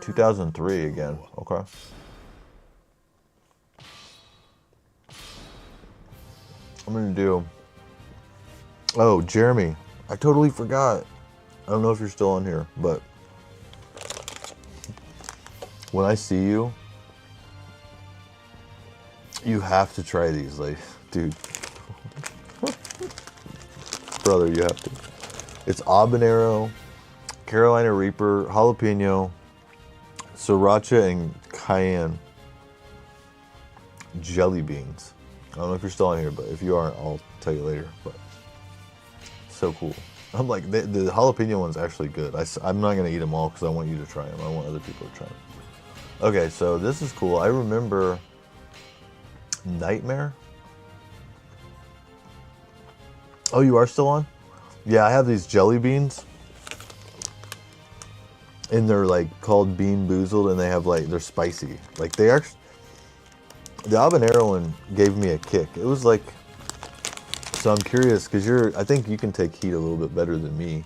A: 2003 again. Okay. I'm gonna do. Oh, Jeremy, I totally forgot. I don't know if you're still on here, but when I see you, you have to try these, like, dude. Brother, you have to. It's habanero, Carolina Reaper, jalapeno, sriracha, and cayenne jelly beans. I don't know if you're still on here, but if you aren't, I'll tell you later. But so cool. I'm like, the jalapeno one's actually good. I'm not going to eat them all because I want you to try them. I want other people to try them. Okay, so this is cool. I remember Nightmare. Oh, you are still on? Yeah, I have these jelly beans. And they're like called Bean Boozled, and they have like, they're spicy. Like they are. The habanero one gave me a kick. It was like, so I'm curious because I think you can take heat a little bit better than me.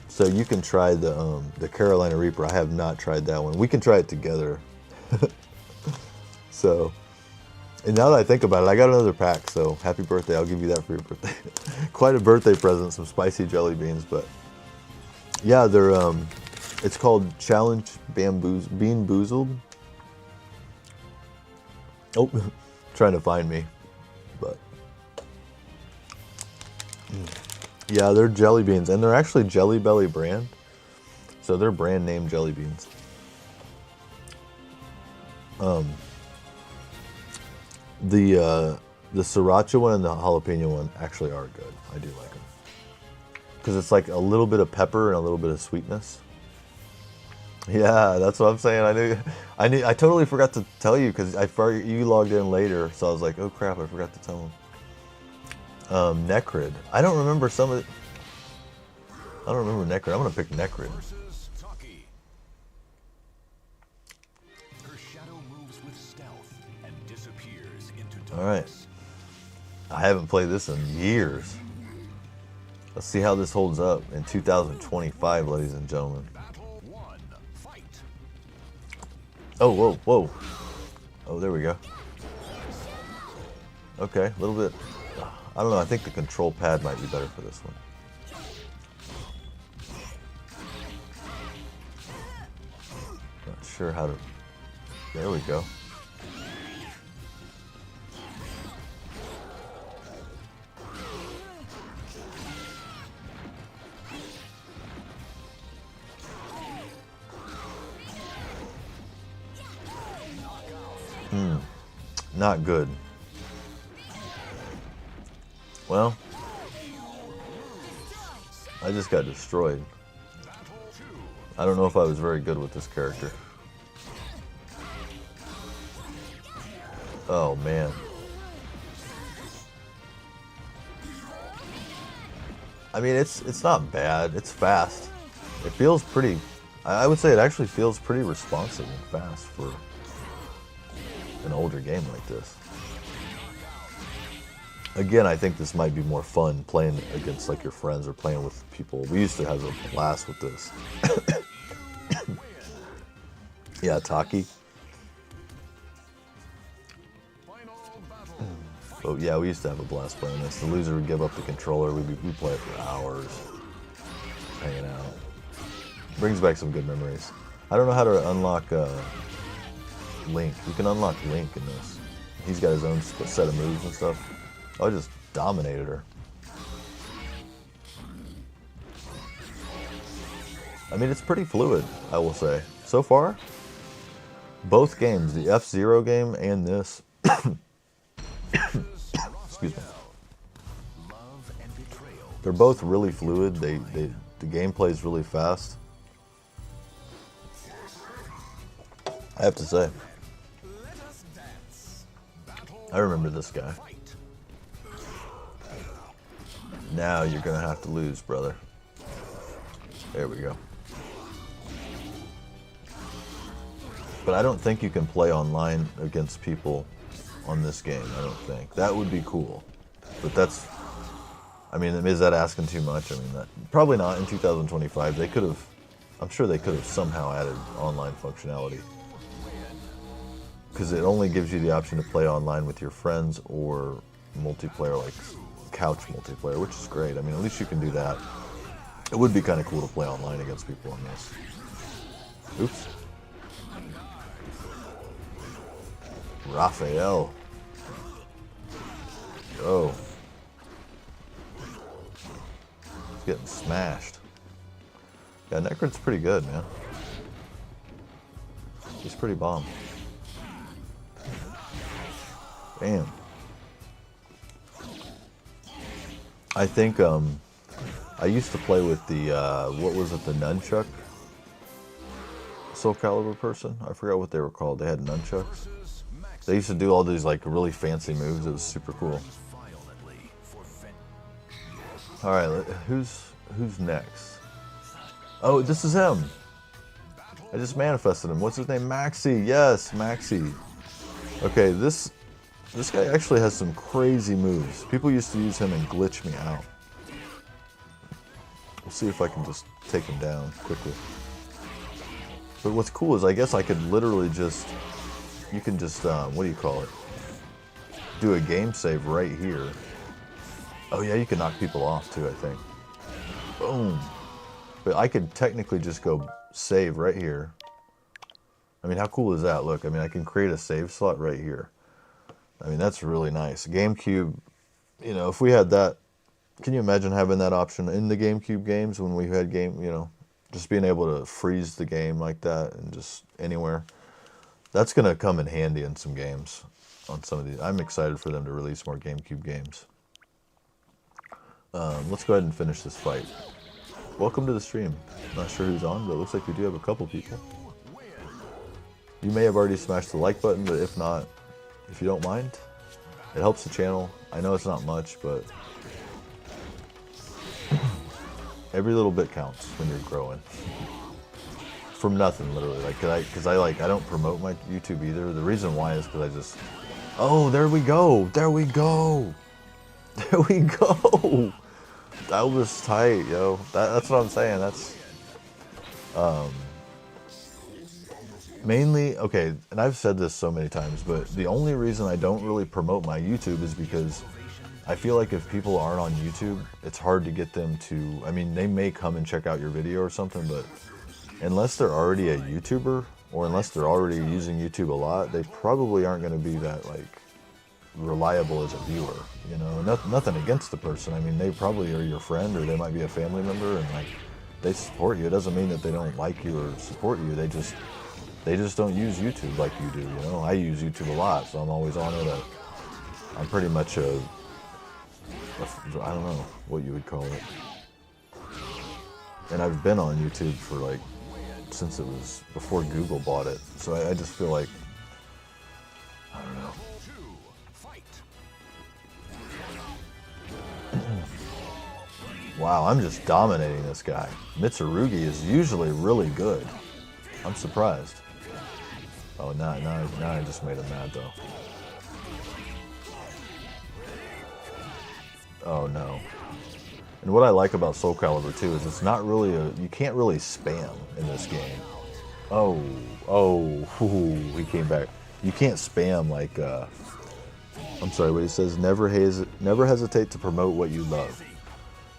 A: So you can try the Carolina Reaper. I have not tried that one. We can try it together. So, and now that I think about it, I got another pack. So happy birthday! I'll give you that for your birthday. Quite a birthday present, some spicy jelly beans. But yeah, they're it's called Challenge Bean Boozled. Oh, trying to find me, but yeah, they're jelly beans, and they're actually Jelly Belly brand, so they're brand name jelly beans. The sriracha one and the jalapeno one actually are good. I do like them because it's like a little bit of pepper and a little bit of sweetness. Yeah, that's what I'm saying. I totally forgot to tell you because you logged in later, so I was like, oh crap, I forgot to tell him. Necrid. I don't remember some of it. I don't remember Necrid. I'm gonna pick Necrid. All right. I haven't played this in years. Let's see how this holds up in 2025, ladies and gentlemen. Oh, whoa, whoa. Oh, there we go. Okay, a little bit. I don't know, I think the control pad might be better for this one. Not sure how to... There we go. Not good. Well, I just got destroyed. I don't know if I was very good with this character. Oh man. I mean, it's not bad. It's fast. It feels pretty. I would say it actually feels pretty responsive and fast for an older game like this. Again, I think this might be more fun playing against like your friends or playing with people. We used to have a blast with this. Yeah, Taki. But yeah, we used to have a blast playing this. The loser would give up the controller. We'd play it for hours, hanging out. Brings back some good memories. I don't know how to unlock Link. You can unlock Link in this. He's got his own set of moves and stuff. I just dominated her. I mean, it's pretty fluid, I will say. So far, both games, the F-Zero game and this, excuse me, they're both really fluid. The gameplay is really fast. I have to say, I remember this guy. Now you're gonna have to lose, brother. There we go. But I don't think you can play online against people on this game, I don't think. That would be cool. But that's, I mean, is that asking too much? I mean, probably not. In 2025, they could have, I'm sure they could have somehow added online functionality. Because it only gives you the option to play online with your friends or multiplayer, like couch multiplayer, which is great. I mean, at least you can do that. It would be kind of cool to play online against people on this. Oops. Raphael. Oh. He's getting smashed. Yeah, Necron's pretty good, man. He's pretty bomb. Damn. I think, I used to play with the, what was it, the nunchuck? Soul Calibur person? I forgot what they were called. They had nunchucks. They used to do all these like really fancy moves. It was super cool. All right, who's next? Oh, this is him. I just manifested him. What's his name? Maxi. Yes, Maxi. Okay, this guy actually has some crazy moves. People used to use him and glitch me out. We'll see if I can just take him down quickly. But what's cool is I guess I could literally just, you can just, what do you call it? Do a game save right here. Oh yeah, you can knock people off too, I think. Boom. But I could technically just go save right here. I mean, how cool is that? Look, I mean, I can create a save slot right here. I mean, that's really nice. GameCube, you know, if we had that, can you imagine having that option in the GameCube games when we had just being able to freeze the game like that and just anywhere? That's going to come in handy in some games on some of these. I'm excited for them to release more GameCube games. Let's go ahead and finish this fight. Welcome to the stream. Not sure who's on, but it looks like we do have a couple people. You may have already smashed the like button, but if not, if you don't mind, it helps the channel. I know it's not much, but every little bit counts when you're growing. From nothing, literally. Like, because I don't promote my YouTube either. The reason why is because I just, oh, there we go, there we go, there we go. That was tight, yo. That's what I'm saying. That's mainly, okay, and I've said this so many times, but the only reason I don't really promote my YouTube is because I feel like if people aren't on YouTube, it's hard to get them to, I mean, they may come and check out your video or something, but unless they're already a YouTuber, or unless they're already using YouTube a lot, they probably aren't going to be that, like, reliable as a viewer, you know? Nothing against the person. I mean, they probably are your friend, or they might be a family member, and, like, they support you. It doesn't mean that they don't like you or support you. They just don't use YouTube like you do, you know? I use YouTube a lot, so I'm always on it. I'm pretty much I don't know what you would call it. And I've been on YouTube for, like, since it was before Google bought it. So I just feel like, I don't know. Wow, I'm just dominating this guy. Mitsurugi is usually really good. I'm surprised. Oh, now I just made him mad, though. Oh, no. And what I like about Soul Calibur 2 is it's not really you can't really spam in this game. Oh, he came back. You can't spam like I'm sorry, what he says, never hesitate to promote what you love.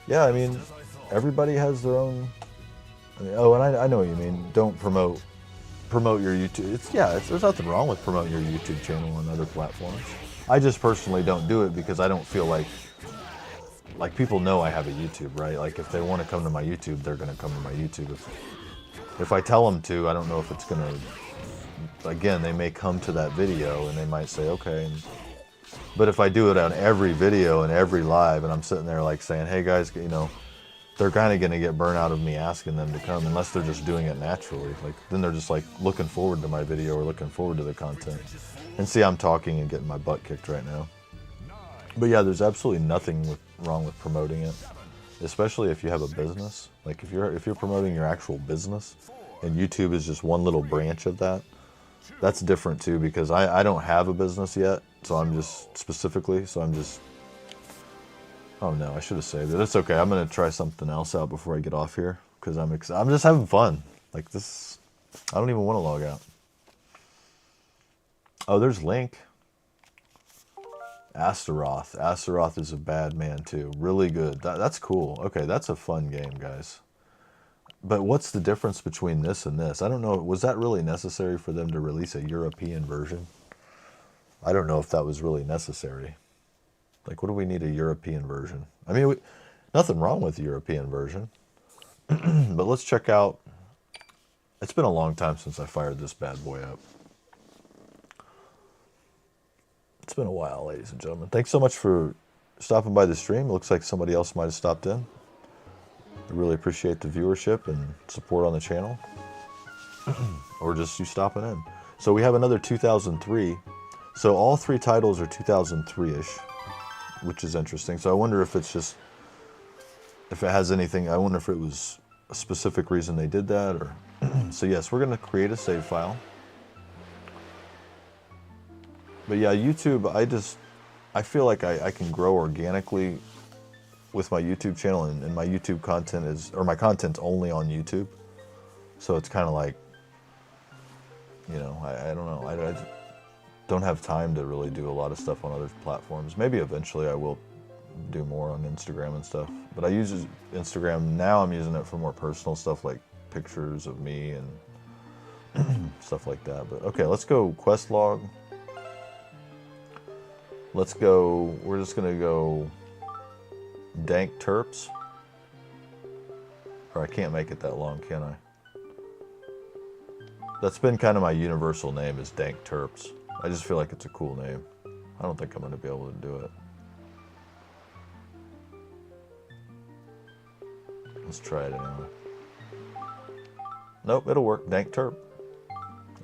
A: Yeah, I mean, everybody has their own. I mean, oh, and I know what you mean. Don't promote your YouTube. There's nothing wrong with promoting your YouTube channel on other platforms. I just personally don't do it because I don't feel like people know I have a YouTube, right? Like if they want to come to my YouTube, they're going to come to my YouTube. If I tell them to, I don't know if it's going to, again, they may come to that video and they might say, okay. But if I do it on every video and every live and I'm sitting there like saying, hey guys, you know, they're kind of going to get burnt out of me asking them to come unless they're just doing it naturally. Like then they're just like looking forward to my video or looking forward to the content. And see, I'm talking and getting my butt kicked right now. But yeah, there's absolutely nothing wrong with promoting it, especially if you have a business. Like if you're promoting your actual business and YouTube is just one little branch of that, that's different too, because I don't have a business yet. So I'm just oh no, I should have saved it. It's okay. I'm going to try something else out before I get off here because I'm just having fun. Like this, I don't even want to log out. Oh, there's Link. Astaroth. Astaroth is a bad man too. Really good. That's cool. Okay, that's a fun game, guys. But what's the difference between this and this? I don't know. Was that really necessary for them to release a European version? I don't know if that was really necessary. Like, what do we need a European version? I mean, nothing wrong with the European version. But let's check out. It's been a long time since I fired this bad boy up. It's been a while, ladies and gentlemen. Thanks so much for stopping by the stream. It looks like somebody else might have stopped in. I really appreciate the viewership and support on the channel. Or just you stopping in. So we have another 2003. So all three titles are 2003-ish, which is interesting. So I wonder if it's just, if it has anything, I wonder if it was a specific reason they did that or... So yes, we're going to create a save file. But yeah, YouTube, I feel like I can grow organically with my YouTube channel, and my YouTube content is, or my content's only on YouTube. So it's kind of like, you know, I don't know. I don't have time to really do a lot of stuff on other platforms. Maybe eventually I will do more on Instagram and stuff. But I use Instagram, now I'm using it for more personal stuff like pictures of me and stuff like that. But okay, let's go quest log. Let's go, we're just gonna go Dank Terps. Or I can't make it that long, can I? That's been kind of my universal name, is Dank Terps. I just feel like it's a cool name. I don't think I'm gonna be able to do it. Let's try it anyway. Nope, it'll work. Dank Terp.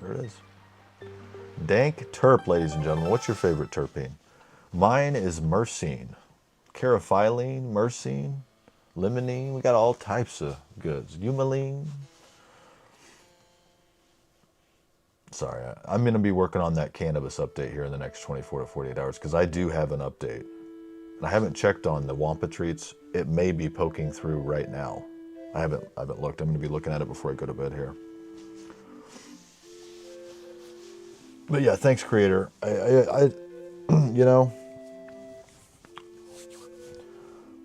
A: There it is. Dank Terp, ladies and gentlemen. What's your favorite terpene? Mine is myrcene. Caraphyllene, myrcene, limonene. We got all types of goods. Eumeline. Sorry, I'm going to be working on that cannabis update here in the next 24 to 48 hours because I do have an update. And I haven't checked on the Wampa treats. It may be poking through right now. I haven't looked. I'm going to be looking at it before I go to bed here. But yeah, thanks, creator. I you know,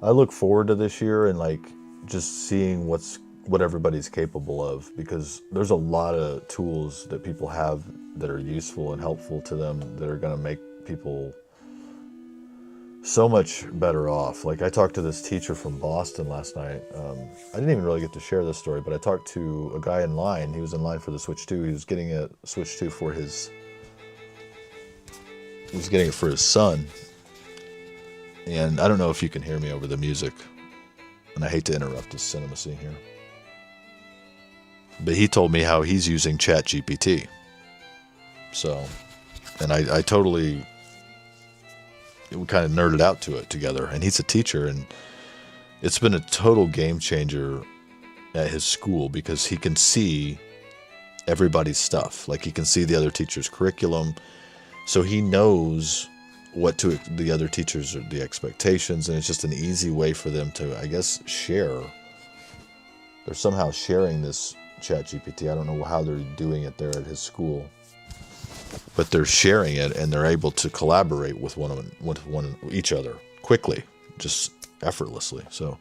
A: I look forward to this year and like just seeing what everybody's capable of, because there's a lot of tools that people have that are useful and helpful to them that are going to make people so much better off. Like I talked to this teacher from Boston last night. I didn't even really get to share this story, but I talked to a guy in line. He was in line for the Switch 2. He was getting a Switch 2 for his... He was getting it for his son. And I don't know if you can hear me over the music. And I hate to interrupt his cinema scene here. But he told me how he's using ChatGPT. So, and I totally... We kind of nerded out to it together. And he's a teacher, and it's been a total game changer at his school because he can see everybody's stuff. Like he can see the other teacher's curriculum. So he knows what to the other teachers, the expectations, and it's just an easy way for them to, I guess, share. They're somehow sharing this ChatGPT. I don't know how they're doing it there at his school. but they're sharing it and they're able to collaborate with each other quickly, just effortlessly. So,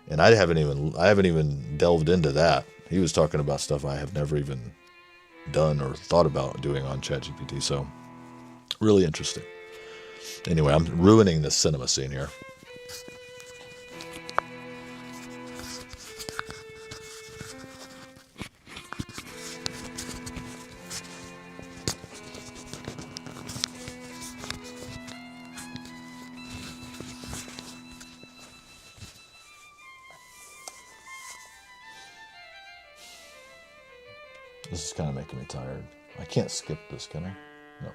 A: and I haven't even delved into that. He was talking about stuff I have never even done or thought about doing on ChatGPT. So, really interesting. Anyway, I'm ruining this cinema scene here. This is kind of making me tired. I can't skip this, can I? No.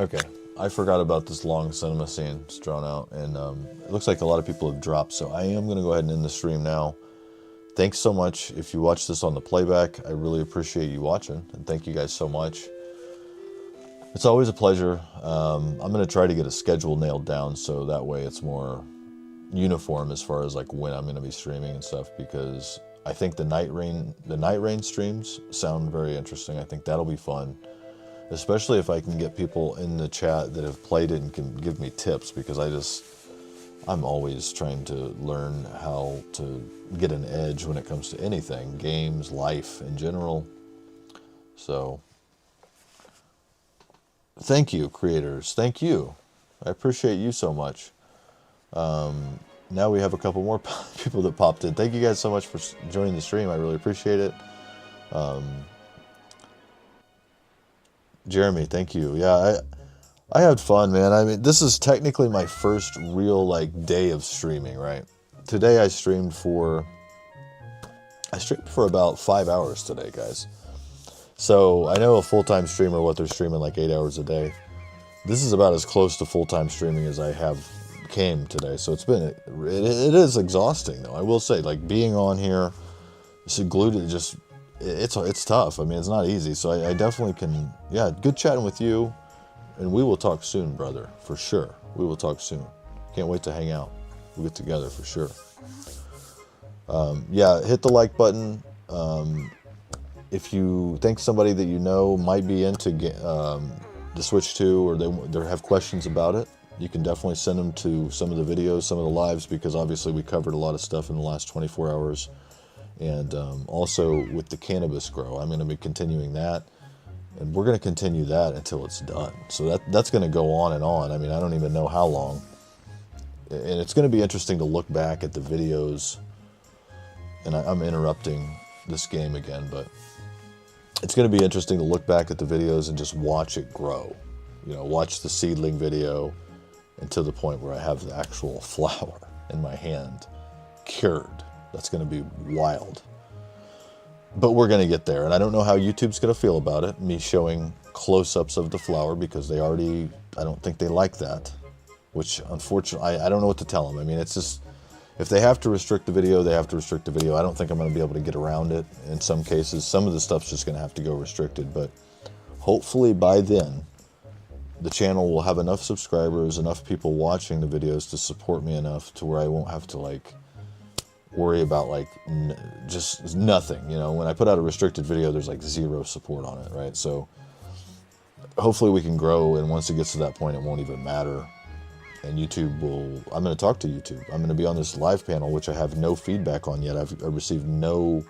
A: Okay, I forgot about this long cinema scene. It's drawn out, and it looks like a lot of people have dropped, so I am going to go ahead and end the stream now. Thanks so much. If you watch this on the playback, I really appreciate you watching, and thank you guys so much. It's always a pleasure. I'm going to try to get a schedule nailed down, so that way it's more uniform as far as like when I'm going to be streaming and stuff, because I think the night rain streams sound very interesting. I think that'll be fun. Especially if I can get people in the chat that have played it and can give me tips, because I'm always trying to learn how to get an edge when it comes to anything, games, life in general. So, thank you, creators. Thank you. I appreciate you so much. Now we have a couple more people that popped in. Thank you guys so much for joining the stream. I really appreciate it. Jeremy, thank you. Yeah, I had fun, man. I mean, this is technically my first real like day of streaming, right? Today I streamed for about 5 hours today, guys. So I know a full-time streamer, what they're streaming like 8 hours a day. This is about as close to full-time streaming as I have came today. So it is exhausting though. I will say, like, being on here, glued to just. It's tough. I mean, it's not easy. So I definitely can. Yeah, good chatting with you, and we will talk soon, brother, for sure. We will talk soon. Can't wait to hang out. We'll get together for sure. Yeah, hit the like button. If you think somebody that you know might be into the Switch 2, or they have questions about it, you can definitely send them to some of the videos, some of the lives, because obviously we covered a lot of stuff in the last 24 hours. And also with the cannabis grow, I'm going to be continuing that, and we're going to continue that until it's done. So that's going to go on and on. I mean, I don't even know how long. And it's going to be interesting to look back at the videos. And I'm interrupting this game again, but it's going to be interesting to look back at the videos and just watch it grow. You know, watch the seedling video until the point where I have the actual flower in my hand, cured. That's going to be wild. But we're going to get there. And I don't know how YouTube's going to feel about it, me showing close-ups of the flower, because I don't think they like that. Which, unfortunately, I don't know what to tell them. I mean, it's just, if they have to restrict the video, they have to restrict the video. I don't think I'm going to be able to get around it in some cases. Some of the stuff's just going to have to go restricted. But hopefully by then, the channel will have enough subscribers, enough people watching the videos to support me enough to where I won't have to, like, worry about like just nothing. You know, when I put out a restricted video, there's like zero support on it, right? So hopefully we can grow, and once it gets to that point, it won't even matter. And YouTube will, I'm going to talk to YouTube. I'm going to be on this live panel, which I have no feedback on yet. I've received no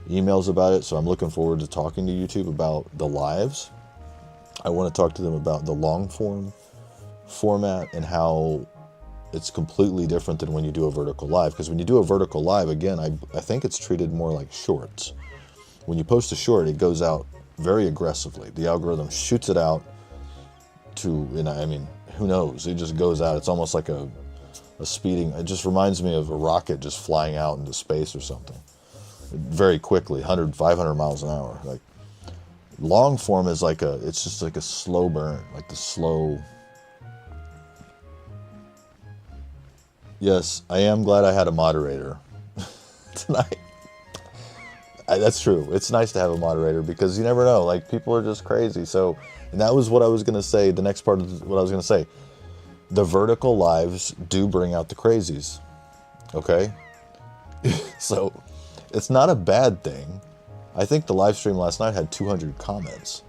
A: emails about it, so I'm looking forward to talking to YouTube about the lives. I want to talk to them about the long form format and how it's completely different than when you do a vertical live. Because when you do a vertical live, again, I think it's treated more like shorts. When you post a short, it goes out very aggressively. The algorithm shoots it out to, and I mean, who knows? It just goes out. It's almost like a speeding. It just reminds me of a rocket just flying out into space or something. Very quickly, 100, 500 miles an hour. Like, long form is like it's just like a slow burn, like the slow Yes, I am glad I had a moderator tonight. That's true. It's nice to have a moderator because you never know. Like, people are just crazy. So, and that was what I was going to say. The next part of what I was going to say. The vertical lives do bring out the crazies. Okay? So, it's not a bad thing. I think the live stream last night had 200 comments,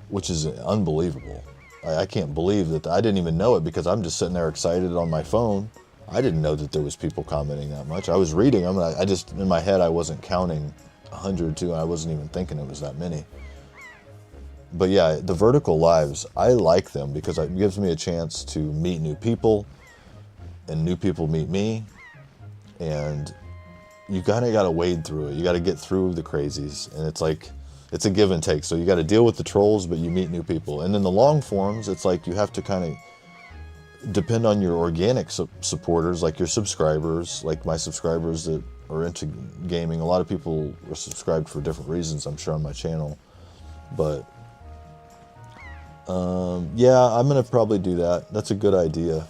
A: which is unbelievable. I can't believe that. I didn't even know it because I'm just sitting there excited on my phone. I didn't know that there was people commenting that much. I was reading them, and I just, in my head, I wasn't counting 100, I wasn't even thinking it was that many. But yeah, the vertical lives, I like them because it gives me a chance to meet new people, and new people meet me, and you kind of got to wade through it. You got to get through the crazies, and it's like, it's a give and take. So you got to deal with the trolls, but you meet new people. And then the long forms, it's like you have to kind of depend on your organic supporters, like your subscribers, like my subscribers that are into gaming. A lot of people are subscribed for different reasons, I'm sure, on my channel. But yeah, I'm going to probably do that. That's a good idea.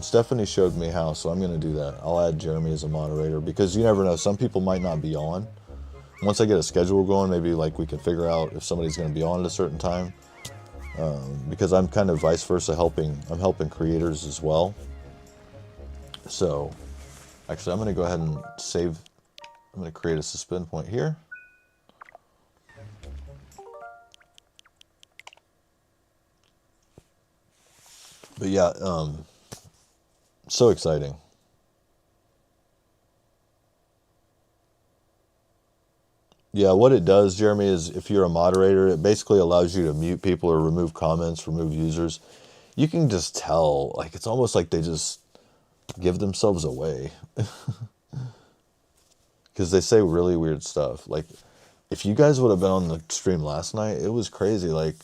A: Stephanie showed me how, so I'm going to do that. I'll add Jeremy as a moderator because you never know. Some people might not be on. Once I get a schedule going, maybe like we can figure out if somebody's going to be on at a certain time. Because I'm kind of vice versa I'm helping creators as well. So, actually, I'm going to go ahead and save. I'm going to create a suspend point here. But yeah, so exciting. Yeah, what it does, Jeremy, is if you're a moderator, it basically allows you to mute people or remove comments, remove users. You can just tell, like, it's almost like they just give themselves away. Because they say really weird stuff. Like, if you guys would have been on the stream last night, it was crazy. Like,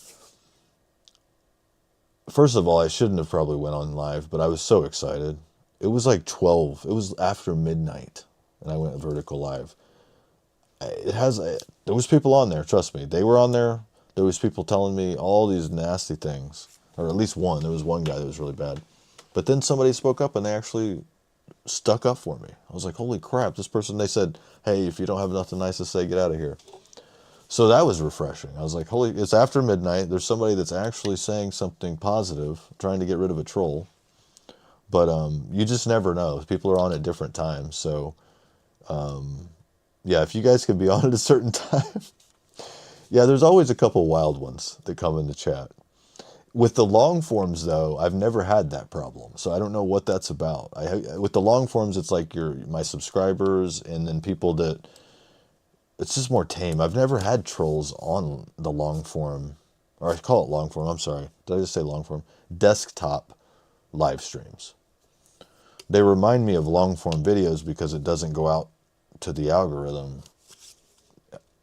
A: first of all, I shouldn't have probably went on live, but I was so excited. It was like 12. It was after midnight, and I went vertical live. There was people on there, trust me. They were on there. There was people telling me all these nasty things, or at least one. There was one guy that was really bad. But then somebody spoke up and they actually stuck up for me. I was like, holy crap, this person, they said, hey, if you don't have nothing nice to say, get out of here. So that was refreshing. I was like, holy, it's after midnight. There's somebody that's actually saying something positive, trying to get rid of a troll. But you just never know. People are on at different times. So yeah, if you guys can be on at a certain time. Yeah, there's always a couple wild ones that come in the chat. With the long forms, though, I've never had that problem, so I don't know what that's about. With the long forms, it's like my subscribers, and then people that, it's just more tame. I've never had trolls on the long form, or I call it long form, I'm sorry. Did I just say long form? Desktop live streams. They remind me of long form videos because it doesn't go out to the algorithm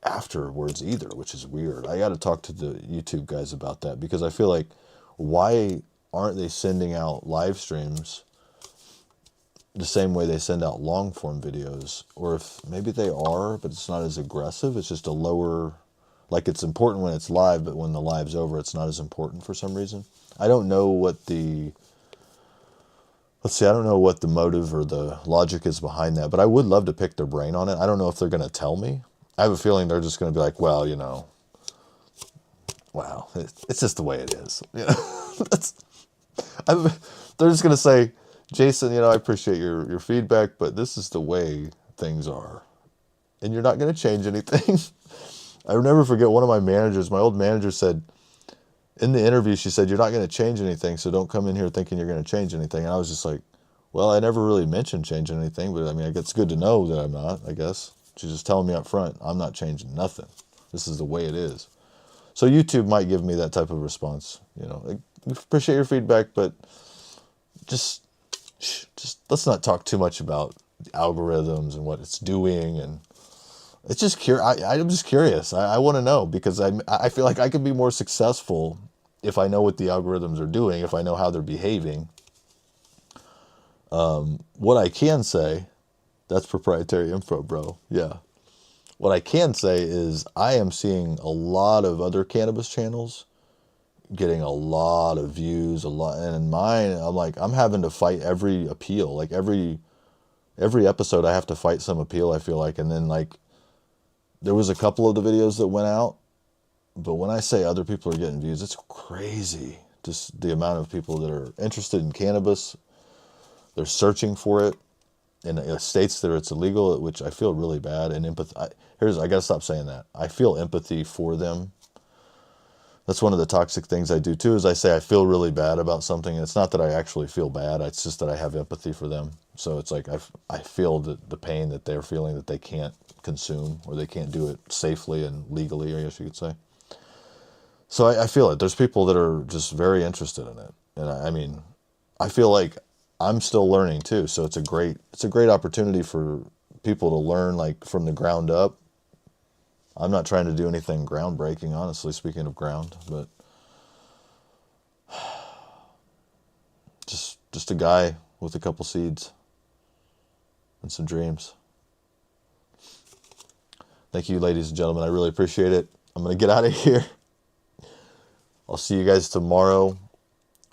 A: afterwards either, which is weird. I got to talk to the YouTube guys about that because I feel like, why aren't they sending out live streams the same way they send out long form videos? Or if maybe they are, but it's not as aggressive. It's just a lower, like, it's important when it's live, but when the live's over, it's not as important for some reason. I don't know what the, let's see, I don't know what the motive or the logic is behind that, but I would love to pick their brain on it. I don't know if they're going to tell me. I have a feeling they're just going to be like, well, you know, wow, it's just the way it is. You know, they're just going to say, Jason, you know, I appreciate your feedback, but this is the way things are. And you're not going to change anything. I'll never forget one of my managers, my old manager said, in the interview, she said, you're not going to change anything, so don't come in here thinking you're going to change anything. And I was just like, well, I never really mentioned changing anything, but I mean, it's good to know that I'm not, I guess. She's just telling me up front, I'm not changing nothing. This is the way it is. So YouTube might give me that type of response. You know, I appreciate your feedback, but just let's not talk too much about the algorithms and what it's doing. And it's just I'm just curious. I want to know because I feel like I could be more successful if I know what the algorithms are doing, if I know how they're behaving. What I can say, that's proprietary info, bro. Yeah. What I can say is I am seeing a lot of other cannabis channels getting a lot of views, a lot. And in mine, I'm like, I'm having to fight every appeal. Like every episode, I have to fight some appeal, I feel like. And then like, there was a couple of the videos that went out, but when I say other people are getting views, it's crazy. Just the amount of people that are interested in cannabis, they're searching for it in states that it's illegal, which I feel really bad. And empathy. I gotta stop saying that. I feel empathy for them. That's one of the toxic things I do too, is I say I feel really bad about something. And it's not that I actually feel bad. It's just that I have empathy for them. So it's like I feel the pain that they're feeling, that they can't consume, or they can't do it safely and legally, I guess you could say. So I feel it. There's people that are just very interested in it. And I mean, I feel like I'm still learning too. So it's a great opportunity for people to learn like from the ground up. I'm not trying to do anything groundbreaking, honestly, speaking of ground, but just a guy with a couple seeds and some dreams. Thank you, ladies and gentlemen. I really appreciate it. I'm going to get out of here. I'll see you guys tomorrow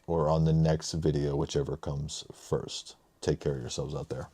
A: or on the next video, whichever comes first. Take care of yourselves out there.